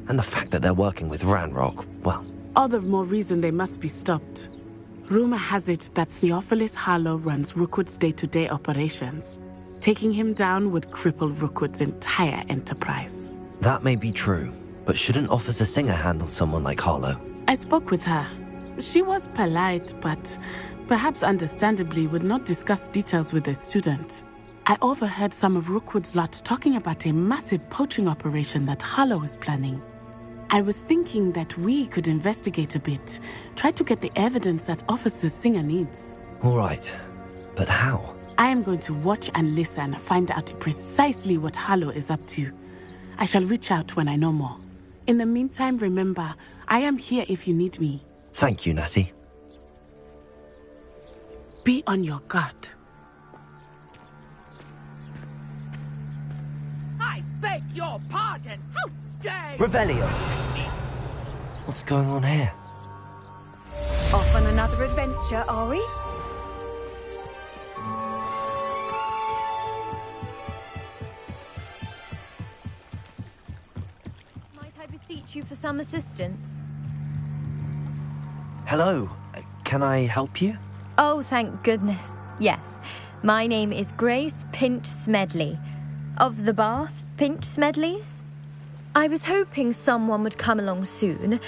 And the fact that they're working with Ranrock, well... All the more reason they must be stopped. Rumor has it that Theophilus Harlow runs Rookwood's day-to-day operations. Taking him down would cripple Rookwood's entire enterprise. That may be true, but shouldn't Officer Singer handle someone like Harlow? I spoke with her. She was polite, but perhaps understandably would not discuss details with a student. I overheard some of Rookwood's lot talking about a massive poaching operation that Harlow is planning. I was thinking that we could investigate a bit, try to get the evidence that Officer Singer needs. All right, but how? I am going to watch and listen, find out precisely what Harlow is up to. I shall reach out when I know more. In the meantime, remember, I am here if you need me. Thank you, Natty. Be on your guard. I beg your pardon. How dare you? Revelio! What's going on here? Off on another adventure, are we? Might I beseech you for some assistance? Hello, can I help you? Oh, thank goodness. Yes. My name is Grace Pinch Smedley. Of the Bath Pinch Smedleys? I was hoping someone would come along soon.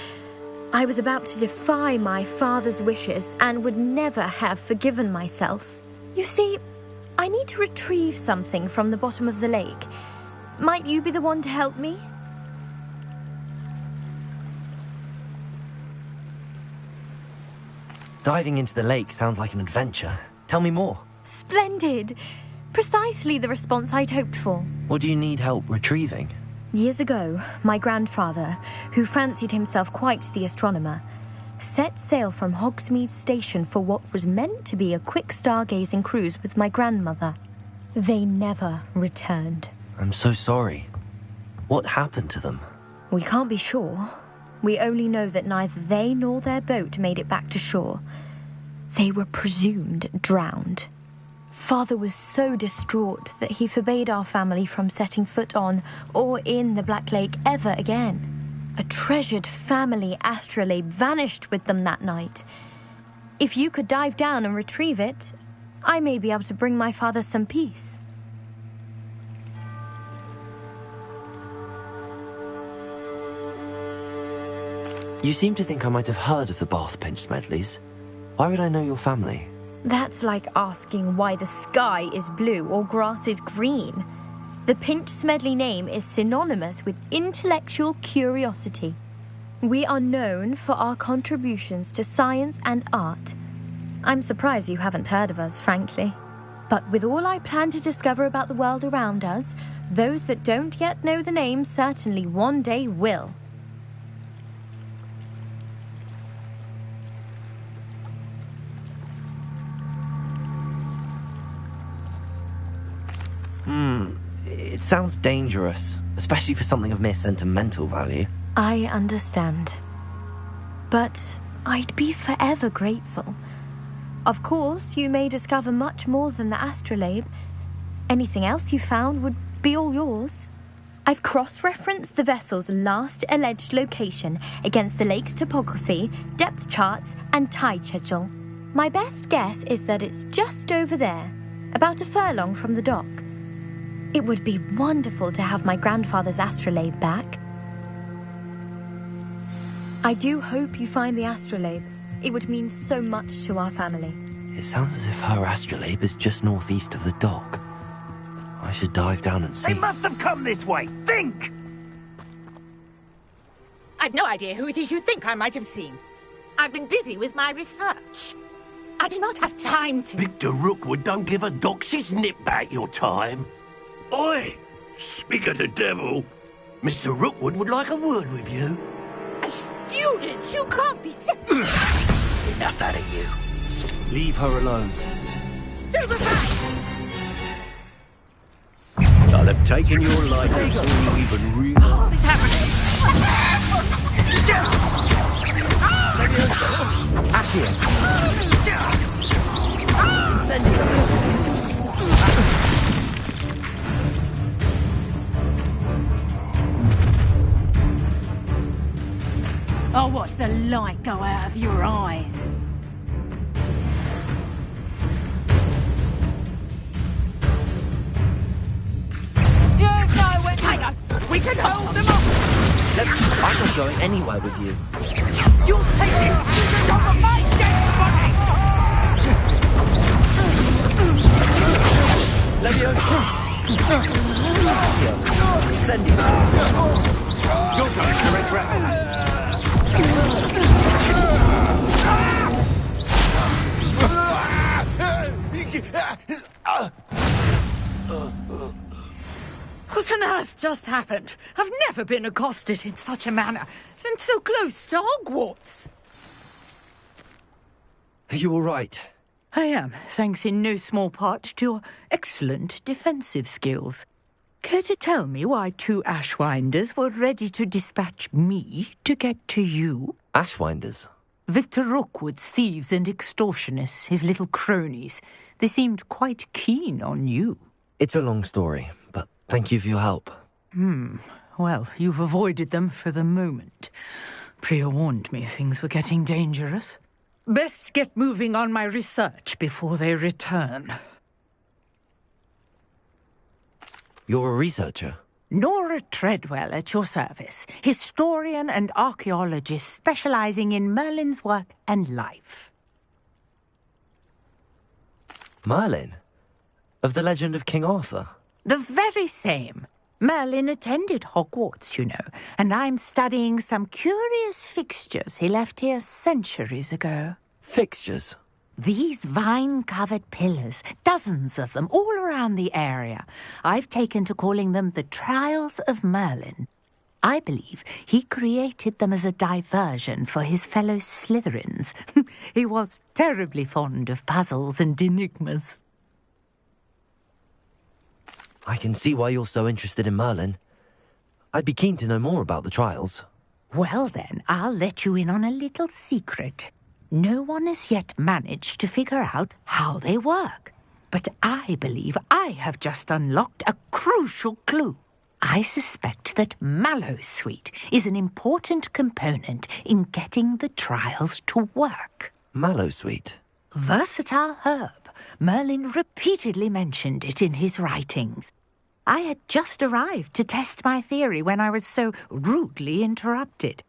I was about to defy my father's wishes and would never have forgiven myself. You see, I need to retrieve something from the bottom of the lake. Might you be the one to help me? Diving into the lake sounds like an adventure. Tell me more. Splendid! Precisely the response I'd hoped for. What do you need help retrieving? Years ago, my grandfather, who fancied himself quite the astronomer, set sail from Hogsmeade Station for what was meant to be a quick stargazing cruise with my grandmother. They never returned. I'm so sorry. What happened to them? We can't be sure. We only know that neither they nor their boat made it back to shore. They were presumed drowned. Father was so distraught that he forbade our family from setting foot on or in the Black Lake ever again. A treasured family astrolabe vanished with them that night. If you could dive down and retrieve it, I may be able to bring my father some peace. You seem to think I might have heard of the Bath Pinch Smedleys. Why would I know your family? That's like asking why the sky is blue or grass is green. The Pinch Smedley name is synonymous with intellectual curiosity. We are known for our contributions to science and art. I'm surprised you haven't heard of us, frankly. But with all I plan to discover about the world around us, those that don't yet know the name certainly one day will. It sounds dangerous, especially for something of mere sentimental value. I understand. But I'd be forever grateful. Of course, you may discover much more than the astrolabe. Anything else you found would be all yours. I've cross-referenced the vessel's last alleged location against the lake's topography, depth charts, and tide schedule. My best guess is that it's just over there, about a furlong from the dock. It would be wonderful to have my grandfather's astrolabe back. I do hope you find the astrolabe. It would mean so much to our family. It sounds as if her astrolabe is just northeast of the dock. I should dive down and see. They must have come this way. Think! I've no idea who it is you think I might have seen. I've been busy with my research. I do not have time to... Victor Rookwood don't give a doxy's nip back your time. Oi! Speak of the devil. Mr. Rookwood would like a word with you. A student? You can't be... Enough out of you. Leave her alone. Stand aside! I'll have taken your life before you even realize... What is happening? I'll watch the light go out of your eyes. You know when... Hang on! We can hold them off! I'm not going anywhere with you. You'll take it! You're my dead body! What on earth just happened? I've never been accosted in such a manner, and so close to Hogwarts. Are you all right? I am, thanks in no small part to your excellent defensive skills. Care to tell me why 2 Ashwinders were ready to dispatch me to get to you? Ashwinders? Victor Rookwood's thieves and extortionists, his little cronies. They seemed quite keen on you. It's a long story, but thank you for your help. Well, you've avoided them for the moment. Priya warned me things were getting dangerous. Best get moving on my research before they return. You're a researcher? Nora Treadwell at your service, historian and archaeologist specializing in Merlin's work and life. Merlin? Of the legend of King Arthur? The very same. Merlin attended Hogwarts, you know, and I'm studying some curious fixtures he left here centuries ago. Fixtures? These vine-covered pillars, dozens of them, all around the area. I've taken to calling them the Trials of Merlin. I believe he created them as a diversion for his fellow Slytherins. He was terribly fond of puzzles and enigmas. I can see why you're so interested in Merlin. I'd be keen to know more about the trials. Well then, I'll let you in on a little secret. No one has yet managed to figure out how they work. But I believe I have just unlocked a crucial clue. I suspect that Mallowsweet is an important component in getting the trials to work. Mallowsweet? Versatile herb. Merlin repeatedly mentioned it in his writings. I had just arrived to test my theory when I was so rudely interrupted.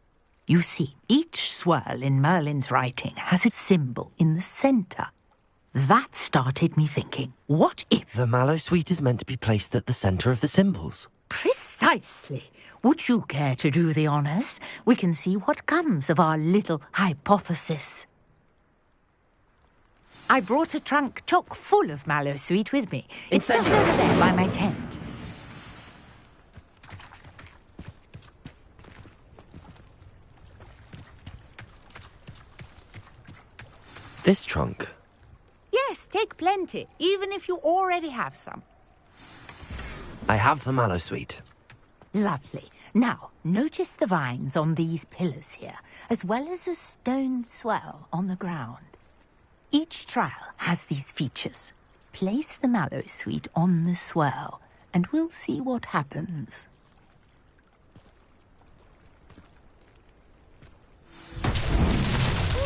You see, each swirl in Merlin's writing has a symbol in the centre. That started me thinking, what if... The Mallowsweet is meant to be placed at the centre of the symbols. Precisely. Would you care to do the honours? We can see what comes of our little hypothesis. I brought a trunk chock full of Mallowsweet with me. It's just over there by my tent. This trunk? Yes, take plenty, even if you already have some. I have the Mallowsweet. Lovely. Now, notice the vines on these pillars here, as well as a stone swell on the ground. Each trial has these features. Place the Mallowsweet on the swell, and we'll see what happens.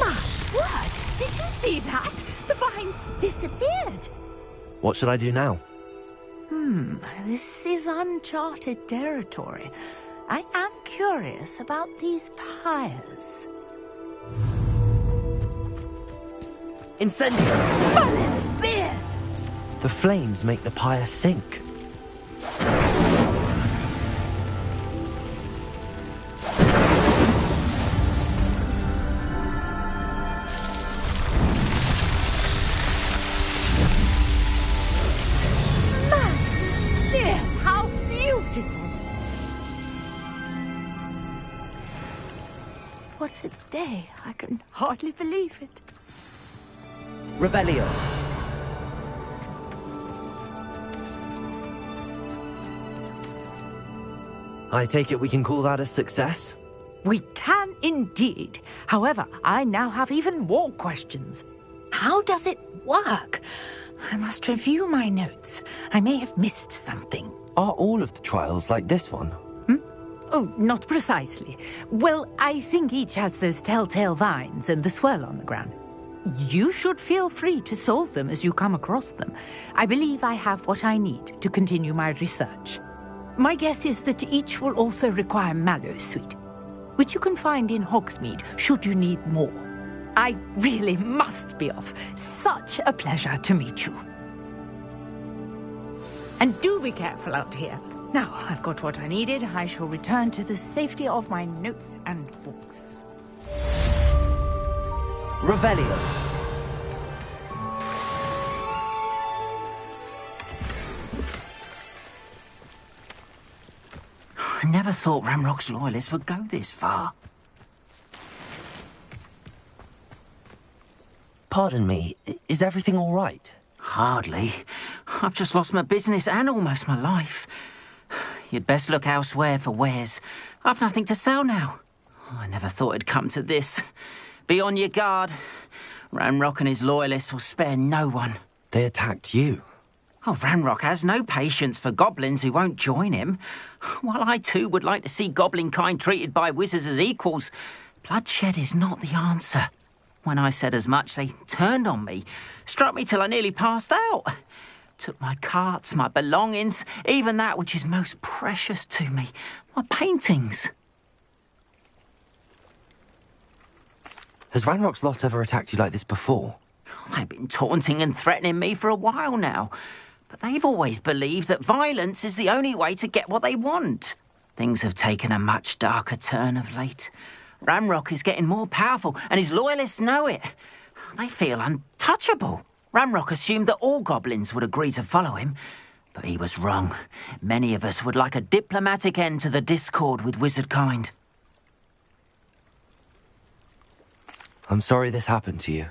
My word! Did you see that? The vines disappeared. What should I do now? This is uncharted territory. I am curious about these pyres. Incendio! Merlin's beard! The flames make the pyre sink. How beautiful! What a day. I can hardly believe it. Revelio. I take it we can call that a success? We can indeed. However, I now have even more questions. How does it work? I must review my notes. I may have missed something. Are all of the trials like this one? Oh, not precisely. Well, I think each has those telltale vines and the swirl on the ground. You should feel free to solve them as you come across them. I believe I have what I need to continue my research. My guess is that each will also require Mallowsweet, which you can find in Hogsmeade should you need more. I really must be off. Such a pleasure to meet you. And do be careful out here. Now I've got what I needed. I shall return to the safety of my notes and books. Revelio. I never thought Ramrock's loyalists would go this far. Pardon me, is everything all right? Hardly. I've just lost my business and almost my life. You'd best look elsewhere for wares. I've nothing to sell now. I never thought it'd come to this. Be on your guard. Ranrock and his loyalists will spare no one. They attacked you? Oh, Ranrock has no patience for goblins who won't join him. While I too would like to see goblin kind treated by wizards as equals, bloodshed is not the answer. When I said as much, they turned on me, struck me till I nearly passed out. Took my carts, my belongings, even that which is most precious to me, my paintings. Has Ranrock's lot ever attacked you like this before? They've been taunting and threatening me for a while now, but they've always believed that violence is the only way to get what they want. Things have taken a much darker turn of late. Ranrock is getting more powerful, and his loyalists know it. They feel untouchable. Ranrock assumed that all goblins would agree to follow him, but he was wrong. Many of us would like a diplomatic end to the discord with wizard kind. I'm sorry this happened to you.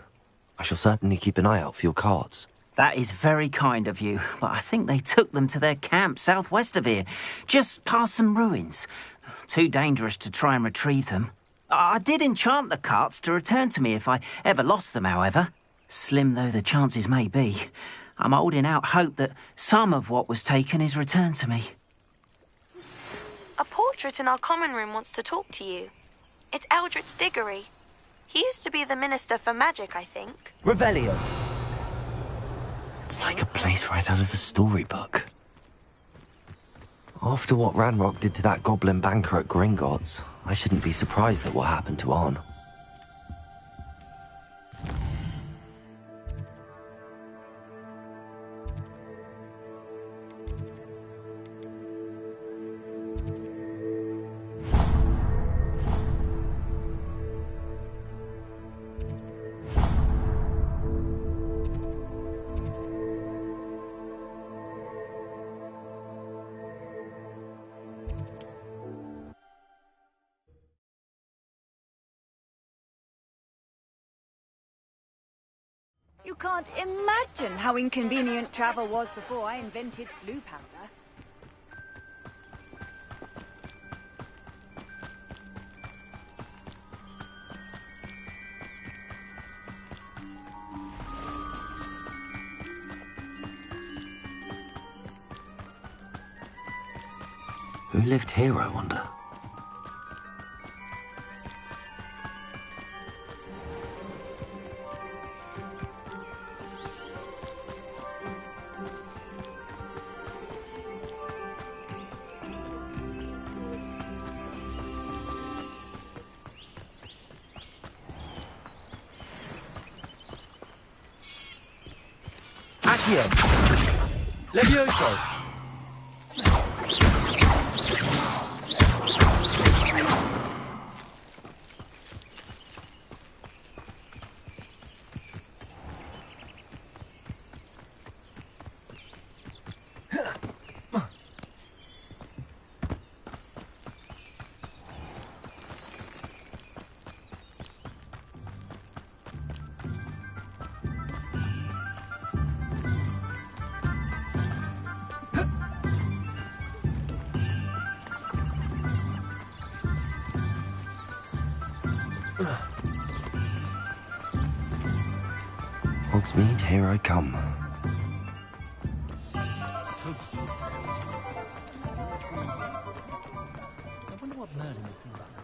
I shall certainly keep an eye out for your carts. That is very kind of you, but I think they took them to their camp southwest of here, just past some ruins. Too dangerous to try and retrieve them. I did enchant the carts to return to me if I ever lost them, however. Slim though the chances may be, I'm holding out hope that some of what was taken is returned to me. A portrait in our common room wants to talk to you. It's Eldritch Diggory. He used to be the Minister for Magic, I think. Revelio. It's like a place right out of a storybook. After what Ranrock did to that goblin banker at Gringotts, I shouldn't be surprised at what happened to Arn. You can't imagine how inconvenient travel was before I invented flu powder. Who lived here, I wonder? Accio! Levioso! Hogsmeade, here I come. I wonder what Merlin would think about that.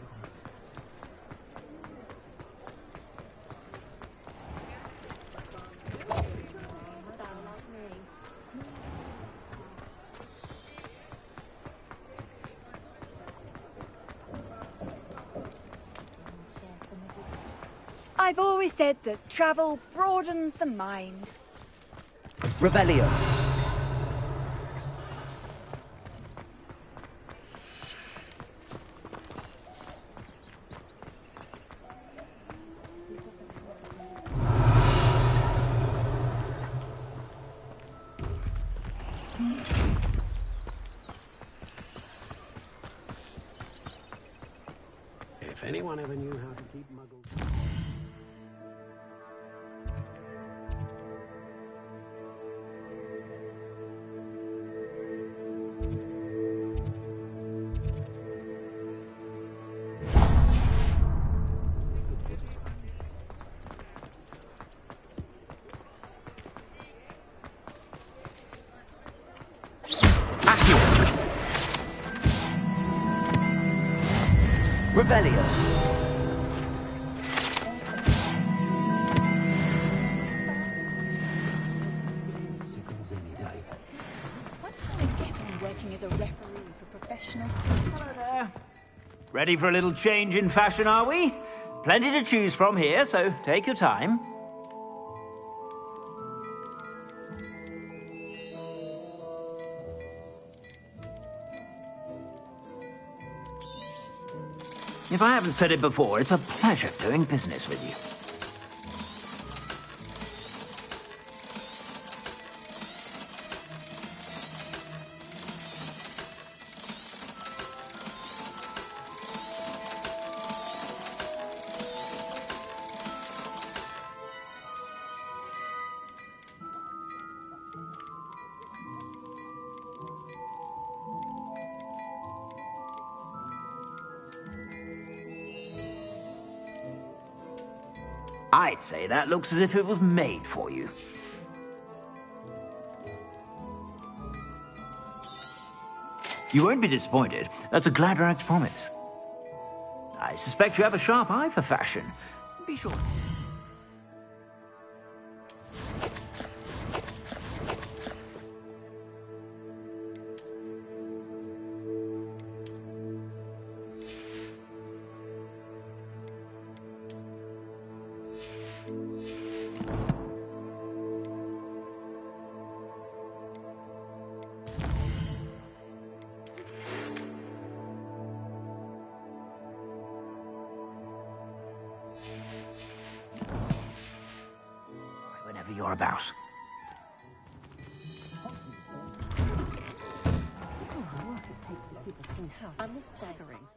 I've always said that travel broadens the mind. Revelio. one ever knew how to keep muggles. Revelio. Working as a referee for professional. Hello there. Ready for a little change in fashion, are we? Plenty to choose from here, so take your time. If I haven't said it before, it's a pleasure doing business with you. I'd say that looks as if it was made for you. You won't be disappointed. That's a Gladrag's promise. I suspect you have a sharp eye for fashion. Be sure. Whenever you're about. I'm staggering.